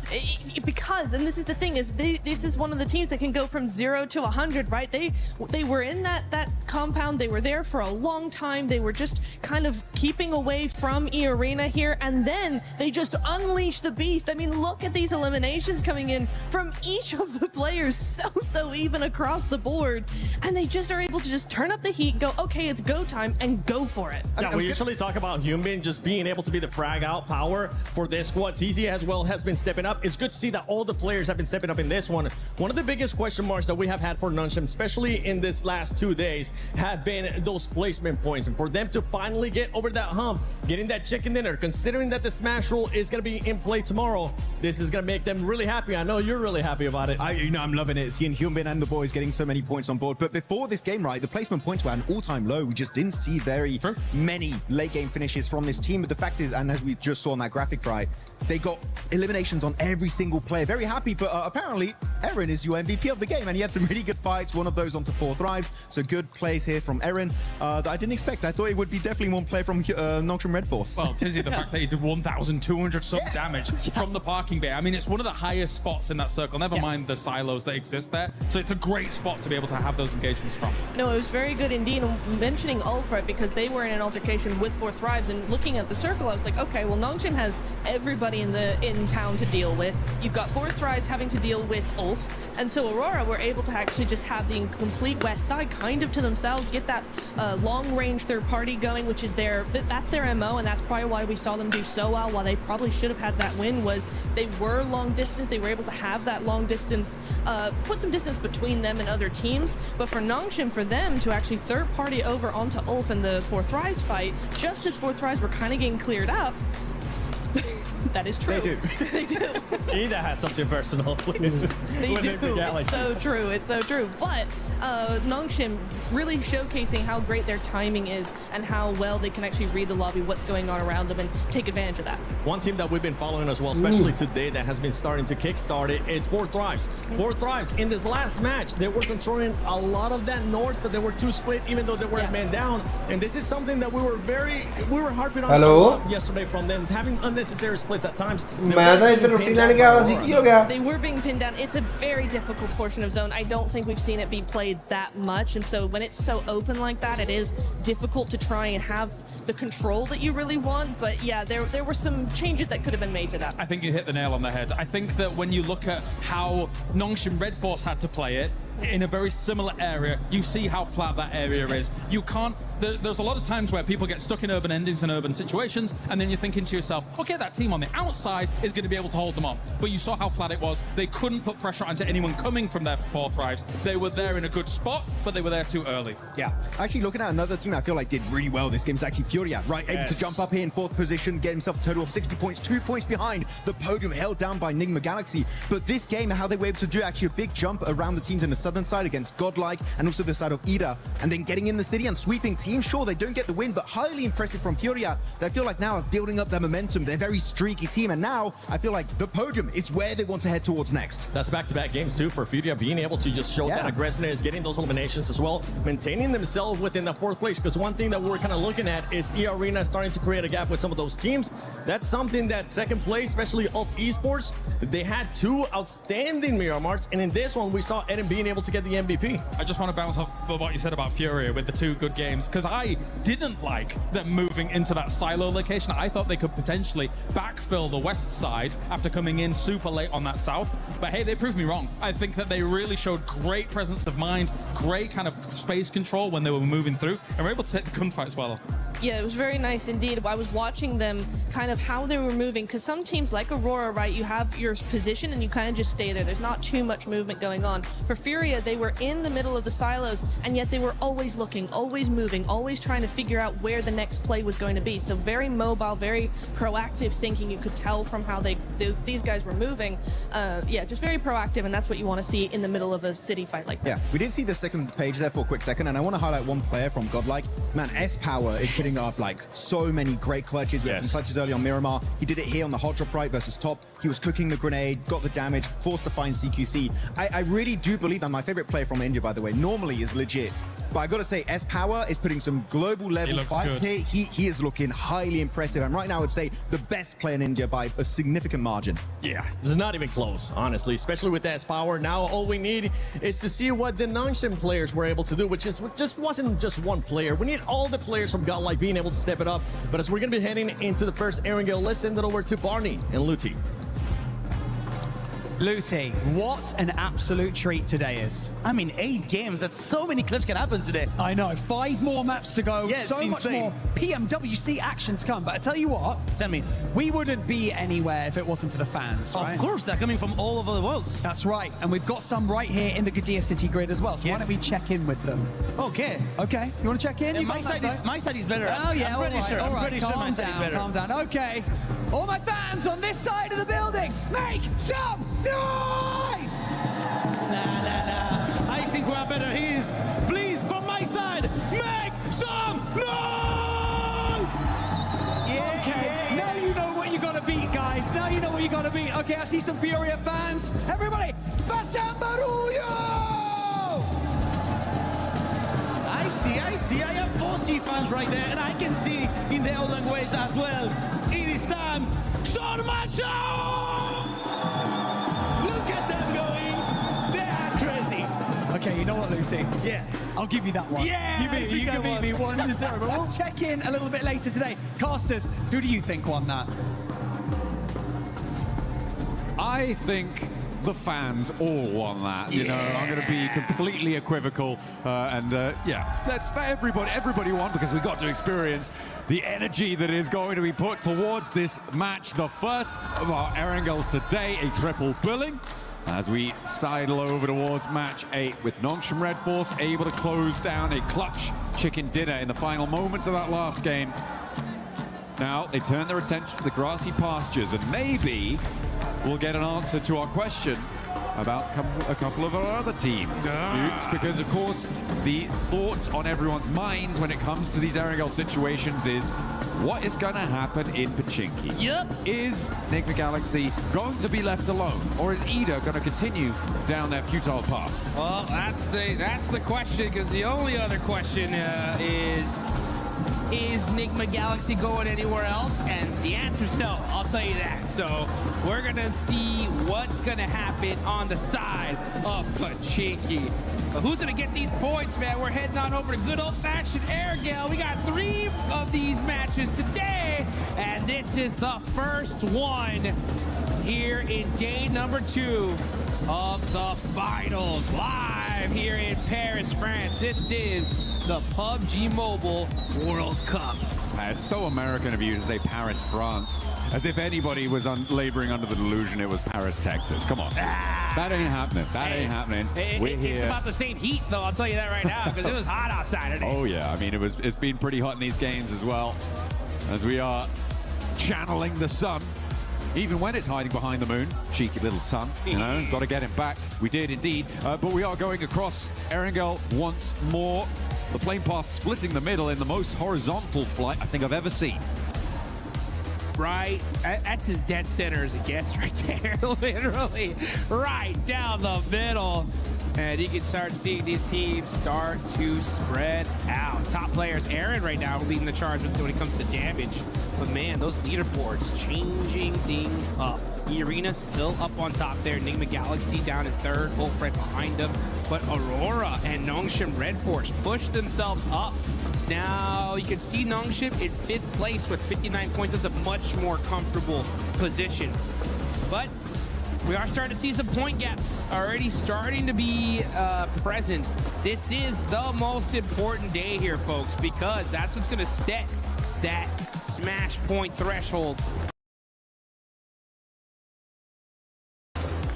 because, and this is the thing, is this is one of the teams that can go from 0 to 100, right? They were in that compound, they were there for a long time, they were just kind of keeping away from E-Arena here, and then they just unleashed the beast. I mean, look at these eliminations coming in from each of the players, so even across the board, and they just are able to just turn up the heat, go, okay, it's go time, and go for it. Yeah, we usually talk about Hyunbin just being able to be the frag out power for this squad. TZ as well has been stepping up. It's good to see that all the players have been stepping up in this one. One of the biggest question marks that we have had for Nongshim, especially in this last 2 days, have been those placement points. And for them to finally get over that hump, getting that chicken dinner, considering that the Smash Roll is going to be in play tomorrow, this is going to make them really happy. I know you're really happy about it. I'm loving it, seeing Hyunbin and the boys getting so many points on board. But before this game, right, the placement points were at an all-time low. We just didn't see very many late game finishes from this team. But the fact is, and as we just saw on that graphic, right, they got eliminations on every single player. Very happy, but apparently Eren is your MVP of the game, and he had some really good fights, one of those onto 4 thrives. So good plays here from Eren that I didn't expect. I thought it would be definitely one player from Nongshim Red Force. Well, Tizzy, the fact that he did 1,200 some damage from the parking bay. I mean, it's one of the highest spots in that circle, never mind the silos that exist there. So it's a great spot to be able to have those engagements from. No, it was very good indeed. And mentioning Ulfred, because they were in an altercation with 4 thrives, and looking at the circle, I was like, okay, well, Nongshim has everybody in town to deal with. You've got 4 thrives having to deal with Ulf, and so Aurora were able to actually just have the complete west side kind of to themselves, get that long-range third party going, which is that's their MO, and that's probably why we saw them do so well. While they probably should have had that win, was they were long distance, they were able to have that long distance, put some distance between them and other teams. But for Nongshim, for them to actually third party over onto Ulf in the 4 thrives fight, just as 4 thrives were kind of getting cleared up, That is true. They do. They do. Ida has something personal. They do. It's so true. It's so true. But Nongshim really showcasing how great their timing is and how well they can actually read the lobby, what's going on around them, and take advantage of that. One team that we've been following as well, especially today, that has been starting to kickstart it, is 4Thrives. 4Thrives, in this last match, they were controlling a lot of that north, but they were too split, even though they were man down. And this is something that we were harping on a lot yesterday from them, having unnecessary splits at times. They were being pinned down. It's a very difficult portion of zone. I don't think we've seen it be played that much, and so when it's so open like that, it is difficult to try and have the control that you really want. But yeah, there were some changes that could have been made to that. I think you hit the nail on the head. I think that when you look at how Nongshim Red Force had to play it, in a very similar area, you see how flat that area is. You can't, there's a lot of times where people get stuck in urban endings and urban situations, and then you're thinking to yourself, okay, that team on the outside is going to be able to hold them off. But you saw how flat it was. They couldn't put pressure onto anyone coming from their 4Thrives. They were there in a good spot, but they were there too early. Yeah, actually looking at another team I feel like did really well this game is actually Furia, right? Able to jump up here in 4th position, get himself a total of 60 points, 2 points behind the podium, held down by Nigma Galaxy. But this game, how they were able to do actually a big jump around the teams in the southern side against Godlike and also the side of Ida, and then getting in the city and sweeping teams. Sure, they don't get the win, but highly impressive from Furia. They feel like now are building up their momentum. They're a very streaky team, and now I feel like the podium is where they want to head towards next. That's back-to-back games too for Furia, being able to just show that aggressiveness, getting those eliminations as well, maintaining themselves within the 4th place. Because one thing that we're kind of looking at is E-Arena starting to create a gap with some of those teams. That's something that 2nd place, especially of esports, they had 2 outstanding Miramarts, and in this one we saw Eden being able to get the MVP. I just want to bounce off what you said about Furia with the 2 good games, because I didn't like them moving into that silo location. I thought they could potentially backfill the west side after coming in super late on that south, but hey, they proved me wrong. I think that they really showed great presence of mind, great kind of space control when they were moving through, and were able to take the gunfights well. Yeah, it was very nice indeed. I was watching them kind of how they were moving, because some teams like Aurora, right, you have your position and you kind of just stay there. There's not too much movement going on. For Furia, they were in the middle of the silos, and yet they were always looking, always moving, always trying to figure out where the next play was going to be. So very mobile, very proactive thinking. You could tell from how these guys were moving. Yeah, just very proactive, and that's what you want to see in the middle of a city fight like that. Yeah, we didn't see the second page there for a quick second, and I want to highlight one player from Godlike. Man, S-Power is putting up like so many great clutches. We had some clutches early on Miramar. He did it here on the hot drop right versus top. He was cooking the grenade, got the damage, forced to find CQC. I really do believe, and my favorite player from India, by the way, normally is legit. But I got to say, S-Power is putting some global level fights here. He is looking highly impressive. And right now, I would say the best player in India by a significant margin. Yeah, it's not even close, honestly, especially with S-Power. Now, all we need is to see what the Nongshim players were able to do, which just wasn't just one player. We need all the players from Godlike being able to step it up. But as we're going to be heading into the first Erangel, let's send it over to Barney and Luti. Luti, what an absolute treat today is. I mean, 8 games, that's so many clutch can happen today. I know, 5 more maps to go, yeah, so much more PMWC action to come. But I tell you what, we wouldn't be anywhere if it wasn't for the fans, right? Of course, they're coming from all over the world. That's right, and we've got some right here in the Gdia City grid as well, so why don't we check in with them? Okay. Okay, you want to check in? Yeah, my side is better. Oh yeah, I'm pretty sure. All right. I'm pretty sure my side is better. Calm down, okay. All my fans on this side of the building, make some noise! Nah. I think we are better. Please, from my side, make some noise! Yeah, okay, now you know what you gotta beat, guys. Now you know what you gotta beat. Okay, I see some Furia fans. Everybody, Fasambaruyo! I see. I have 40 fans right there, and I can see in their own language as well. It is time. Shormacho! Look at them going. They are crazy. Okay, you know what, Luti? Yeah. I'll give you that one. Yeah, you can beat me 1-0, but we'll check in a little bit later today. Casters, who do you think won that? I think the fans all won that. You know, I'm going to be completely equivocal, yeah, that's everybody won, because we got to experience the energy that is going to be put towards this match, the first of our Erangels today, a triple billing. As we sidle over towards match 8 with Nongshim Red Force able to close down a clutch chicken dinner in the final moments of that last game. Now they turn their attention to the grassy pastures, and maybe we'll get an answer to our question about a couple of our other teams, Dukes, because of course the thoughts on everyone's minds when it comes to these Erangel situations is what is going to happen in Pochinki? Yep. Is Enigma Galaxy going to be left alone, or is Ida going to continue down their futile path? Well, that's the question, because the only other question is Enigma Galaxy going anywhere else? And the answer's no, I'll tell you that. So we're gonna see what's gonna happen on the side of Pochinki. But who's gonna get these points, man? We're heading on over to good old-fashioned Erangel. We got 3 of these matches today, and this is the first one here in day number 2 of the finals, live here in Paris, France. This is the PUBG Mobile World Cup. It's so American of you to say Paris, France, as if anybody was laboring under the delusion it was Paris, Texas. Come on. That ain't happening. That ain't happening. It's about the same heat, though, I'll tell you that right now, because it was hot outside today. Oh, yeah. I mean, it's been pretty hot in these games as well, as we are channeling the sun. Even when it's hiding behind the moon, cheeky little sun, you know, got to get him back. We did indeed, but we are going across Erangel once more. The plane path splitting the middle in the most horizontal flight I think I've ever seen. Right, that's as dead center as it gets right there, literally right down the middle. And you can start seeing these teams start to spread out. Top players, Aaron right now leading the charge when it comes to damage. But man, those leaderboards changing things up. E-Arena still up on top there. Enigma Galaxy down in 3rd, both right behind them. But Aurora and Nongshim Red Force pushed themselves up. Now you can see Nongshim in 5th place with 59 points. That's a much more comfortable position. But we are starting to see some point gaps already starting to be present. This is the most important day here, folks, because that's what's going to set that smash point threshold.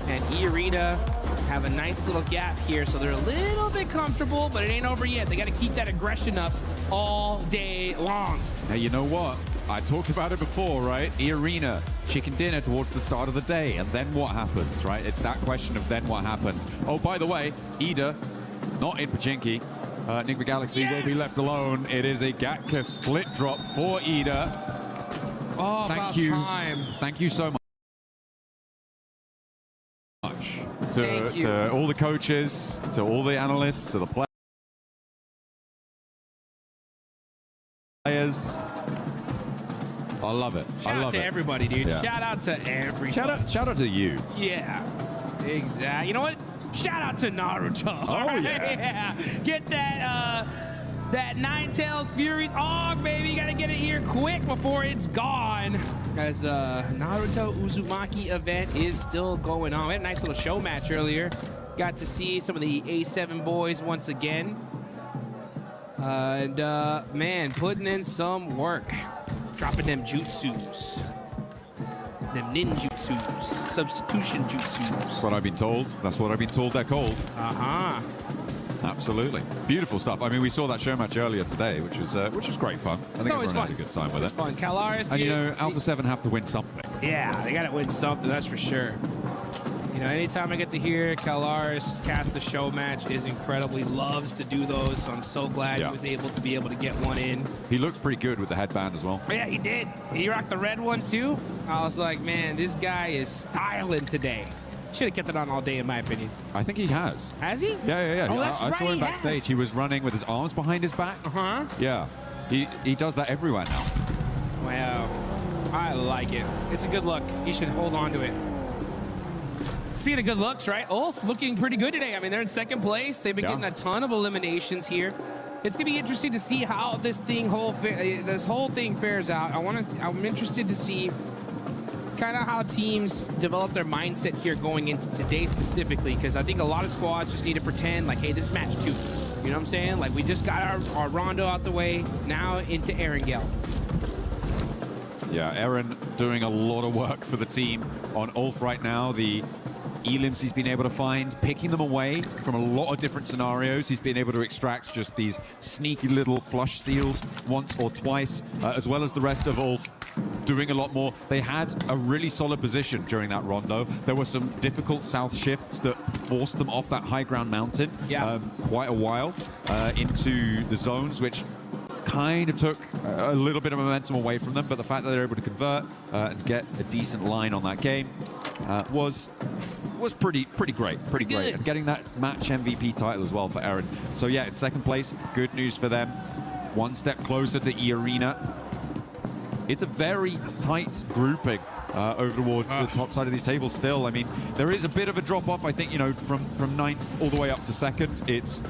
And E-Arena have a nice little gap here, so they're a little bit comfortable, but it ain't over yet. They got to keep that aggression up all day long. Now, you know what? I talked about it before, right? E-Arena, chicken dinner towards the start of the day, and then what happens, right? It's that question of then what happens. Oh, by the way, Ida, not in Pochinki. Enigma Galaxy will be left alone. It is a Gatka split drop for Ida. Oh, Thank you. Time. Thank you so much. To all the coaches, to all the analysts, to the players. I love it. Shout out to everybody, dude. Yeah. Shout out to everybody. Shout out to you. Yeah, exactly. You know what? Shout out to Naruto. Oh, yeah. Yeah. Get that that Ninetales Furies Og, baby. You gotta get it here quick before it's gone. As the Naruto Uzumaki event is still going on. We had a nice little show match earlier. Got to see some of the A7 boys once again. Man, putting in some work. Dropping them jutsus. Them ninjutsus. Substitution jutsus. That's what I've been told. That's what I've been told they're called. Uh-huh. Absolutely. Beautiful stuff. I mean, we saw that show match earlier today, which was great fun. I think always everyone fun. had a good time with It's it. fun. Calaris, And you know, Alpha 7 have to win something. yeah, they got to win something, that's for sure. You know, anytime I get to hear Calaris cast a show match is incredibly loves to do those, so I'm so glad he was able to get one in. He looked pretty good with the headband as well. Yeah, he did. He rocked the red one too. I was like, man, this guy is styling today. Should have kept it on all day, in my opinion. I think he has. Has he? Yeah. Oh, that's I right, saw him he backstage. has. He was running with his arms behind his back. Uh-huh. Yeah. He does that everywhere now. Wow. I like it. It's a good look. He should hold on to it. Speaking of good looks, right? Ulf looking pretty good today. I mean, they're in 2nd place. They've been getting a ton of eliminations here. It's gonna be interesting to see how this whole thing fares out. I'm interested to see kind of how teams develop their mindset here going into today specifically, because I think a lot of squads just need to pretend like, hey, this is match 2. You know what I'm saying? Like, we just got our rondo out the way, now into Erangel. Yeah, Aaron doing a lot of work for the team on Ulf right now. The elims he's been able to find, picking them away from a lot of different scenarios. He's been able to extract just these sneaky little flush steals once or twice, as well as the rest of Ulf doing a lot more. They had a really solid position during that rondo. There were some difficult south shifts that forced them off that high ground mountain quite a while into the zones, which kind of took a little bit of momentum away from them, but the fact that they're able to convert and get a decent line on that game was pretty great, and getting that match MVP title as well for Eren. So yeah, in second place, good news for them. One step closer to E-Arena. It's a very tight grouping over towards the top side of these tables still. I mean, there is a bit of a drop-off, I think, you know, from ninth all the way up to second. It's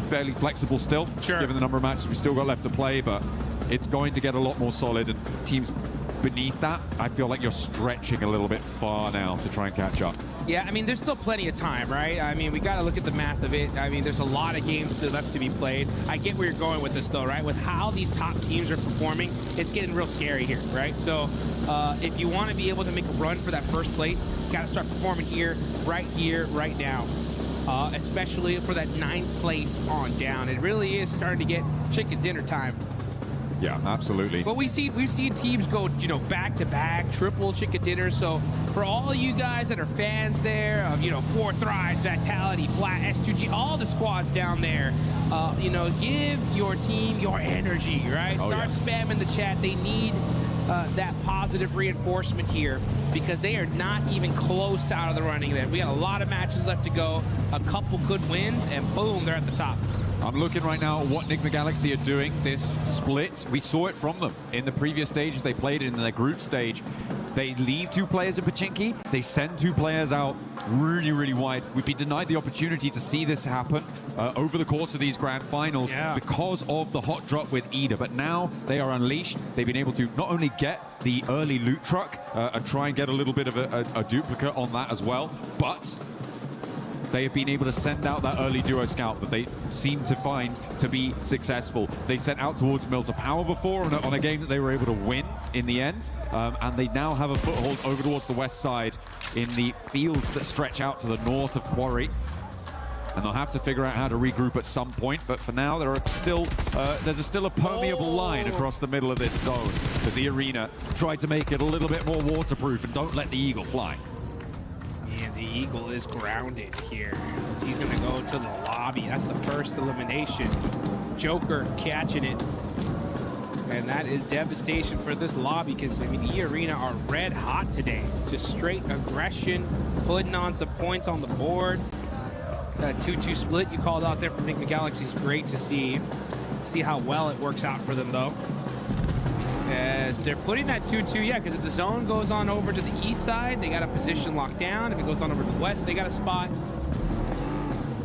fairly flexible still, given the number of matches we still got left to play, but it's going to get a lot more solid, and teams beneath that, I feel like you're stretching a little bit far now to try and catch up. Yeah, I mean, there's still plenty of time, right? I mean, we got to look at the math of it. I mean, there's a lot of games still left to be played. I get where you're going with this, though, right? With how these top teams are performing, it's getting real scary here, right? So if you want to be able to make a run for that first place, you got to start performing here, right now. Especially for that 9th place on down. It really is starting to get chicken dinner time. Yeah, absolutely. But we've seen teams go, you know, back-to-back, triple chicken dinner. So for all you guys that are fans there of, you know, 4 Thrives, Vitality, Flat, S2G, all the squads down there, you know, give your team your energy, right? Start spamming the chat. They need that positive reinforcement here because they are not even close to out of the running there. We got a lot of matches left to go, a couple good wins, and boom, they're at the top. I'm looking right now at what Enigma Galaxy are doing this split. We saw it from them in the previous stages they played in their group stage. They leave 2 players in Pachinki. They send 2 players out really wide. We've been denied the opportunity to see this happen over the course of these grand finals because of the hot drop with Ida. But now they are unleashed. They've been able to not only get the early loot truck and try and get a little bit of a duplicate on that as well, but they have been able to send out that early duo scout that they seem to find to be successful. They sent out towards Milta Power before on a game that they were able to win in the end, and they now have a foothold over towards the west side in the fields that stretch out to the north of Quarry. And they'll have to figure out how to regroup at some point, but for now there are still there's still a permeable line across the middle of this zone as the arena tried to make it a little bit more waterproof and don't let the Eagle fly. And the Eagle is grounded here. He's going to go to the lobby. That's the first elimination. Joker catching it. And that is devastation for this lobby because, I mean, the Arena are red hot today. Just straight aggression, putting on some points on the board. That 2-2 split you called out there from Enigma Galaxy is great to see. See how well it works out for them, though. As they're putting that 2-2, yeah, because if the zone goes on over to the east side, they got a position locked down. If it goes on over to the west, they got a spot.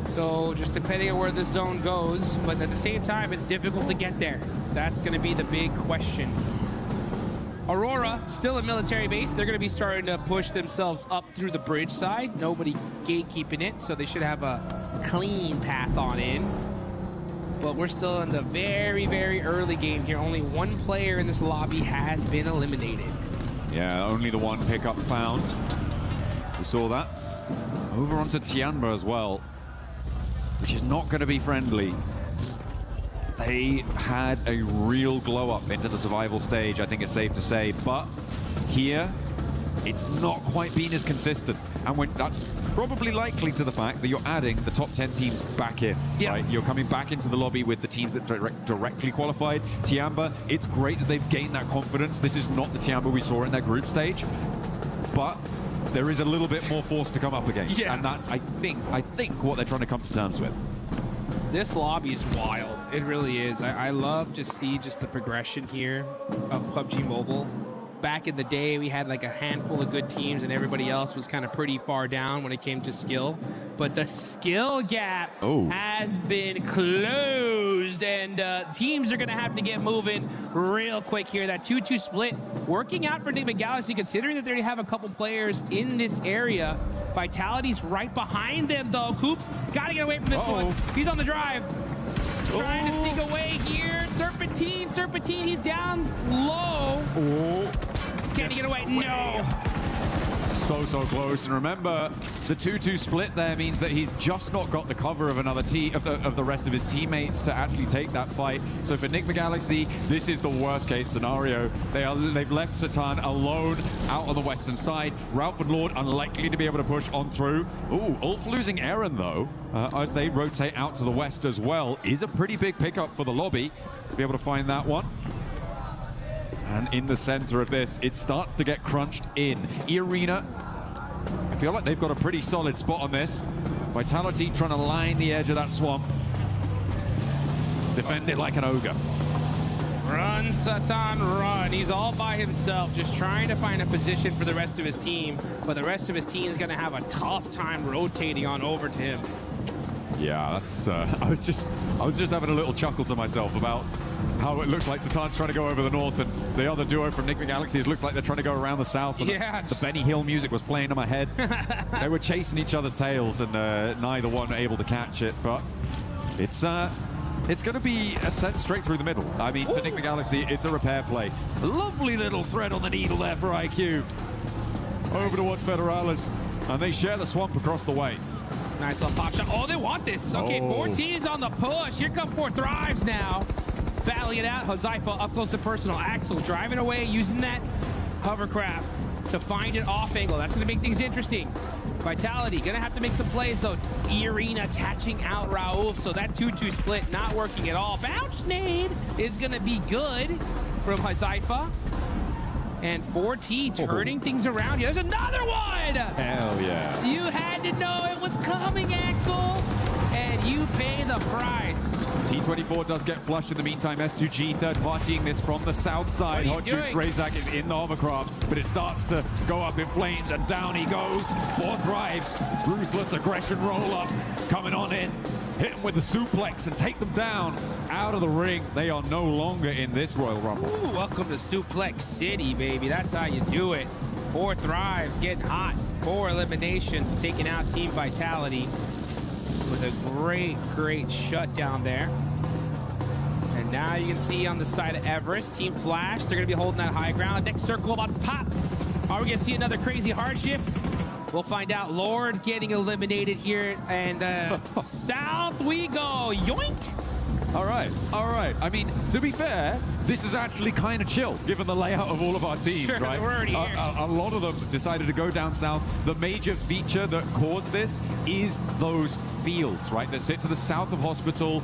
So just depending on where the zone goes, but at the same time, it's difficult to get there. That's going to be the big question. Aurora, still a military base. They're going to be starting to push themselves up through the bridge side. Nobody gatekeeping it, so they should have a clean path on in. But we're still in the very early game here. Only 1 player in this lobby has been eliminated. Yeah, only the 1 pickup found. We saw that. Over onto Tianba as well, which is not going to be friendly. They had a real glow up into the survival stage, I think it's safe to say. But here, it's not quite been as consistent. And that's probably likely to the fact that you're adding the top 10 teams back in, right? You're coming back into the lobby with the teams that directly qualified. Tianba, it's great that they've gained that confidence. This is not the Tianba we saw in their group stage, but there is a little bit more force to come up against. And that's, I think what they're trying to come to terms with. This lobby is wild. It really is. I love to see just the progression here of PUBG Mobile. Back in the day, we had like a handful of good teams and everybody else was kind of pretty far down when it came to skill. But the skill gap has been closed, and teams are going to have to get moving real quick here. That 2-2 split working out for Enigma Galaxy, considering that they already have a couple players in this area. Vitality's right behind them, though. Coops got to get away from this one. He's on the drive. Trying to sneak away here. Serpentine, he's down low. Can he get away? No. so close. And remember, the 2-2 split there means that he's just not got the cover of another of the rest of his teammates to actually take that fight. So for Enigma Galaxy, this is the worst case scenario. They've left Satan alone out on the western side. Ralph and Lord unlikely to be able to push on through. Ooh, Ulf losing Aaron though, as they rotate out to the west as well, is a pretty big pickup for the lobby to be able to find that one. And in the center of this, it starts to get crunched in. E-Arena, I feel like they've got a pretty solid spot on this. Vitality trying to line the edge of that swamp. Defend it like an ogre. Run, Satan, run. He's all by himself, just trying to find a position for the rest of his team. But the rest of his team is going to have a tough time rotating on over to him. Yeah, that's. I was just having a little chuckle to myself about how it looks like Satan's trying to go over the north, and the other duo from Enigma Galaxy, it looks like they're trying to go around the south. And yeah, the Benny Hill music was playing in my head. They were chasing each other's tails, and neither one able to catch it. But it's going to be a set straight through the middle. I mean, for Enigma Galaxy, it's a repair play. Lovely little thread on the needle there for IQ. Over towards Federalis, and they share the swamp across the way. Nice little pop shot. Oh, they want this. Okay, 14's on the push. Here come 4 Thrives now. Battling it out. Huzaifa up close and personal. Axel driving away, using that hovercraft to find an off angle. That's going to make things interesting. Vitality going to have to make some plays, though. E-Arena catching out Raouf, so that 2-2 split not working at all. Bounce nade is going to be good from Huzaifa. And 4T turning things around. There's another one! Hell yeah. You had to know it was coming, Axel. And you pay the price. T24 does get flushed in the meantime. S2G third-partying this from the south side. Hot Jukes Razak is in the hovercraft, but it starts to go up in flames, and down he goes. 4 Thrives. Ruthless aggression roll-up coming on in. Hit them with the suplex and take them down out of the ring. They are no longer in this Royal Rumble. Ooh, welcome to Suplex City, baby. That's how you do it. 4 Thrives getting hot. 4 eliminations taking out Team Vitality with a great shutdown there. And now you can see on the side of Everest, Team Flash, they're going to be holding that high ground. Next circle about to pop. Are we going to see another crazy hard shift? We'll find out. Lord getting eliminated here, and south we go. Yoink! All right. I mean, to be fair, this is actually kind of chill, given the layout of all of our teams, sure, right? We're already here. A lot of them decided to go down south. The major feature that caused this is those fields, right, that sit to the south of Hospital.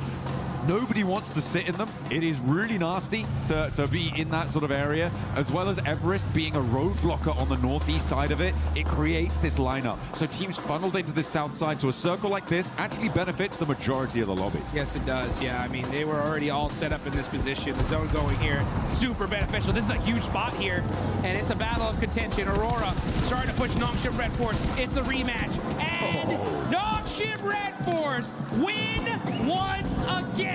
Nobody wants to sit in them. It is really nasty to be in that sort of area, as well as Everest being a roadblocker on the northeast side of it. It creates this lineup. So teams funneled into this south side, so a circle like this actually benefits the majority of the lobby. Yes, it does. Yeah, I mean, they were already all set up in this position. The zone going here, super beneficial. This is a huge spot here, and it's a battle of contention. Aurora starting to push Nongshim Red Force. It's a rematch, and Nongshim Red Force win once again.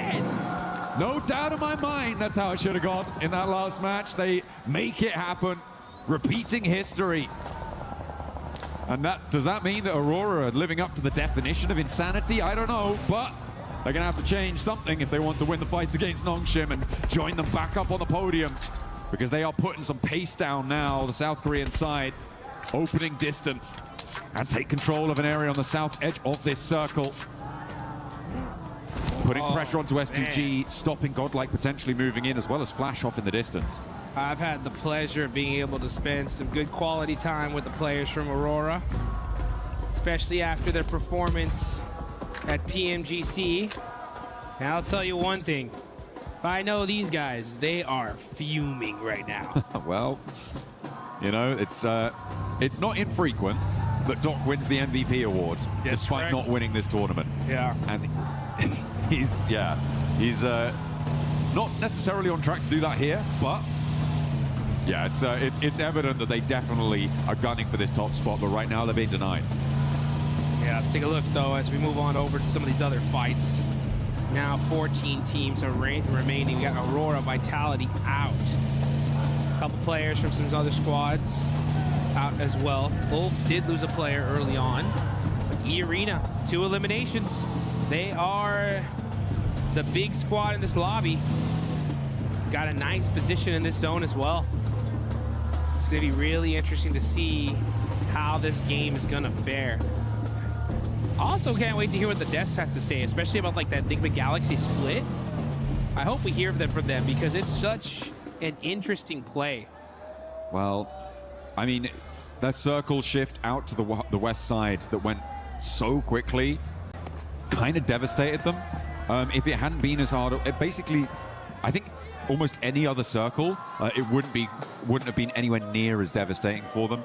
No doubt in my mind that's how it should have gone in that last match. They make it happen, repeating history. And does that mean that Aurora are living up to the definition of insanity? I don't know, but they're going to have to change something if they want to win the fights against Nongshim and join them back up on the podium, because they are putting some pace down now, the South Korean side, opening distance and take control of an area on the south edge of this circle. Putting pressure onto S2G, man. Stopping Godlike potentially moving in, as well as Flash off in the distance. I've had the pleasure of being able to spend some good quality time with the players from Aurora, especially after their performance at PMGC. And I'll tell you one thing. If I know these guys, they are fuming right now. Well, you know, it's not infrequent that Doc wins the MVP awards, despite not winning this tournament. Yeah. And he's not necessarily on track to do that here, but yeah, it's evident that they definitely are gunning for this top spot, but right now they're being denied. Yeah, let's take a look though as we move on over to some of these other fights. Now 14 teams are remaining. We got Aurora, Vitality out. A couple players from some other squads out as well. Wolf did lose a player early on. But E-Arena, 2 eliminations. They are the big squad in this lobby. Got a nice position in this zone as well. It's going to be really interesting to see how this game is gonna fare. Also can't wait to hear what the Deaths has to say, especially about like that Enigma Galaxy split. I hope we hear from them because it's such an interesting play. Well, I mean, that circle shift out to the west side that went so quickly kind of devastated them. If it hadn't been as hard, it basically, I think almost any other circle, it wouldn't have been anywhere near as devastating for them.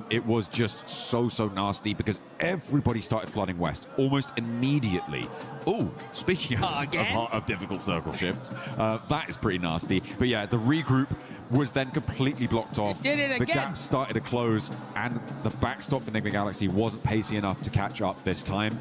It was just so nasty because everybody started flooding west almost immediately. Oh, speaking of difficult circle shifts, that is pretty nasty. But yeah, the regroup was then completely blocked off. It did it the again. gap started to close, and the backstop for Enigma Galaxy wasn't pacey enough to catch up this time.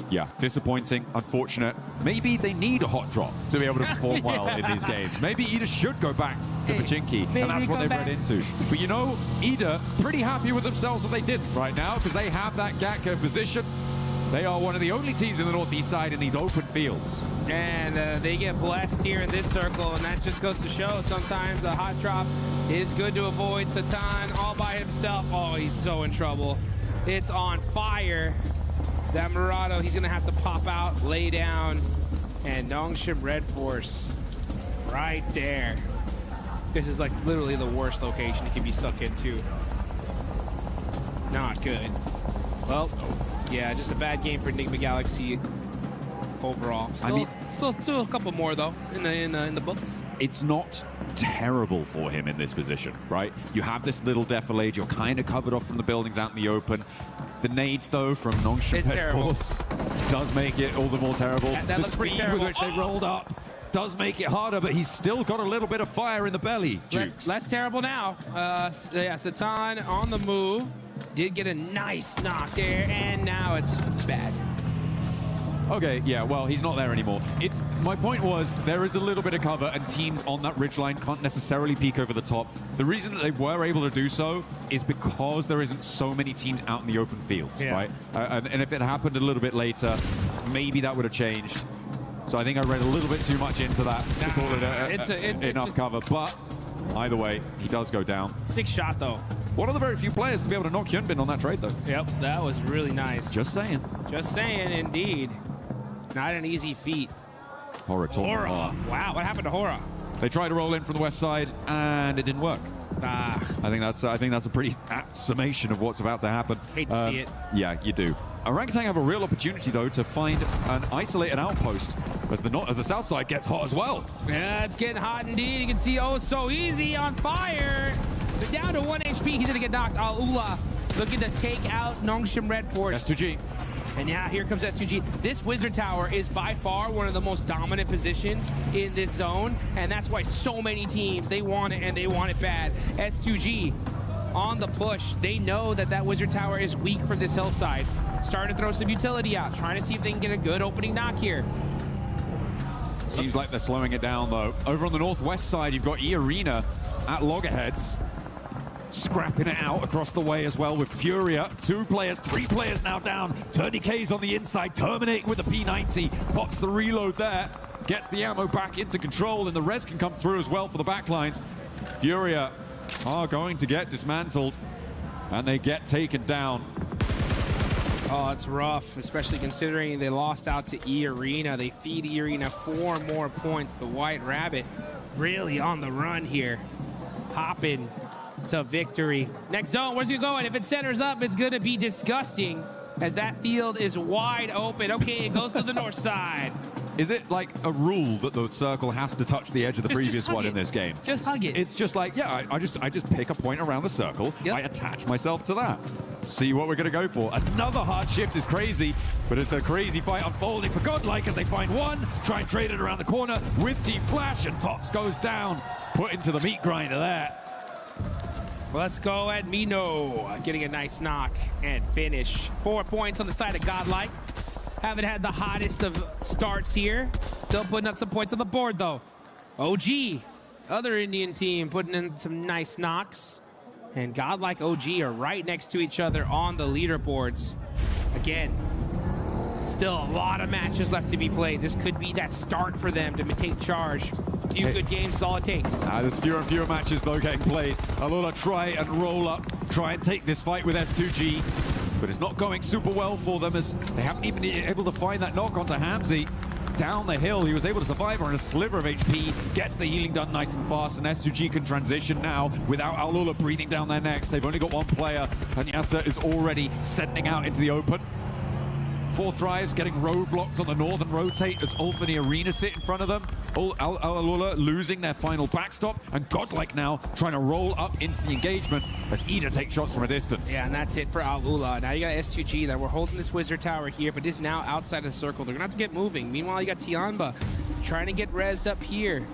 Yeah, disappointing, unfortunate. Maybe they need a hot drop to be able to perform well in these games. Maybe Ida should go back to Pachinki, and that's what they've read into. But you know, Ida pretty happy with themselves that they didn't right now because they have that Gatka position. They are one of the only teams in the northeast side in these open fields. And they get blessed here in this circle, and that just goes to show sometimes a hot drop is good to avoid. Satan all by himself. Oh, he's so in trouble. It's on fire. That Murado, he's going to have to pop out, lay down, and Nongshim Red Force right there. This is like literally the worst location he could be stuck into. Not good. Well, yeah, just a bad game for Enigma Galaxy overall. Still a couple more though in the books. It's not terrible for him in this position, right? You have this little defilade, you're kind of covered off from the buildings out in the open. The nades, though, from Nongshim Red Force does make it all the more terrible. That looks pretty terrible. With which they rolled up does make it harder, but he's still got a little bit of fire in the belly, Jukes. Less terrible now. Yeah, Satan on the move. Did get a nice knock there, and now it's bad. Okay, yeah, well, he's not there anymore. My point was, there is a little bit of cover, and teams on that ridgeline can't necessarily peek over the top. The reason that they were able to do so is because there isn't so many teams out in the open fields, right? And if it happened a little bit later, maybe that would have changed. So I think I read a little bit too much into that to call it enough cover. But either way, he does go down. 6 shot, though. One of the very few players to be able to knock Hyunbin on that trade, though. Yep, that was really nice. Just saying. Just saying, indeed. Not an easy feat. Hora. Wow, what happened to Hora? They tried to roll in from the west side, and it didn't work. I think that's a pretty apt summation of what's about to happen. Hate to see it. Yeah, you do. Orangutan have a real opportunity, though, to find an isolated outpost as the south side gets hot as well. Yeah, it's getting hot indeed. You can see, oh, so easy on fire. But down to 1 HP, he's gonna get knocked. Al-Ula looking to take out Nongshim Red Force. S2G. And yeah, here comes S2G. This Wizard Tower is by far one of the most dominant positions in this zone, and that's why so many teams, they want it, and they want it bad. S2G on the push. They know that Wizard Tower is weak from this hillside. Starting to throw some utility out, trying to see if they can get a good opening knock here. Seems like they're slowing it down, though. Over on the northwest side, you've got E-Arena at loggerheads, scrapping it out across the way as well with Furia. 2 players, 3 players now down. Tourniquet's on the inside, terminating with the P90. Pops the reload there, gets the ammo back into control, and the res can come through as well for the backlines. Furia are going to get dismantled, and they get taken down. Oh, it's rough, especially considering they lost out to E-Arena. They feed E-Arena 4 more points. The White Rabbit really on the run here. Hopping to victory. Next zone, where's he going? If it centers up, it's going to be disgusting as that field is wide open. Okay, it goes to the north side. Is it like a rule that the circle has to touch the edge of the previous one in this game? Just hug it. It's just like, yeah, I just pick a point around the circle. I attach myself to that. See what we're going to go for. Another hard shift is crazy, but it's a crazy fight unfolding for Godlike as they find one, try and trade it around the corner with Team Flash, and Tops goes down, put into the meat grinder there. Let's go at Mino, getting a nice knock and finish. 4 points on the side of Godlike. Haven't had the hottest of starts here. Still putting up some points on the board, though. OG, other Indian team, putting in some nice knocks. And Godlike OG are right next to each other on the leaderboards. Again, Still a lot of matches left to be played. This could be that start for them to take charge. A few good games is all it takes. There's fewer and fewer matches though getting played. Alula try and roll up, try and take this fight with S2G, but it's not going super well for them as they haven't even been able to find that knock onto Hamzy. Down the hill, he was able to survive on a sliver of HP, gets the healing done nice and fast, and S2G can transition now without Alula breathing down their necks. They've only got one player, and Yasser is already sending out into the open. 4 Thrives getting roadblocked on the northern rotate as Ulf and the Arena sit in front of them. Alula losing their final backstop, and Godlike now trying to roll up into the engagement as Ida takes shots from a distance. Yeah, and that's it for Alula. Now you got S2G that we're holding this Wizard Tower here, but is now outside of the circle. They're gonna have to get moving. Meanwhile, you got Tianba trying to get rezzed up here.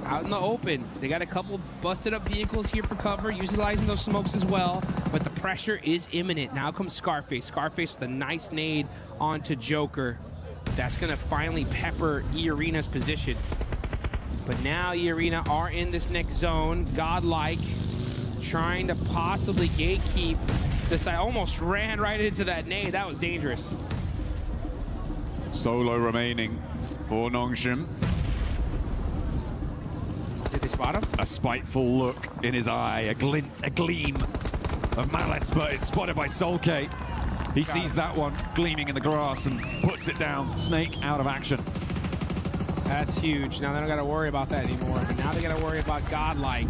Out in the open. They got a couple busted up vehicles here for cover, utilizing those smokes as well, but the pressure is imminent. Now comes Scarface. Scarface with a nice nade onto Joker. That's gonna finally pepper E-Arena's position. But now E-Arena are in this next zone. Godlike trying to possibly gatekeep this. I almost ran right into that nade. That was dangerous. Solo remaining for Nongshim. Did they spot him? A spiteful look in his eye, a glint, a gleam of malice, but it's spotted by Solke. He sees that one gleaming in the grass and puts it down. Snake out of action. That's huge. Now they don't got to worry about that anymore. But now they got to worry about Godlike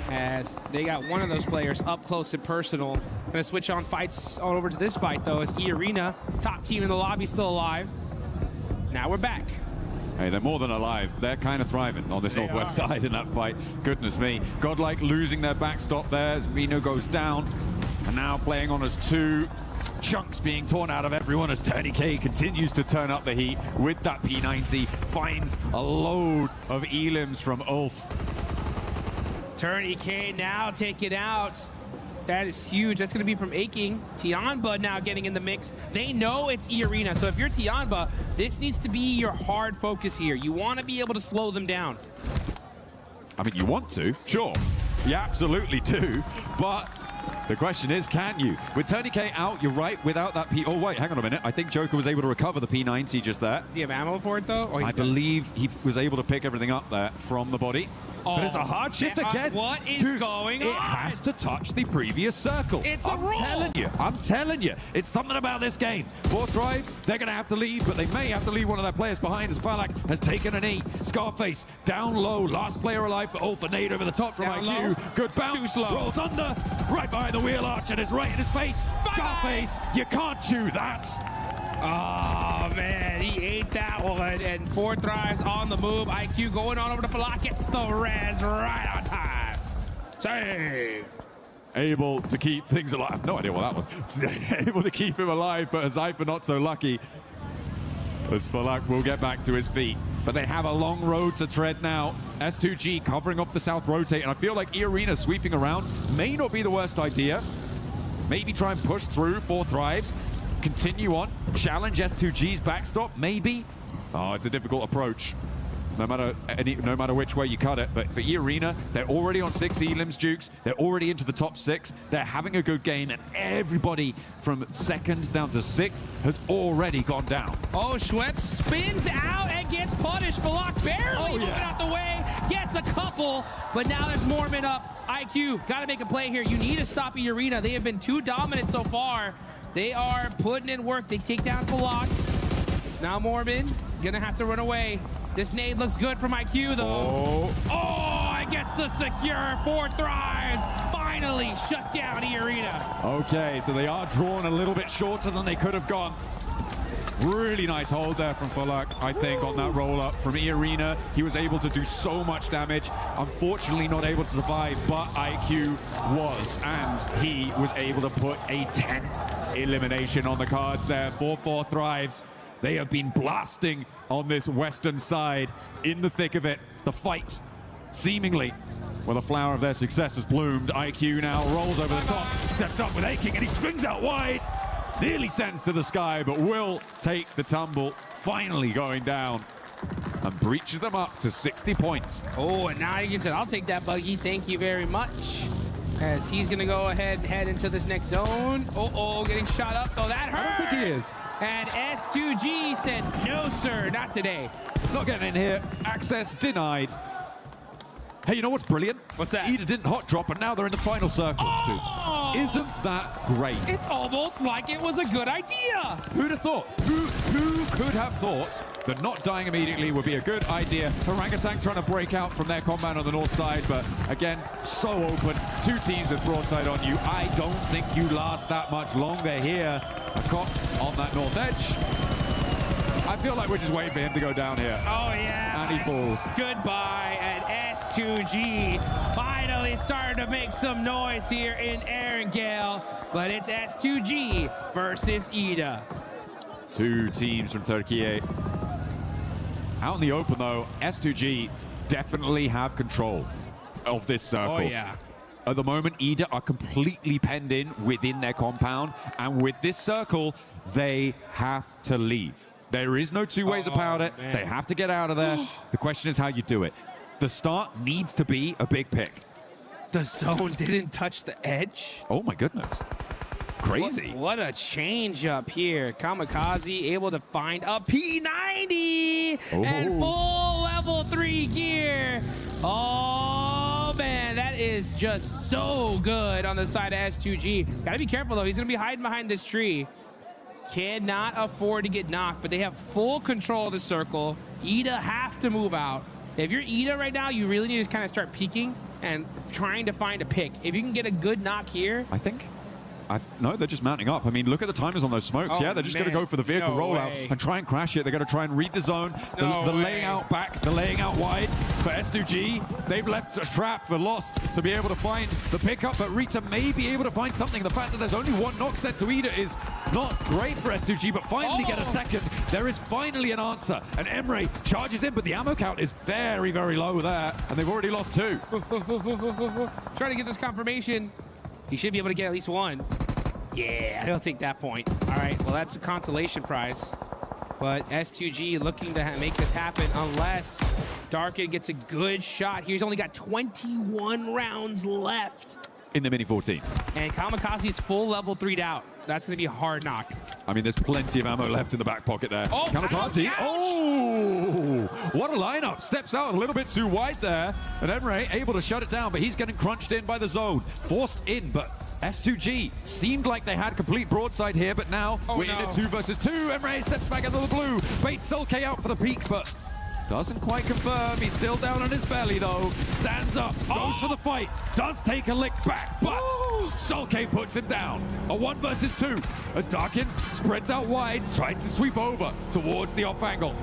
as they got one of those players up close and personal. Gonna switch on fights on over to this fight though as E-Arena, top team in the lobby, still alive. Now we're back. Hey, they're more than alive. They're kind of thriving on this northwest side in that fight. Goodness me. Godlike losing their backstop there as Mino goes down. And now playing on as 2 chunks being torn out of everyone as Turney K continues to turn up the heat with that P90. Finds a load of elims from Ulf. Turney K now taken out. That is huge. That's going to be from Aching. Tianba now getting in the mix. They know it's E-Arena. So if you're Tianba, this needs to be your hard focus here. You want to be able to slow them down. I mean, you want to, sure. You absolutely do. But the question is, can you? With Turney K out, you're right, without that P... Oh, wait, hang on a minute. I think Joker was able to recover the P90 just there. Do you have ammo for it, though? Or I believe he was able to pick everything up there from the body. But it's a hard shift again. What is going on? It has to touch the previous circle. It's a roll. I'm telling you. It's something about this game. 4 Thrives, they're going to have to leave, but they may have to leave one of their players behind as Falak has taken a knee. Scarface down low. Last player alive for Ulf. A nade over the top from Down IQ. low. Good bounce. Too slow. Rolls under. Right behind the wheel arch and it's right in his face. Bye-bye. Scarface, you can't chew that. Oh, man, he ate that one. And 4 Thrives on the move. IQ going on over to Falak. Gets the res right on time. Save. Able to keep things alive. I have no idea what that was. Able to keep him alive, but Azaifa not so lucky. As Falak will get back to his feet. But they have a long road to tread now. S2G covering off the south rotate. And I feel like E-Arena sweeping around may not be the worst idea. Maybe try and push through 4 Thrives. Continue on. Challenge S2G's backstop, maybe. Oh, it's a difficult approach. No matter which way you cut it. But for E-Arena, they're already on 6 elims, Dukes. They're already into the top 6. They're having a good game, and everybody from 2nd down to 6th has already gone down. Oh, Schweppes spins out and gets punished. Falak barely moving out the way. Gets a couple, but now there's Mormon up. IQ, got to make a play here. You need to stop E-Arena. They have been too dominant so far. They are putting in work. They take down Falak. Now Mormon gonna have to run away. This nade looks good from IQ though. Oh, it gets to secure. 4 Thrives finally shut down E-Arena. Okay, so they are drawn a little bit shorter than they could have gone. Really nice hold there from Falak, I think, on that roll-up from E-Arena. He was able to do so much damage. Unfortunately, not able to survive, but IQ was. And he was able to put a 10th elimination on the cards there for 4 Thrives. They have been blasting on this western side in the thick of it. The fight, seemingly, well, the flower of their success has bloomed. IQ now rolls over the top, steps up with Aching, and he swings out wide. Nearly sends to the sky, but will take the tumble, finally going down, and breaches them up to 60 points. Oh, and now he said, I'll take that buggy. Thank you very much. as he's going to go ahead and head into this next zone. Uh-oh, getting shot up, though. That hurt. I don't think he is. And S2G said, no, sir, not today. Not getting in here. Access denied. Hey, you know what's brilliant? What's that? Ida didn't hot drop, and now they're in the final circle. Oh! Isn't that great? It's almost like it was a good idea. Who'd have thought? Who could have thought that not dying immediately would be a good idea? Orangutan trying to break out from their compound on the north side, but again, so open. Two teams with broadside on you. I don't think you last that much longer here. A cop on that north edge. I feel like we're just waiting for him to go down here. Oh, yeah. And he falls. Goodbye. And S2G finally starting to make some noise here in Erangel. But it's S2G versus Ida. Two teams from Turkey. Out in the open, though, S2G definitely have control of this circle. Oh, yeah. At the moment, Ida are completely penned in within their compound. And with this circle, they have to leave. There is no two ways about it. Man. They have to get out of there. The question is how you do it. The start needs to be a big pick. The zone didn't touch the edge. Oh my goodness. Crazy. What a change up here. Kamikaze able to find a P90 and full level 3 gear. Oh man, that is just so good on the side of S2G. Gotta be careful though. He's gonna be hiding behind this tree. Cannot afford to get knocked, but they have full control of the circle. Ida have to move out. If you're Ida right now, you really need to kind of start peeking and trying to find a pick. If you can get a good knock here. I think. No, they're just mounting up. I mean, look at the timers on those smokes. Oh, yeah, they're just going to go for the vehicle rollout and try and crash it. They're going to try and read the zone. The laying out back, the laying out wide for S2G. They've left a trap for Lost to be able to find the pickup, but Rita may be able to find something. The fact that there's only one knock set to Ida is not great for S2G, but finally get a second. There is finally an answer, and Emre charges in, but the ammo count is very, very low there, and they've already lost 2. Trying to get this confirmation. He should be able to get at least 1. Yeah, he'll take that point. All right, well, that's a consolation prize. But S2G looking to make this happen unless Darkin gets a good shot. He's only got 21 rounds left. In the Mini 14. And Kamikaze's full level 3'd out. That's going to be a hard knock. I mean, there's plenty of ammo left in the back pocket there. Oh, Kamikaze. ouch, ouch. Oh, what a lineup. Steps out a little bit too wide there. And Emre able to shut it down, but he's getting crunched in by the zone. Forced in, but S2G seemed like they had complete broadside here, but now we're in a 2 versus 2. Emre steps back into the blue. Baits Sulke out for the peak, but doesn't quite confirm. He's still down on his belly, though. Stands up, goes for the fight. Does take a lick back, but Sulke puts him down. A 1 versus 2 as Darkin spreads out wide, tries to sweep over towards the off angle.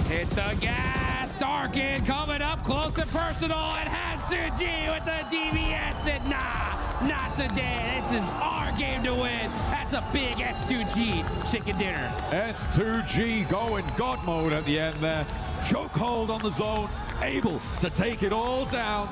Hit the gas. Darkin coming up close and personal. And S2G with the DVS. And nah, not today. This is our game to win. That's a big S2G chicken dinner. S2G going God mode at the end there. Chokehold on the zone, able to take it all down.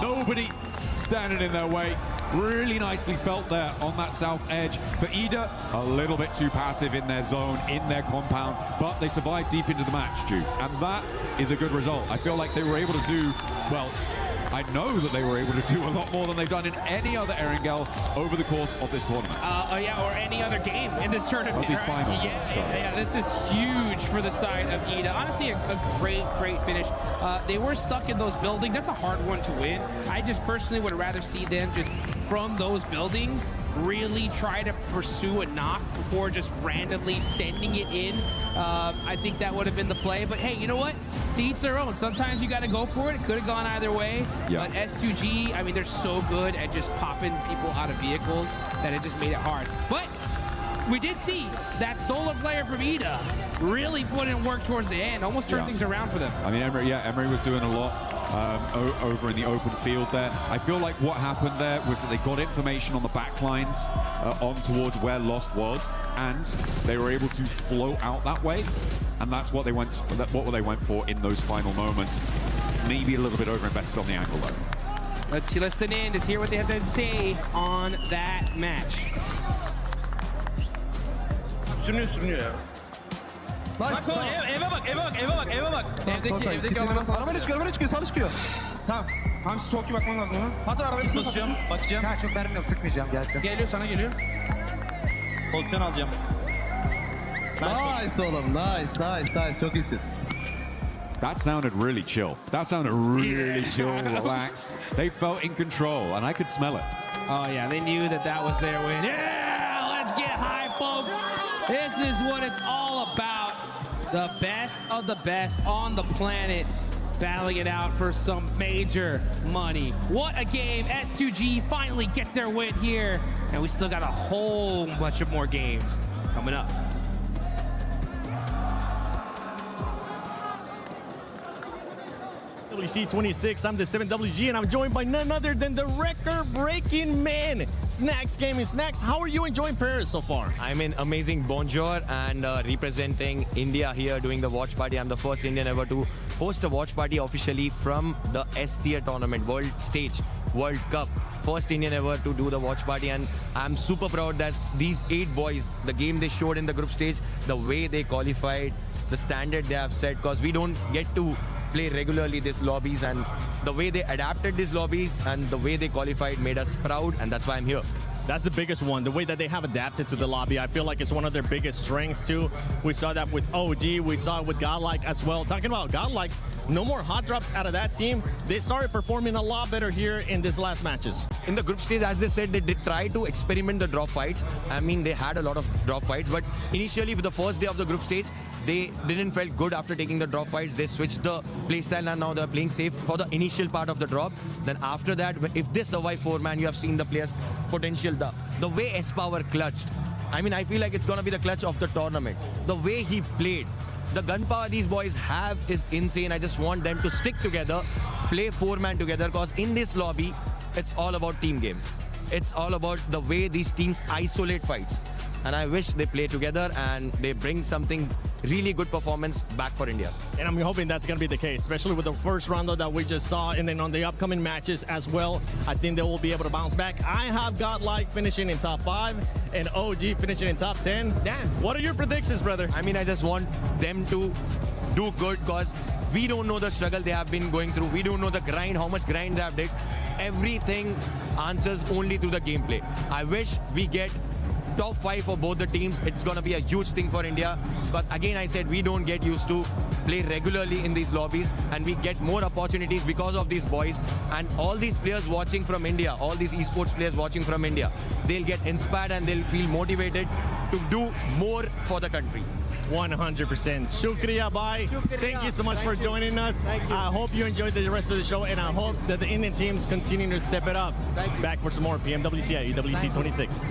Nobody standing in their way. Really nicely felt there on that south edge. For Ida, a little bit too passive in their zone, in their compound, but they survived deep into the match, Jukes, and that is a good result. I feel like they were able to do, well, I know that they were able to do a lot more than they've done in any other Erangel over the course of this tournament. Yeah, or any other game in this tournament. Of these finals. Yeah, this is huge for the side of Ida. Honestly, a great finish. They were stuck in those buildings. That's a hard one to win. I just personally would rather see them just from those buildings really try to pursue a knock before just randomly sending it in. I think that would have been the play. But hey, you know what? To each their own. Sometimes you got to go for it. It could have gone either way. Yeah. But S2G, I mean, they're so good at just popping people out of vehicles that it just made it hard. But we did see that solo player from Ida really put in work towards the end, almost turned things around for them. I mean, Emre was doing a lot over in the open field there. I feel like what happened there was that they got information on the back lines on towards where Lost was, and they were able to flow out that way. And that's what they went for in those final moments. Maybe a little bit overinvested on the angle, though. Let's listen in to hear what they have to say on that match. Eve bak. Evdeki arabayla çıkıyor, sağda çıkıyor. Tamam. Hamsi çok iyi bakman lazım ona. Hatta arabayı tutacağım. Bakacağım. Ha çok mermim yok sıkmayacağım gelsin. Geliyor sana geliyor. Pozisyon alacağım. Nice oğlum nice çok iyisin. That sounded really chill. That sounded really chill, relaxed. They felt in control, and I could smell it. Oh yeah, they knew that that was their win. Yeah, let's get high, folks. This is what it's all about. The best of the best on the planet, battling it out for some major money. What a game. S2G finally get their win here, and we still got a whole bunch of more games coming up. PMWC 26, I'm the 7WG, and I'm joined by none other than the record-breaking man, Snacks Gaming. Snacks, how are you enjoying Paris so far? I'm in amazing bonjour and representing India here doing the watch party. I'm the first Indian ever to host a watch party officially from the S-tier tournament, World Stage, World Cup. First Indian ever to do the watch party, and I'm super proud that these 8 boys, the game they showed in the group stage, the way they qualified, the standard they have set, because we don't get to play regularly these lobbies, and the way they adapted these lobbies and the way they qualified made us proud, and that's why I'm here. That's the biggest one, the way that they have adapted to the lobby. I feel like it's one of their biggest strengths too. We saw that with OG, we saw it with Godlike as well. Talking about Godlike, no more hot drops out of that team. They started performing a lot better here in these last matches. In the group stage, as they said, they did try to experiment the drop fights. I mean, they had a lot of drop fights, but initially with the first day of the group stage, they didn't felt good after taking the drop fights. They switched the playstyle and now they're playing safe for the initial part of the drop. Then after that, if they survive 4-man, you have seen the players' potential. The way S-Power clutched. I mean, I feel like it's going to be the clutch of the tournament. The way he played. The gunpower these boys have is insane. I just want them to stick together, play 4-man together, because in this lobby, it's all about team game. It's all about the way these teams isolate fights. And I wish they play together and they bring something really good performance back for India. And I'm hoping that's going to be the case, especially with the first round that we just saw, and then on the upcoming matches as well. I think they will be able to bounce back. I have Godlike finishing in top 5 and OG finishing in top 10. Damn. What are your predictions, brother? I mean, I just want them to do good, because we don't know the struggle they have been going through. We don't know the grind, how much grind they have did. Everything answers only through the gameplay. I wish we get top 5 for both the teams. It's going to be a huge thing for India, because again I said we don't get used to play regularly in these lobbies, and we get more opportunities because of these boys. And all these players watching from India, all these esports players watching from India, they'll get inspired and they'll feel motivated to do more for the country. 100%. Shukriya, bhai. Thank you so much for joining us. I hope you enjoyed the rest of the show, and I hope that the Indian teams continue to step it up. Back for some more PMWC at EWC 26.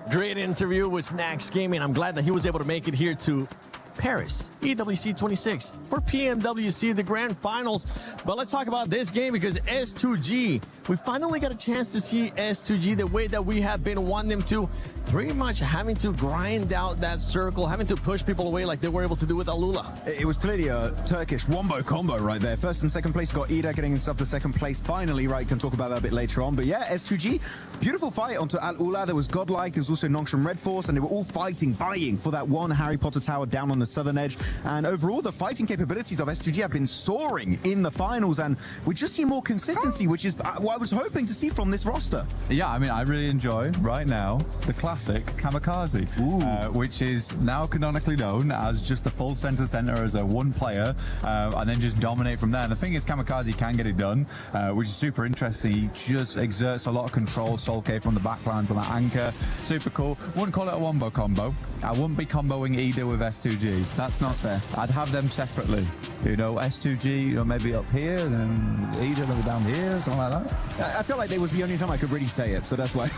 Great interview with Snacks Gaming. I'm glad that he was able to make it here to Paris, EWC 26 for PMWC, the Grand Finals. But let's talk about this game, because S2G, we finally got a chance to see S2G the way that we have been wanting them to, pretty much having to grind out that circle, having to push people away like they were able to do with Alula. It was clearly a Turkish wombo combo right there. First and second place got Ida getting himself to second place finally, right? Can talk about that a bit later on. But yeah, S2G, beautiful fight onto Al-Ula. There was Godlike, there was also Nongshim Red Force, and they were all fighting, vying for that one Harry Potter tower down on the southern edge. And overall, the fighting capabilities of S2G have been soaring in the finals, and we just see more consistency, which is what I was hoping to see from this roster. Yeah, I mean, I really enjoy right now the classic Kamikaze, which is now canonically known as just the full center as a one player, and then just dominate from there. And the thing is, Kamikaze can get it done, which is super interesting. He just exerts a lot of control. Soul K from the backlines on that anchor, super cool. Wouldn't call it a wombo combo. I wouldn't be comboing Ida with S2G. That's not fair. I'd have them separately. You know, S2G, you know, maybe up here, then Ida maybe down here, something like that. I felt like it was the only time I could really say it, so that's why.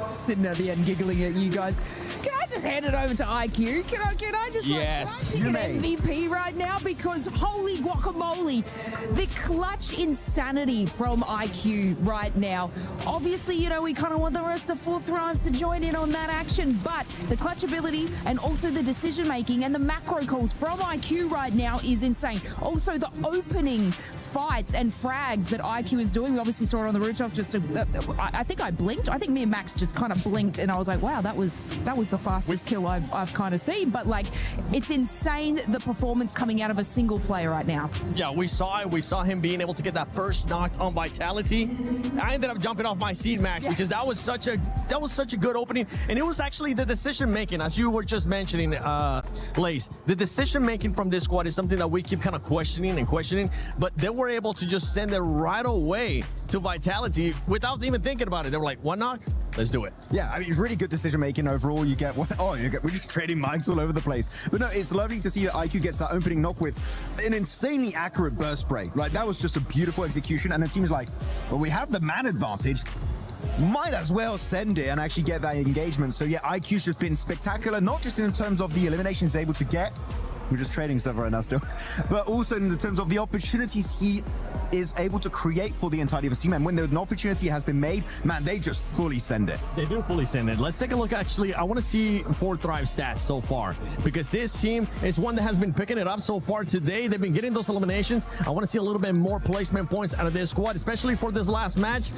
Sitting at the end giggling at you guys. Can I just hand it over to IQ? Can I just yes, like, can I pick an MVP right now? Because holy guacamole, the clutch insanity from IQ right now. Obviously, you know, we kind of want the rest of Four Thrives to join in on that action, but the clutch ability and also the decision making and the macro calls from IQ right now is insane. Also, the opening fights and frags that IQ is doing. We obviously saw it on the rooftop. I think I blinked. I think me and Max just kind of blinked, and I was like, wow, that was the fastest kill I've kind of seen. But like, it's insane the performance coming out of a single player right now. Yeah, we saw it. We saw him being able to get that first knock on Vitality. I ended up jumping off my seat, Max, because that was such a good opening, and it was actually the decision making, as you were just mentioning, Lace. The decision making from this squad is something that we keep kind of questioning, but they were able to just send it right away to Vitality without even thinking about it. They were like, one knock, let's do it. Yeah, I mean, it's really good decision making overall. We're just trading mics all over the place. But no, it's lovely to see that IQ gets that opening knock with an insanely accurate burst spray. Right, that was just a beautiful execution, and the team is like, well, we have the man advantage. Might as well send it and actually get that engagement. So yeah, IQ's just been spectacular, not just in terms of the eliminations he's able to get. We're just trading stuff right now still. But also in the terms of the opportunities he is able to create for the entirety of his team. And when an opportunity has been made, man, they just fully send it. They do fully send it. Let's take a look. Actually, I want to see Four Thrive stats so far, because this team is one that has been picking it up so far today. They've been getting those eliminations. I want to see a little bit more placement points out of this squad, especially for this last match.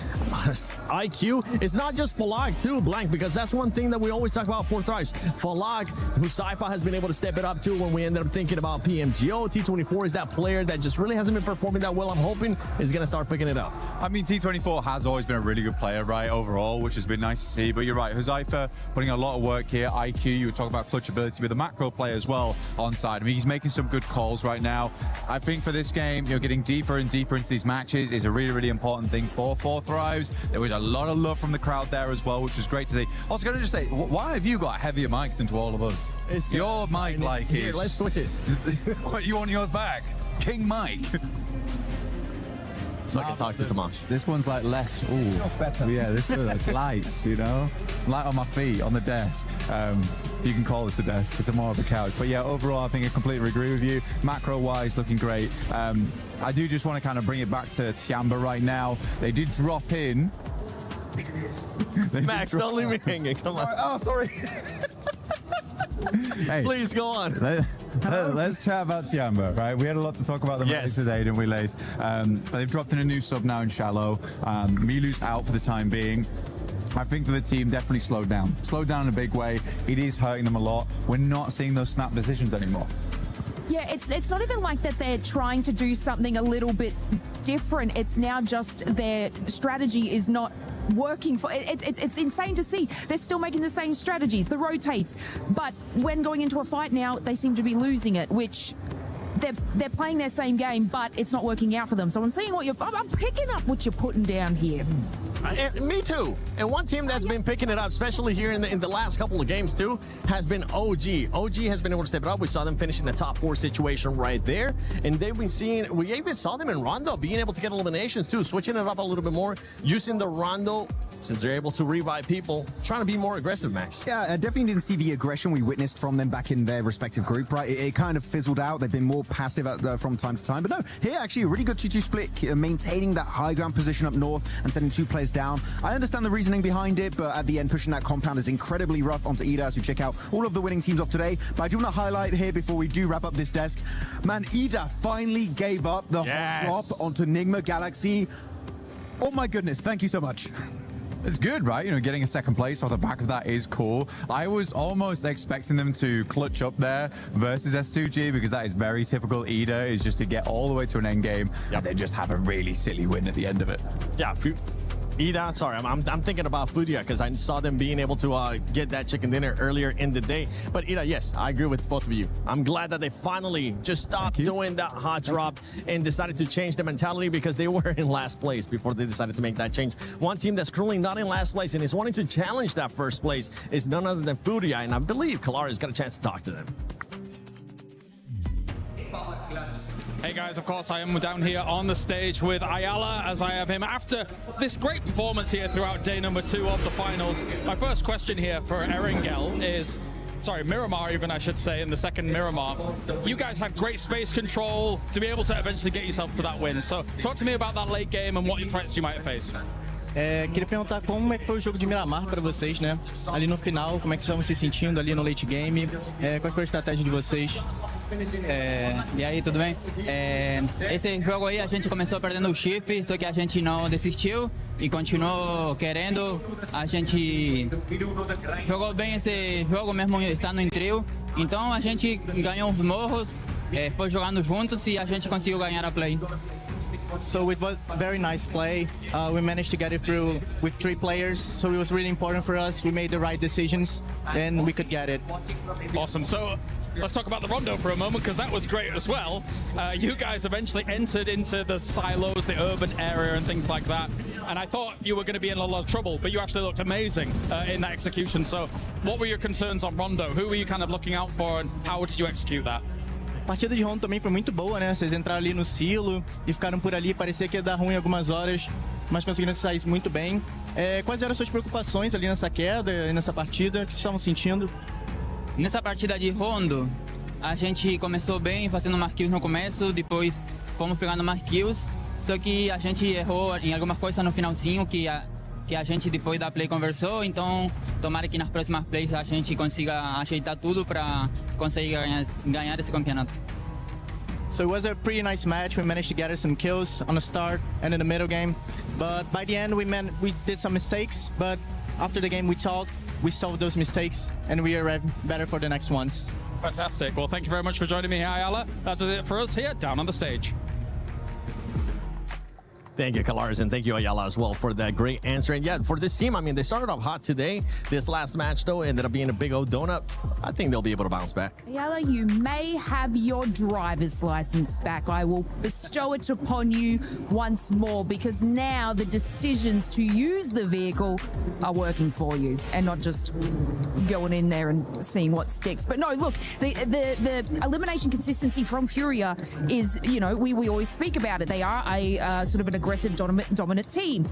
IQ is not just Falag too, Blank, because that's one thing that we always talk about Four Thrives. Falag, who Sypha has been able to step it up to when we ended up thinking about PMGO. T24 is that player that just really hasn't been performing that well. I'm hoping is going to start picking it up. I mean, T24 has always been a really good player, right, overall, which has been nice to see. But you're right, Huzaifa putting a lot of work here. IQ, you were talking about clutch ability with the macro play as well on side. I mean, he's making some good calls right now. I think for this game, you're getting deeper and deeper into these matches is a really, really important thing for Four Thrives. There was a lot of love from the crowd there as well, which was great to see. Also, going to just say, why have you got a heavier mic than to all of us? Your mic, like, here, let's switch it. What, you want yours back? King Mike. So I can talk to Tomash. This one's like less. Ooh, better. Yeah, this one's lights, you know, light on my feet on the desk. You can call this a desk because I'm more of a couch. But yeah, overall, I think I completely agree with you. Macro-wise, looking great. I do just want to kind of bring it back to Tiamba right now. They did drop in. Max, don't leave me hanging. Come on. Oh, sorry. Hey, please go on. Let's chat about Tiamba, right? We had a lot to talk about them today, didn't we, Lace? They've dropped in a new sub now in Shallow. Milu's out for the time being. I think that the team definitely slowed down in a big way. It is hurting them a lot. We're not seeing those snap decisions anymore. Yeah, it's not even like that they're trying to do something a little bit different. It's now just their strategy is not working for it's insane to see. They're still making the same strategies, the rotates, but when going into a fight now, they seem to be losing it, which they're playing their same game, but it's not working out for them. So I'm seeing I'm picking up what you're putting down here. Me too. And one team that's been picking it up, especially here in the last couple of games too, has been OG. OG has been able to step it up. We saw them finish in the top 4 situation right there. And they've been seeing, we even saw them in Rondo being able to get eliminations too, switching it up a little bit more, using the Rondo, since they're able to revive people, trying to be more aggressive, Max. Yeah, I definitely didn't see the aggression we witnessed from them back in their respective group, right? It kind of fizzled out. They've been more passive from time to time. But no, here actually a really good 2-2 split, maintaining that high ground position up north and sending 2 players down. I understand the reasoning behind it, but at the end, pushing that compound is incredibly rough onto Ida as we check out all of the winning teams of today. But I do want to highlight here before we do wrap up this desk, man, Ida finally gave up the drop onto Nigma Galaxy. Oh my goodness, thank you so much. It's good, right? You know, getting a second place off the back of that is cool. I was almost expecting them to clutch up there versus S2G because that is very typical Ida, is just to get all the way to an end game and then just have a really silly win at the end of it. Yeah. Ida, sorry, I'm thinking about Furia because I saw them being able to get that chicken dinner earlier in the day. But Ida, yes, I agree with both of you. I'm glad that they finally just stopped doing that hot drop and decided to change the mentality because they were in last place before they decided to make that change. One team that's currently not in last place and is wanting to challenge that first place is none other than Furia, and I believe Kalara's got a chance to talk to them. Hey guys, of course I am down here on the stage with Ayala as I have him after this great performance here throughout day number 2 of the finals. My first question here for Erangel is, sorry, Miramar even I should say, in the second Miramar. You guys had great space control to be able to eventually get yourself to that win. So talk to me about that late game and what threats you might face. Queria perguntar como é que foi o jogo de Miramar para vocês, né? Ali no final, como é que vocês estavam se sentindo ali no late game? Qual foi a estratégia de vocês? E aí, tudo bem? Esse jogo aí a gente começou perdendo o shift, só que a gente não desistiu e continuou querendo. A gente jogou bem esse jogo mesmo estando em trio. Então a gente ganhou os morros, foi jogando juntos e a gente conseguiu ganhar a play. So it was very nice play. We managed to get it through with 3 players, so it was really important for us. We made the right decisions, and we could get it. Awesome. So let's talk about the Rondo for a moment, because that was great as well. You guys eventually entered into the silos, the urban area and things like that. And I thought you were going to be in a lot of trouble, but you actually looked amazing in that execution. So what were your concerns on Rondo? Who were you kind of looking out for, and how did you execute that? A partida de Rondo também foi muito boa, né? Vocês entraram ali no silo e ficaram por ali, parecia que ia dar ruim algumas horas, mas conseguiram sair muito bem. Quais eram as suas preocupações ali nessa queda e nessa partida? O que vocês estavam sentindo? Nessa partida de Rondo, a gente começou bem, fazendo marquills no começo, depois fomos pegando marquills, só que a gente errou em algumas coisas no finalzinho que a gente depois da play conversou, então tomara que nas próximas plays a gente consiga ajeitar tudo para conseguir ganhar esse campeonato. So it was a pretty nice match. We managed to get some kills on the start and in the middle game, but by the end we did some mistakes, but after the game we talked, we solved those mistakes and we are better for the next ones. Fantastic. Well, thank you very much for joining me, Ayala. That is it for us here down on the stage. Thank you, Kalaris, and thank you, Ayala, as well, for that great answer. And yeah, for this team, I mean, they started off hot today. This last match, though, ended up being a big old donut. I think they'll be able to bounce back. Ayala, you may have your driver's license back. I will bestow it upon you once more, because now the decisions to use the vehicle are working for you and not just going in there and seeing what sticks. But no, look, the elimination consistency from Furia is, you know, we always speak about it. They are a sort of an aggressive dominant team.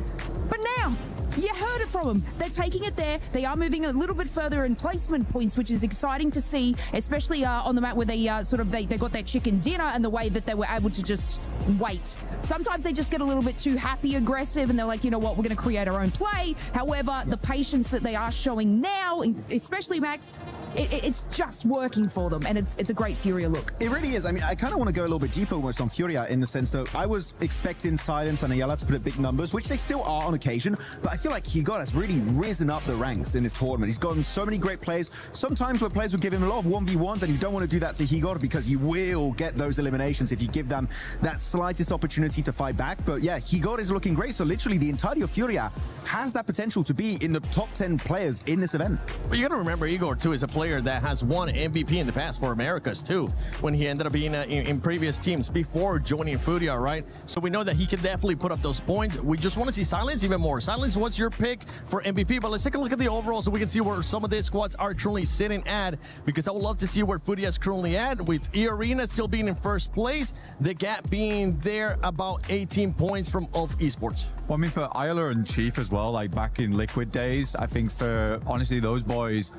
But now, you heard it from them. They're taking it there. They are moving a little bit further in placement points, which is exciting to see, especially on the map where they they got their chicken dinner and the way that they were able to just wait. Sometimes they just get a little bit too happy, aggressive, and they're like, you know what, we're going to create our own play. However, the patience that they are showing now, especially Max, it's just working for them, and it's a great Furia look. It really is. I mean, I kind of want to go a little bit deeper almost on Furia, in the sense that I was expecting Silence and Ayala to put up big numbers, which they still are on occasion, but I feel like Gernade has really risen up the ranks in this tournament. He's gotten so many great plays. Sometimes where players will give him a lot of 1v1s, and you don't want to do that to Gernade because you will get those eliminations if you give them that slightest opportunity to fight back. But yeah, Gernade is looking great. So literally the entirety of Furia has that potential to be in the top 10 players in this event. But you got to remember, Igor, too, is a player that has won MVP in the past for Americas, too, when he ended up being in previous teams before joining Furia, right? So we know that he can definitely put up those points. We just want to see Silence even more. Silence, what's your pick for MVP? But let's take a look at the overall so we can see where some of these squads are currently sitting at, because I would love to see where Furia is currently at, with E-Arena still being in first place, the gap being there about 18 points from Ulf Esports. Well, I mean, for Ayala and Chief as well, like back in Liquid days, I think for, honestly, those boys,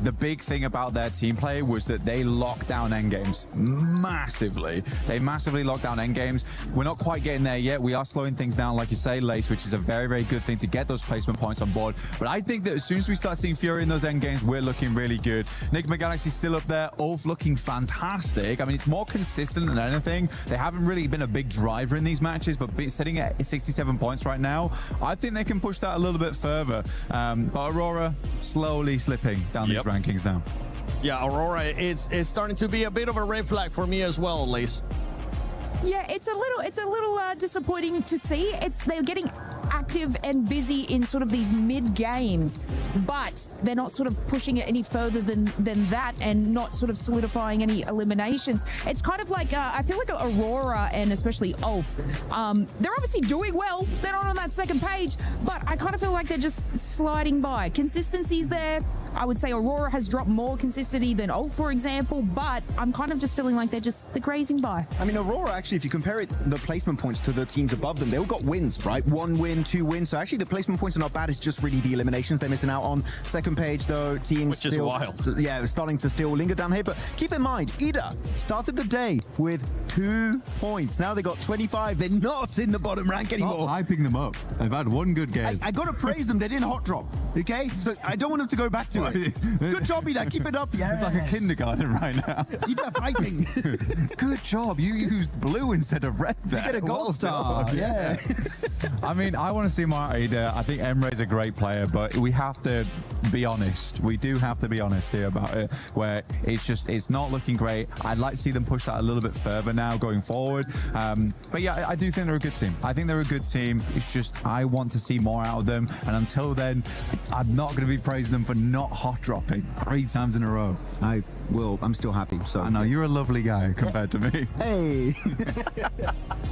the big thing about their team play was that they locked down endgames massively. They massively locked down endgames. We're not quite getting there yet. We are slowing things down, like you say, Lace, which is a very, very good thing to get those placement points on board. But I think that as soon as we start seeing Fury in those endgames, we're looking really good. Enigma Galaxy's still up there. Ulf looking fantastic. I mean, it's more consistent than anything. They haven't really been a big driver in these matches, but sitting at 67 points right now, I think they can push that a little bit further. But Aurora slowly slipping down these rankings now. Yeah, Aurora is starting to be a bit of a red flag for me as well, Lace. Yeah, it's a little disappointing to see. They're getting active and busy in sort of these mid games, but they're not sort of pushing it any further than that, and not sort of solidifying any eliminations. It's kind of like I feel like Aurora and especially Ulf, they're obviously doing well. They're not on that second page, but I kind of feel like they're just sliding by. Consistency's there. I would say Aurora has dropped more consistency than Ulf, for example, but I'm kind of just feeling like they're grazing by. I mean, Aurora, actually, if you compare the placement points to the teams above them, they all got wins, right? 1 win, 2 wins. So actually, the placement points are not bad. It's just really the eliminations they're missing out on. Second page, though, teams which is wild. Yeah, starting to still linger down here. But keep in mind, Ida started the day with 2 points. Now they got 25. They're not in the bottom rank anymore. Stop hyping them up. They've had one good game. I got to praise them. They didn't hot drop. Okay, so I don't want them to go back to it. Good job, Ida. Keep it up. Yeah, it's like a kindergarten right now. Ida fighting. Good job. You used blue instead of red there. You get a gold star. Yeah. I mean, I want to see more Ida. I think Emre's a great player, but we have to be honest. We do have to be honest here about it, where it's not looking great. I'd like to see them push that a little bit further now going forward. But yeah, I do think they're a good team. I think they're a good team. It's just I want to see more out of them. And until then, I'm not going to be praising them for not hot dropping 3 times in a row. I will. I'm still happy. So I know you're a lovely guy compared to me. Hey.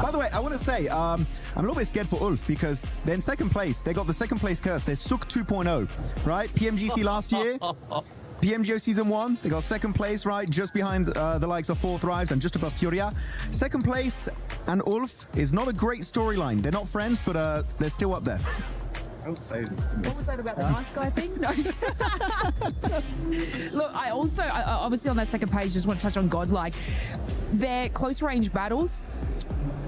By the way, I want to say I'm a little bit scared for Ulf because they're in second place. They got the second place curse. They're Suk 2.0, right? PMGC last year. PMGO Season 1, they got second place, right? Just behind the likes of 4 Thrives and just above Furia. Second place and Ulf is not a great storyline. They're not friends, but they're still up there. Don't say this to me. What was that about the nice guy thing? No. Look, I obviously on that second page just want to touch on Godlike. Their close range battles,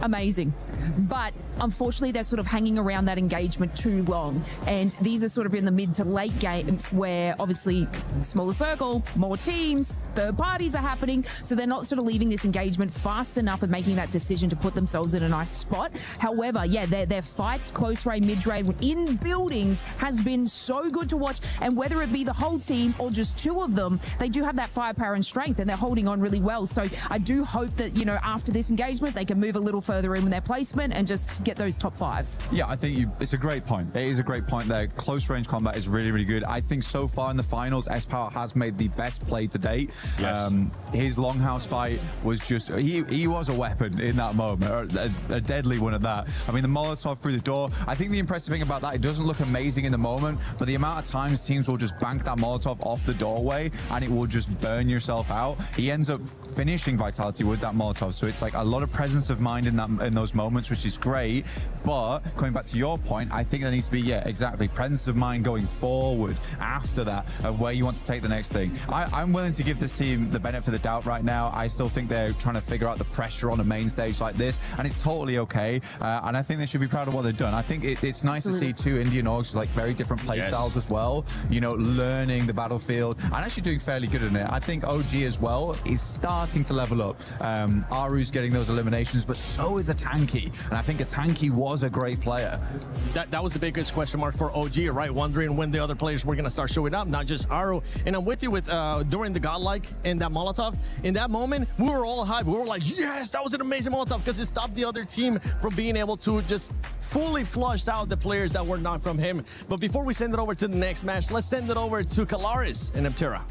amazing. But unfortunately, they're sort of hanging around that engagement too long. And these are sort of in the mid to late games where obviously smaller circle, more teams, third parties are happening. So they're not sort of leaving this engagement fast enough and making that decision to put themselves in a nice spot. However, yeah, their fights, close range, mid range, in buildings has been so good to watch. And whether it be the whole team or just 2 of them, they do have that firepower and strength and they're holding on really well. So I do hope that, you know, after this engagement, they can move a little further in with their placement and just get those top 5s. Yeah, I think it's a great point. It is a great point there. Close range combat is really, really good. I think so far in the finals, S-Power has made the best play to date. Yes. His Longhouse fight was just, he was a weapon in that moment, a deadly one at that. I mean, the Molotov through the door, I think the impressive thing about that, it doesn't look amazing in the moment, but the amount of times teams will just bank that Molotov off the doorway and it will just burn yourself out. He ends up finishing Vitality with that Molotov, so it's like a lot of presence of mind in those moments, which is great. But coming back to your point, I think there needs to be, yeah, exactly, presence of mind going forward after that of where you want to take the next thing. I'm willing to give this team the benefit of the doubt right now. I still think they're trying to figure out the pressure on a main stage like this, and it's totally okay. And I think they should be proud of what they've done. I think it's nice to see 2 Indian orgs with like very different play styles as well, you know, learning the battlefield and actually doing fairly good in it. I think OG as well is starting to level up. Aru's getting those eliminations, but so is a Tanky. And I think a Tanky was a great player. That was the biggest question mark for OG, right? Wondering when the other players were going to start showing up, not just Aru. And I'm with you with during the Godlike and that Molotov. In that moment, we were all hyped. We were like, yes, that was an amazing Molotov because it stopped the other team from being able to just fully flush out the players that were not from him. But before we send it over to the next match, let's send it over to Kalaris and Neptira.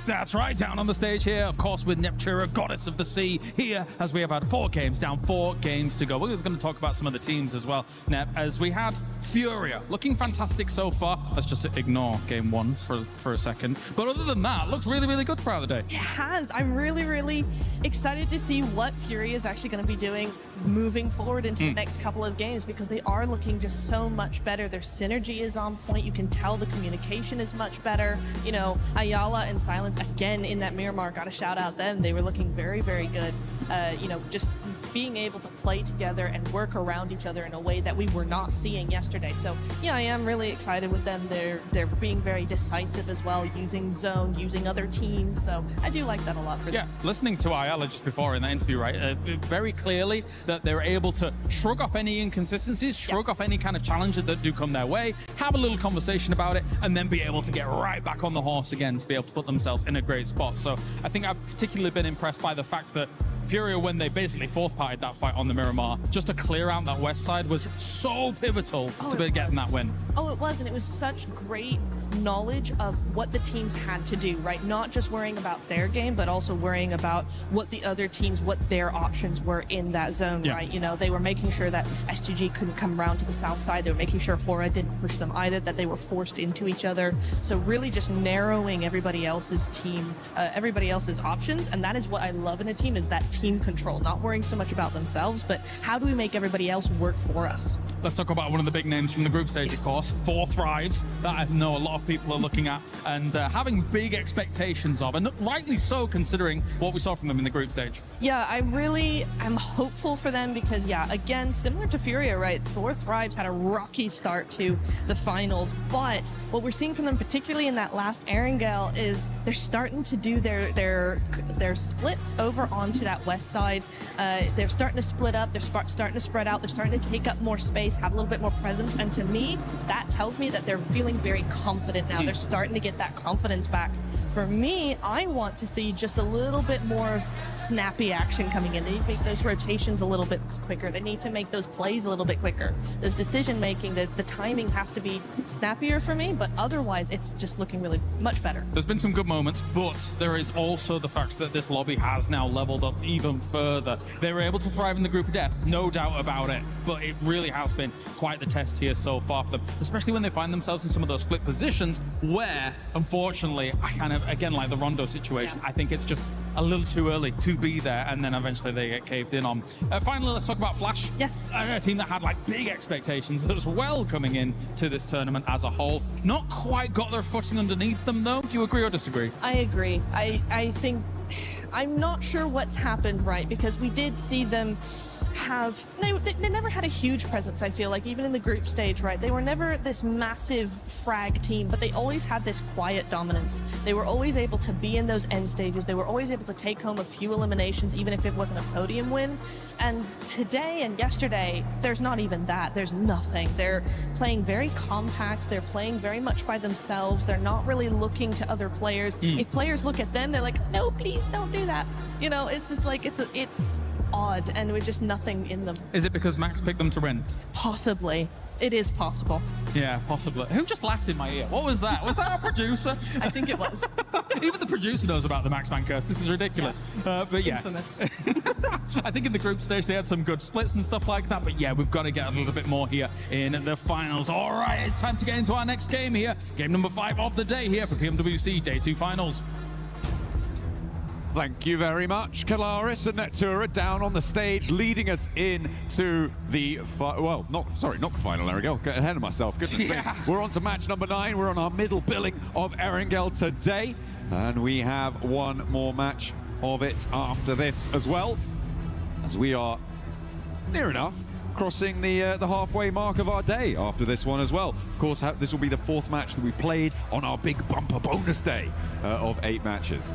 That's right, down on the stage here, of course, with Neptira, Goddess of the Sea, here as we have had 4 games down, 4 games to go. We're going to talk about some of the teams as well, Nep, as we had Furia, looking fantastic so far. Let's just ignore game 1 for a second. But other than that, looks really, really good throughout the day. It has. I'm really, really excited to see what Furia is actually going to be doing moving forward into the next couple of games, because they are looking just so much better. Their synergy is on point. You can tell the communication is much better. You know, Ayala and Silence, again, in that Miramar, got to shout out them. They were looking very, very good. You know, just being able to play together and work around each other in a way that we were not seeing yesterday. So yeah, I am really excited with them. They're being very decisive as well, using zone, using other teams. So I do like that a lot for them. Yeah, listening to Ayala just before in that interview, right, very clearly that they're able to shrug off any inconsistencies, shrug off any kind of challenges that do come their way, have a little conversation about it, and then be able to get right back on the horse again to be able to put themselves in a great spot. So I think I've particularly been impressed by the fact that Furia, when they basically fourth-parted that fight on the Miramar, just to clear out that west side was so pivotal to be getting that win. Oh, it was, and it was such great knowledge of what the teams had to do, right? Not just worrying about their game, but also worrying about what the other teams, what their options were in that zone, right? You know, they were making sure that S2G couldn't come around to the south side. They were making sure Hora didn't push them either, that they were forced into each other. So really just narrowing everybody else's team, everybody else's options. And that is what I love in a team, is that team control, not worrying so much about themselves, but how do we make everybody else work for us? Let's talk about one of the big names from the group stage, of course, 4 Thrives, that I know a lot of people are looking at and having big expectations of, and rightly so considering what we saw from them in the group stage. Yeah, I really am hopeful for them because, yeah, again, similar to Furia, right? 4 Thrives had a rocky start to the finals, but what we're seeing from them, particularly in that last Erangel, is they're starting to do their splits over onto that west side. They're starting to split up, they're starting to spread out, they're starting to take up more space, have a little bit more presence, and to me, that tells me that they're feeling very confident now. They're starting to get that confidence back. For me, I want to see just a little bit more of snappy action coming in. They need to make those rotations a little bit quicker. They need to make those plays a little bit quicker. Those decision making, the timing has to be snappier for me, but otherwise it's just looking really much better. There's been some good moments, but there is also the fact that this lobby has now leveled up even further. They were able to thrive in the group of death, no doubt about it, but it really has been quite the test here so far for them, especially when they find themselves in some of those split positions where, unfortunately, I kind of, again, like the Rondo situation, I think it's just a little too early to be there, and then eventually they get caved in on. Finally, let's talk about Flash. Yes. A team that had like big expectations as well coming in to this tournament as a whole. Not quite got their footing underneath them, though. Do you agree or disagree? I agree. I think, I'm not sure what's happened, right? Because we did see them they never had a huge presence, I feel like, even in the group stage, right? They were never this massive frag team, but they always had this quiet dominance. They were always able to be in those end stages. They were always able to take home a few eliminations, even if it wasn't a podium win. And today and yesterday, there's not even that. There's nothing. They're playing very compact. They're playing very much by themselves. They're not really looking to other players. If players look at them, they're like, no, please don't do that. You know, it's just like, it's odd, and with just nothing in them. Is it because Max picked them to win? Possibly. It is possible. Yeah, possibly. Who just laughed in my ear? What was that? Was that our producer? I think it was. Even the producer knows about the Max Man curse. This is ridiculous. But yeah. Infamous. I think in the group stage they had some good splits and stuff like that. But yeah, we've got to get a little bit more here in the finals. All right, it's time to get into our next game here. Game number 5 of the day here for PMWC Day 2 Finals. Thank you very much, Kalaris and Netura down on the stage, leading us into the not the final. There we go. Get ahead of myself. Goodness me. We're on to match number 9. We're on our middle billing of Erangel today, and we have one more match of it after this as well, as we are near enough crossing the halfway mark of our day after this one as well. Of course, this will be the 4th match that we played on our big bumper bonus day of 8 matches.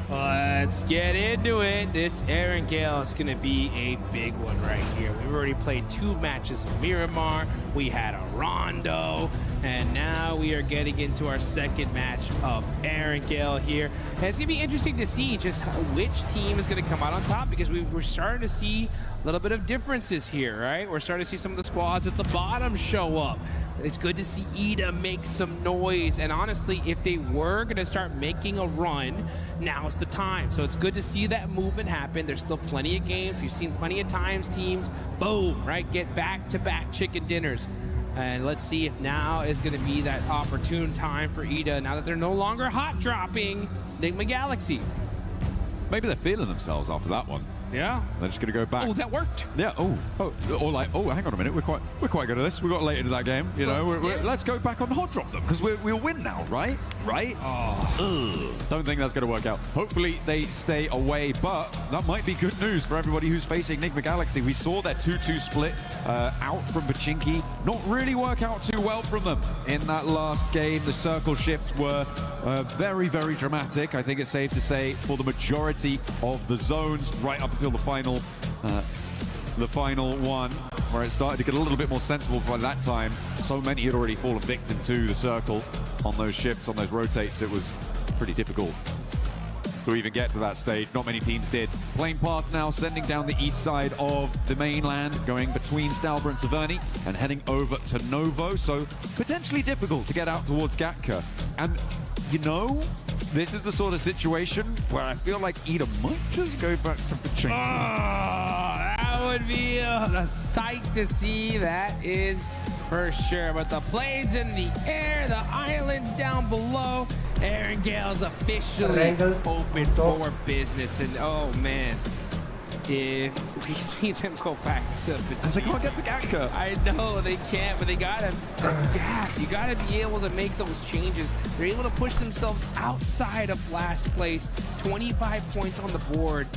Let's get into it. This Erangel is going to be a big one right here. We've already played 2 matches of Miramar. We had a Rondo, and now we are getting into our 2nd match of Erangel here. And it's going to be interesting to see just which team is going to come out on top, because we're starting to see a little bit of differences here, right? We're starting to see some of the squads at the bottom show up. It's good to see Ida make some noise, and honestly, if they were going to start making a run, now's the time. So it's good to see that movement happen. There's still plenty of games. We've seen plenty of times teams, boom, right, get back-to-back chicken dinners. And let's see if now is going to be that opportune time for Ida, now that they're no longer hot dropping Enigma Galaxy. Maybe they're feeling themselves after that one. Yeah. They're just going to go back. Oh, that worked. Yeah. Or like, hang on a minute. We're quite good at this. We got late into that game. You know, let's go back on hot drop them because we'll win now, right? Right? Don't think that's going to work out. Hopefully they stay away, but that might be good news for everybody who's facing Enigma Galaxy. We saw their 2-2 split out from Pachinki not really work out too well from them in that last game. The circle shifts were very, very dramatic. I think it's safe to say for the majority of the zones right up until the final one, where it started to get a little bit more sensible by that time. So many had already fallen victim to the circle on those shifts, on those rotates. It was pretty difficult to even get to that stage. Not many teams did. Plane path now sending down the east side of the mainland, going between Stalber and Severny and heading over to Novo. So potentially difficult to get out towards Gatka. And you know, this is the sort of situation where I feel like Ida might just go back to Pachinki. That would be a sight to see, that is for sure. But the plane's in the air, the island's down below. Aaron Gale's officially open for business. And oh man, if we see them go back to because they can't get to Gatka. I know they can't, but they gotta adapt. You gotta be able to make those changes. They're able to push themselves outside of last place. 25 points on the board.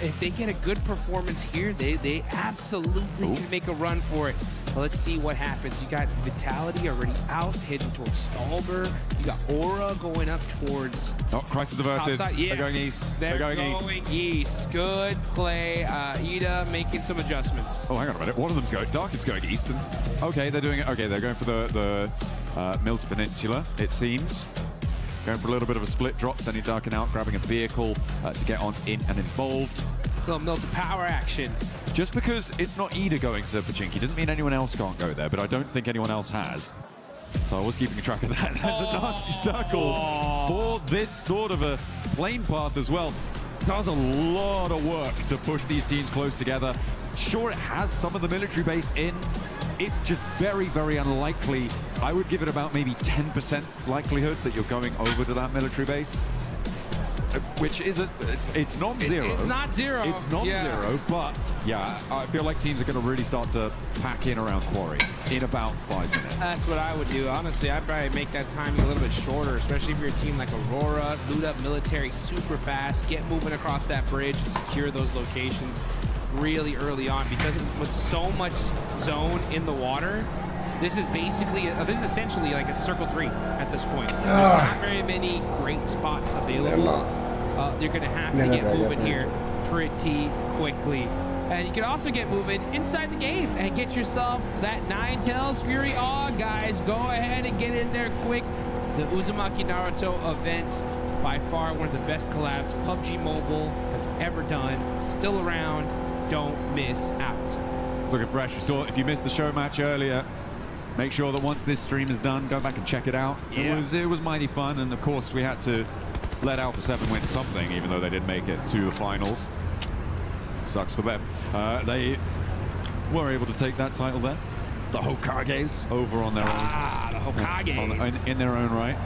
If they get a good performance here, they absolutely can make a run for it. Well, let's see what happens. You got Vitality already out, heading towards Stalber. You got Aura going up towards... Oh, Crisis averted. Yes, they're going east. They're going east. Good play. Ida making some adjustments. Oh, hang on a minute. One of them's going... Dark is going east. And, okay, they're doing it. Okay, they're going for the Milton Peninsula, it seems. Going for a little bit of a split drop, sending Darkin out, grabbing a vehicle to get on in and involved. Little Milton power action. Just because it's not Ida going to Pachinki doesn't mean anyone else can't go there, but I don't think anyone else has. So I was keeping track of that. There's a nasty circle for this sort of a plane path as well. Does a lot of work to push these teams close together. Sure, it has some of the military base in. It's just very, very unlikely. I would give it about maybe 10% likelihood that you're going over to that military base. Which is it's non-zero. It's not zero. It's non-zero, but yeah, I feel like teams are going to really start to pack in around Quarry in about 5 minutes. That's what I would do. Honestly, I'd probably make that timing a little bit shorter, especially if you're a team like Aurora, loot up military super fast, get moving across that bridge and secure those locations really early on, because with so much zone in the water, this is basically, this is essentially like a circle 3 at this point. There's not very many great spots available. You're going to have to get moving here pretty quickly. And you can also get moving inside the game and get yourself that Ninetales Fury Awe, guys. Go ahead and get in there quick. The Uzumaki Naruto event, by far one of the best collabs PUBG Mobile has ever done. Still around. Don't miss out. It's looking fresh. You saw, if you missed the show match earlier, make sure that once this stream is done, go back and check it out. Yeah. It was mighty fun, and of course we had to let Alpha 7 win something, even though they didn't make it to the finals. Sucks for them. They were able to take that title there. The Hokages over on their own. The Hokages. In their own right.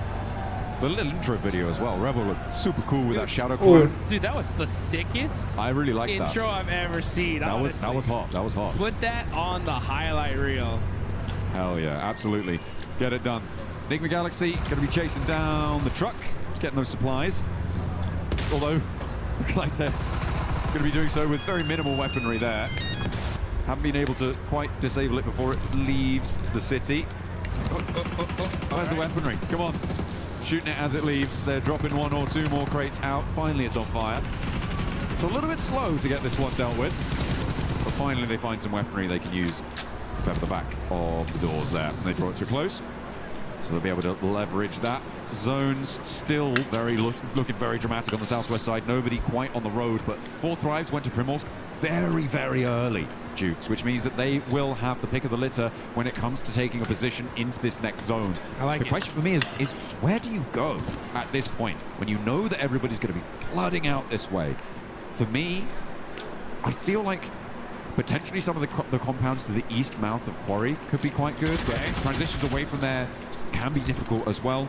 The little intro video as well. Revel looked super cool with that shadow clone. Dude, that was the sickest I really like that intro I've ever seen. That was hot. That was hot. Put that on the highlight reel. Hell yeah, absolutely. Get it done. Enigma Galaxy going to be chasing down the truck, getting those supplies. Although, look like they're going to be doing so with very minimal weaponry there. Haven't been able to quite disable it before it leaves the city. Where's the weaponry? Come on. Shooting it as it leaves. They're dropping 1 or 2 more crates out. Finally, it's on fire. So a little bit slow to get this one dealt with. But finally, they find some weaponry they can use to pepper the back of the doors there. And they draw it too close. So they'll be able to leverage that. Zones still looking very dramatic on the southwest side. Nobody quite on the road, but 4 Thrives went to Primorsk very, very early, Jukes, which means that they will have the pick of the litter when it comes to taking a position into this next zone. I like the question for me is where do you go at this point when you know that everybody's going to be flooding out this way? For me, I feel like potentially some of the compounds to the east mouth of Quarry could be quite good, but transitions away from there can be difficult as well.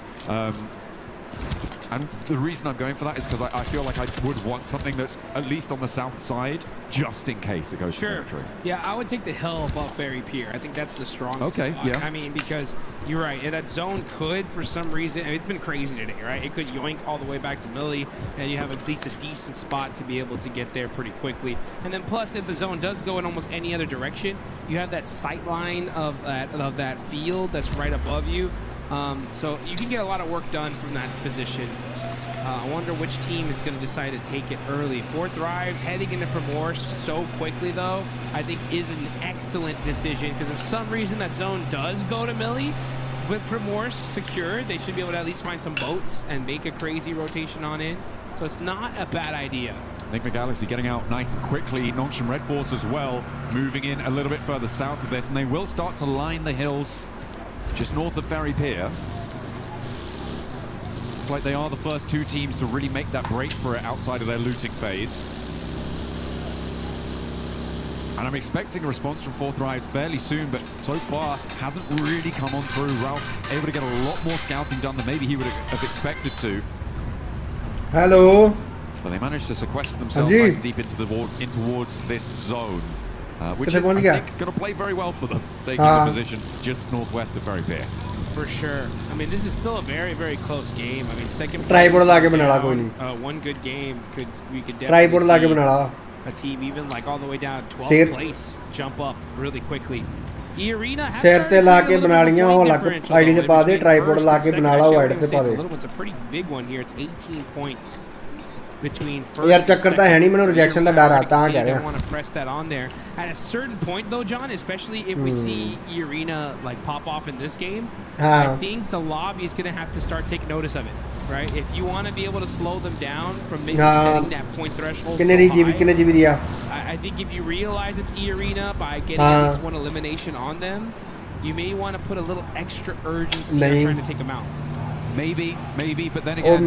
And the reason I'm going for that is because I feel like I would want something that's at least on the south side, just in case it goes to territory. Yeah, I would take the hill above Ferry Pier. I think that's the strongest. Okay, spot. yeah. I mean, because you're right. That zone could, for some reason, it's been crazy today, right? It could yoink all the way back to Millie, and you have at least a decent spot to be able to get there pretty quickly. And then plus, if the zone does go in almost any other direction, you have that sight line of that field that's right above you. So you can get a lot of work done from that position. I wonder which team is going to decide to take it early. 4 Thrives heading into Primorsk so quickly, though, I think is an excellent decision, because if some reason that zone does go to Millie, with Primorsk secured, they should be able to at least find some boats and make a crazy rotation on in. So it's not a bad idea. Nick McGalaxy getting out nice and quickly. Nongshim Red Force as well, moving in a little bit further south of this, and they will start to line the hills just north of Ferry Pier. It's like they are the first 2 teams to really make that break for it outside of their looting phase. And I'm expecting a response from 4 Thrives fairly soon, but so far hasn't really come on through. Ralph able to get a lot more scouting done than maybe he would have expected to. Hello. But they managed to sequester themselves nice and deep into towards this zone, which is, I think, going to play very well for them, taking the position just northwest of Ferry Pier. For sure. I mean, this is still a very, very close game. I mean, second Tripod लाके बना ला कोई नहीं. One good game we could Tripod definitely लाके बना ला. a team even like all the way down 12th place jump up really quickly. E-Arena has Share te लाके बना लिया वो लाके आईडी से पा दे. Tripod लाके बना ला वो आईडी से पा दे. Little one's a pretty big one here. It's 18 points between first यार चक्कर तो है नहीं, मैंने रिजेक्शन का डर आता है, कह रहे हैं. Want to press that on there at a certain point though, John, especially if we see E-Arena like pop off in this game. I think the lobby is going to have to start taking notice of it, right? If you want to be able to slow them down from maybe setting that point threshold so high, I think if you realize it's E-Arena by getting at least one elimination on them, you may want to put a little extra urgency on trying to take them out. Maybe, but then again,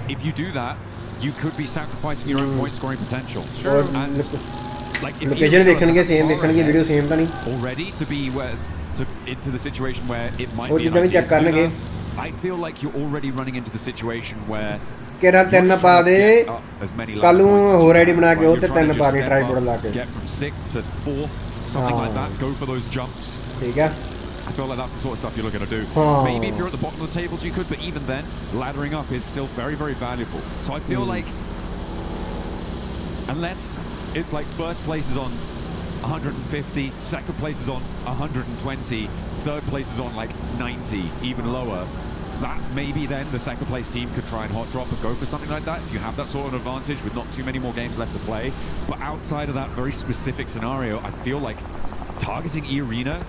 if you do that, you could be sacrificing your own point scoring potential. Sure. And like if already to be into the situation where it might be an idea to do that, I feel like you're already running into the situation where you're trying to get as many get from 6th to 4th, something like that. Go for those jumps. I feel like that's the sort of stuff you're looking to do. Maybe if you're at the bottom of the tables you could, but even then, laddering up is still very, very valuable. So I feel like, unless it's like first place is on 150, second place is on 120, third place is on like 90, even lower, that maybe then the second place team could try and hot drop and go for something like that if you have that sort of advantage with not too many more games left to play. But outside of that very specific scenario, I feel like targeting E-Arena,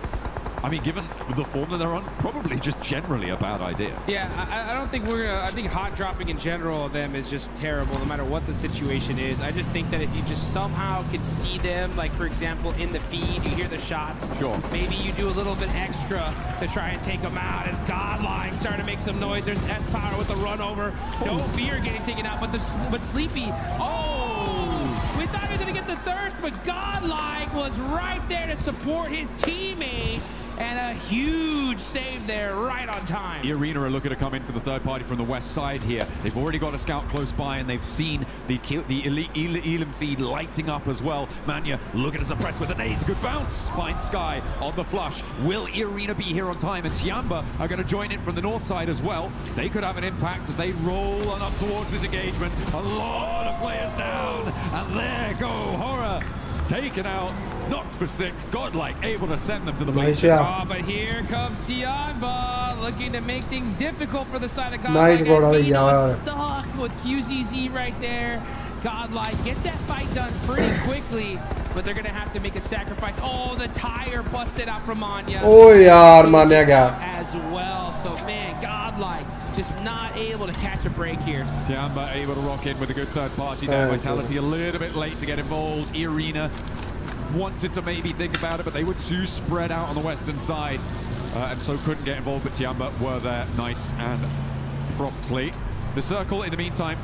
I mean, given the form that they're on, probably just generally a bad idea. Yeah, I don't think we're gonna. I think hot dropping in general of them is just terrible, no matter what the situation is. I just think that if you just somehow could see them, like for example in the feed, you hear the shots. Sure. Maybe you do a little bit extra to try and take them out. As Godlike starting to make some noise. There's S-Power with the run over. No fear getting taken out, but Sleepy. Oh, we thought he was gonna get the thirst, but Godlike was right there to support his teammate. And a huge save there, right on time. E-Arena are looking to come in for the third party from the west side here. They've already got a scout close by, and they've seen the elite Elam feed lighting up as well. Manya looking to suppress with an ace. Good bounce. Finds Sky on the flush. Will E-Arena be here on time? And Tiamba are going to join in from the north side as well. They could have an impact as they roll on up towards this engagement. A lot of players down. And there go Horror. Taken out, knocked for 6, Godlike able to send them to the blade. Oh, but here comes Tiamba looking to make things difficult for the side of Godlike. Stuck with QZZ right there. Godlike get that fight done pretty quickly, but they're gonna have to make a sacrifice. Oh, the tire busted out from Manya. Oh yaar, Manya gaya as well. So man, Godlike just not able to catch a break here. Tiamba able to rock in with a good third party there. Vitality a little bit late to get involved. E-Arena wanted to maybe think about it, but they were too spread out on the western side, and so couldn't get involved. But Tiamba were there nice and promptly. The circle in the meantime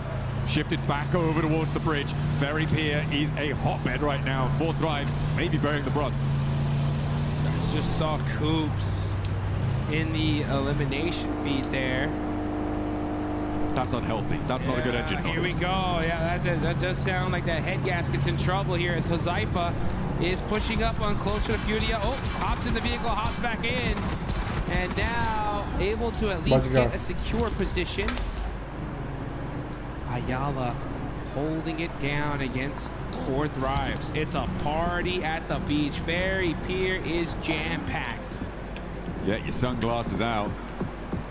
shifted back over towards the bridge. Ferry Pier is a hotbed right now. 4 Thrives maybe bearing the brunt. That's just saw Coops in the elimination feed there. That's unhealthy. That's not a good engine noise. Here we go. Yeah, that does sound like that head gasket's in trouble here as Huzaifa is pushing up on closer to Furia. Oh, hops in the vehicle, hops back in. And now able to at least get a secure position. Ayala holding it down against 4 Thrives. It's a party at the beach. Ferry Pier is jam-packed. Get your sunglasses out.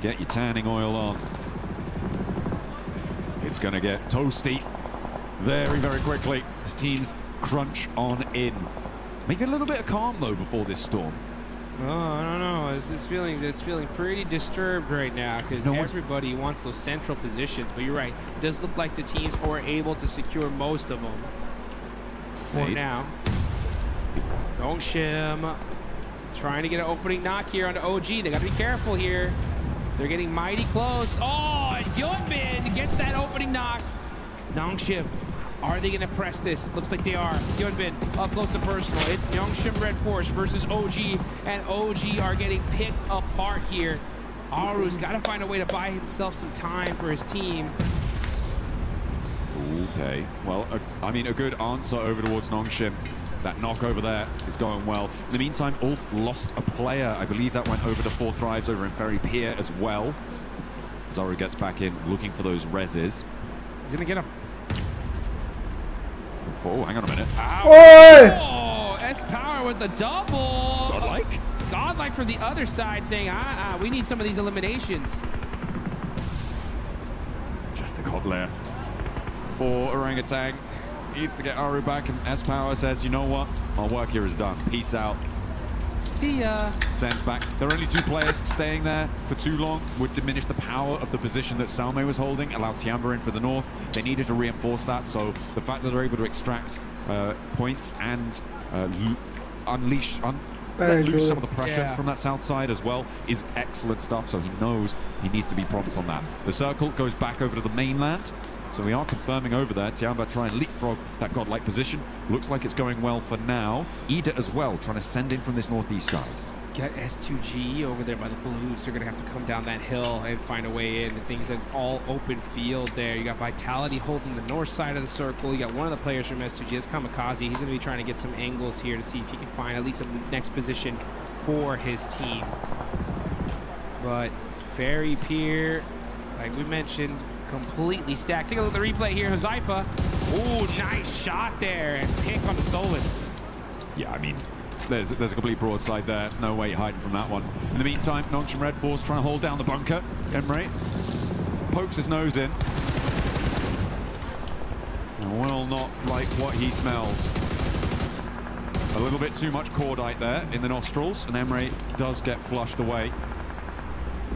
Get your tanning oil on. It's going to get toasty very, very quickly as teams crunch on in. Maybe a little bit of calm, though, before this storm. Oh, I don't know. It's feeling pretty disturbed right now because everybody wants those central positions. But you're right. It does look like the teams were able to secure most of them for now. Nongshim trying to get an opening knock here on the OG. They got to be careful here. They're getting mighty close. Oh, and Hyunbin gets that opening knock. Nongshim, are they going to press this? Looks like they are. Hyunbin up close and personal. It's Nongshim Red Force versus OG, and OG are getting picked apart here. Aru's got to find a way to buy himself some time for his team. Okay, well, I mean, a good answer over towards Nongshim. That knock over there is going well. In the meantime, Ulf lost a player. I believe that went over to 4 Thrives over in Ferry Pier as well. Zaru gets back in, looking for those reses. He's gonna get him. Oh, hang on a minute. Oh, S-Power with the double. Godlike? Godlike from the other side saying, we need some of these eliminations. Just a cop left for Orangutan. Needs to get Aru back, and S-Power says, you know what? My work here is done. Peace out. See ya. Sends back. There are only 2 players. Staying there for too long would diminish the power of the position that Salme was holding, allow Tiamba in for the north. They needed to reinforce that, so the fact that they're able to extract points and unleash let loose some of the pressure from that south side as well is excellent stuff, so he knows he needs to be prompt on that. The circle goes back over to the mainland. So we are confirming over there. Tiamba trying to leapfrog that godlike position. Looks like it's going well for now. Ida as well, trying to send in from this northeast side. Got S2G over there by the Blues. They're going to have to come down that hill and find a way in. And things that's all open field there. You got Vitality holding the north side of the circle. You got one of the players from S2G. That's Kamikaze. He's going to be trying to get some angles here to see if he can find at least a next position for his team. But Ferry Pier, like we mentioned, completely stacked. Take a look at the replay here. Huzaifa. Ooh, nice shot there. And pick on the Solus. Yeah, I mean, there's a complete broadside there. No way hiding from that one. In the meantime, Nongshim Red Force trying to hold down the bunker. Emre pokes his nose in. And will not like what he smells. A little bit too much cordite there in the nostrils, and Emre does get flushed away.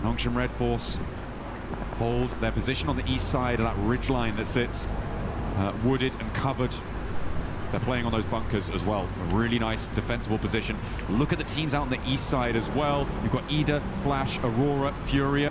Nongshim Red Force hold their position on the east side of that ridgeline that sits wooded and covered. They're playing on those bunkers as well. A really nice defensible position. Look at the teams out on the east side as well. You've got Ida, Flash, Aurora, Furia.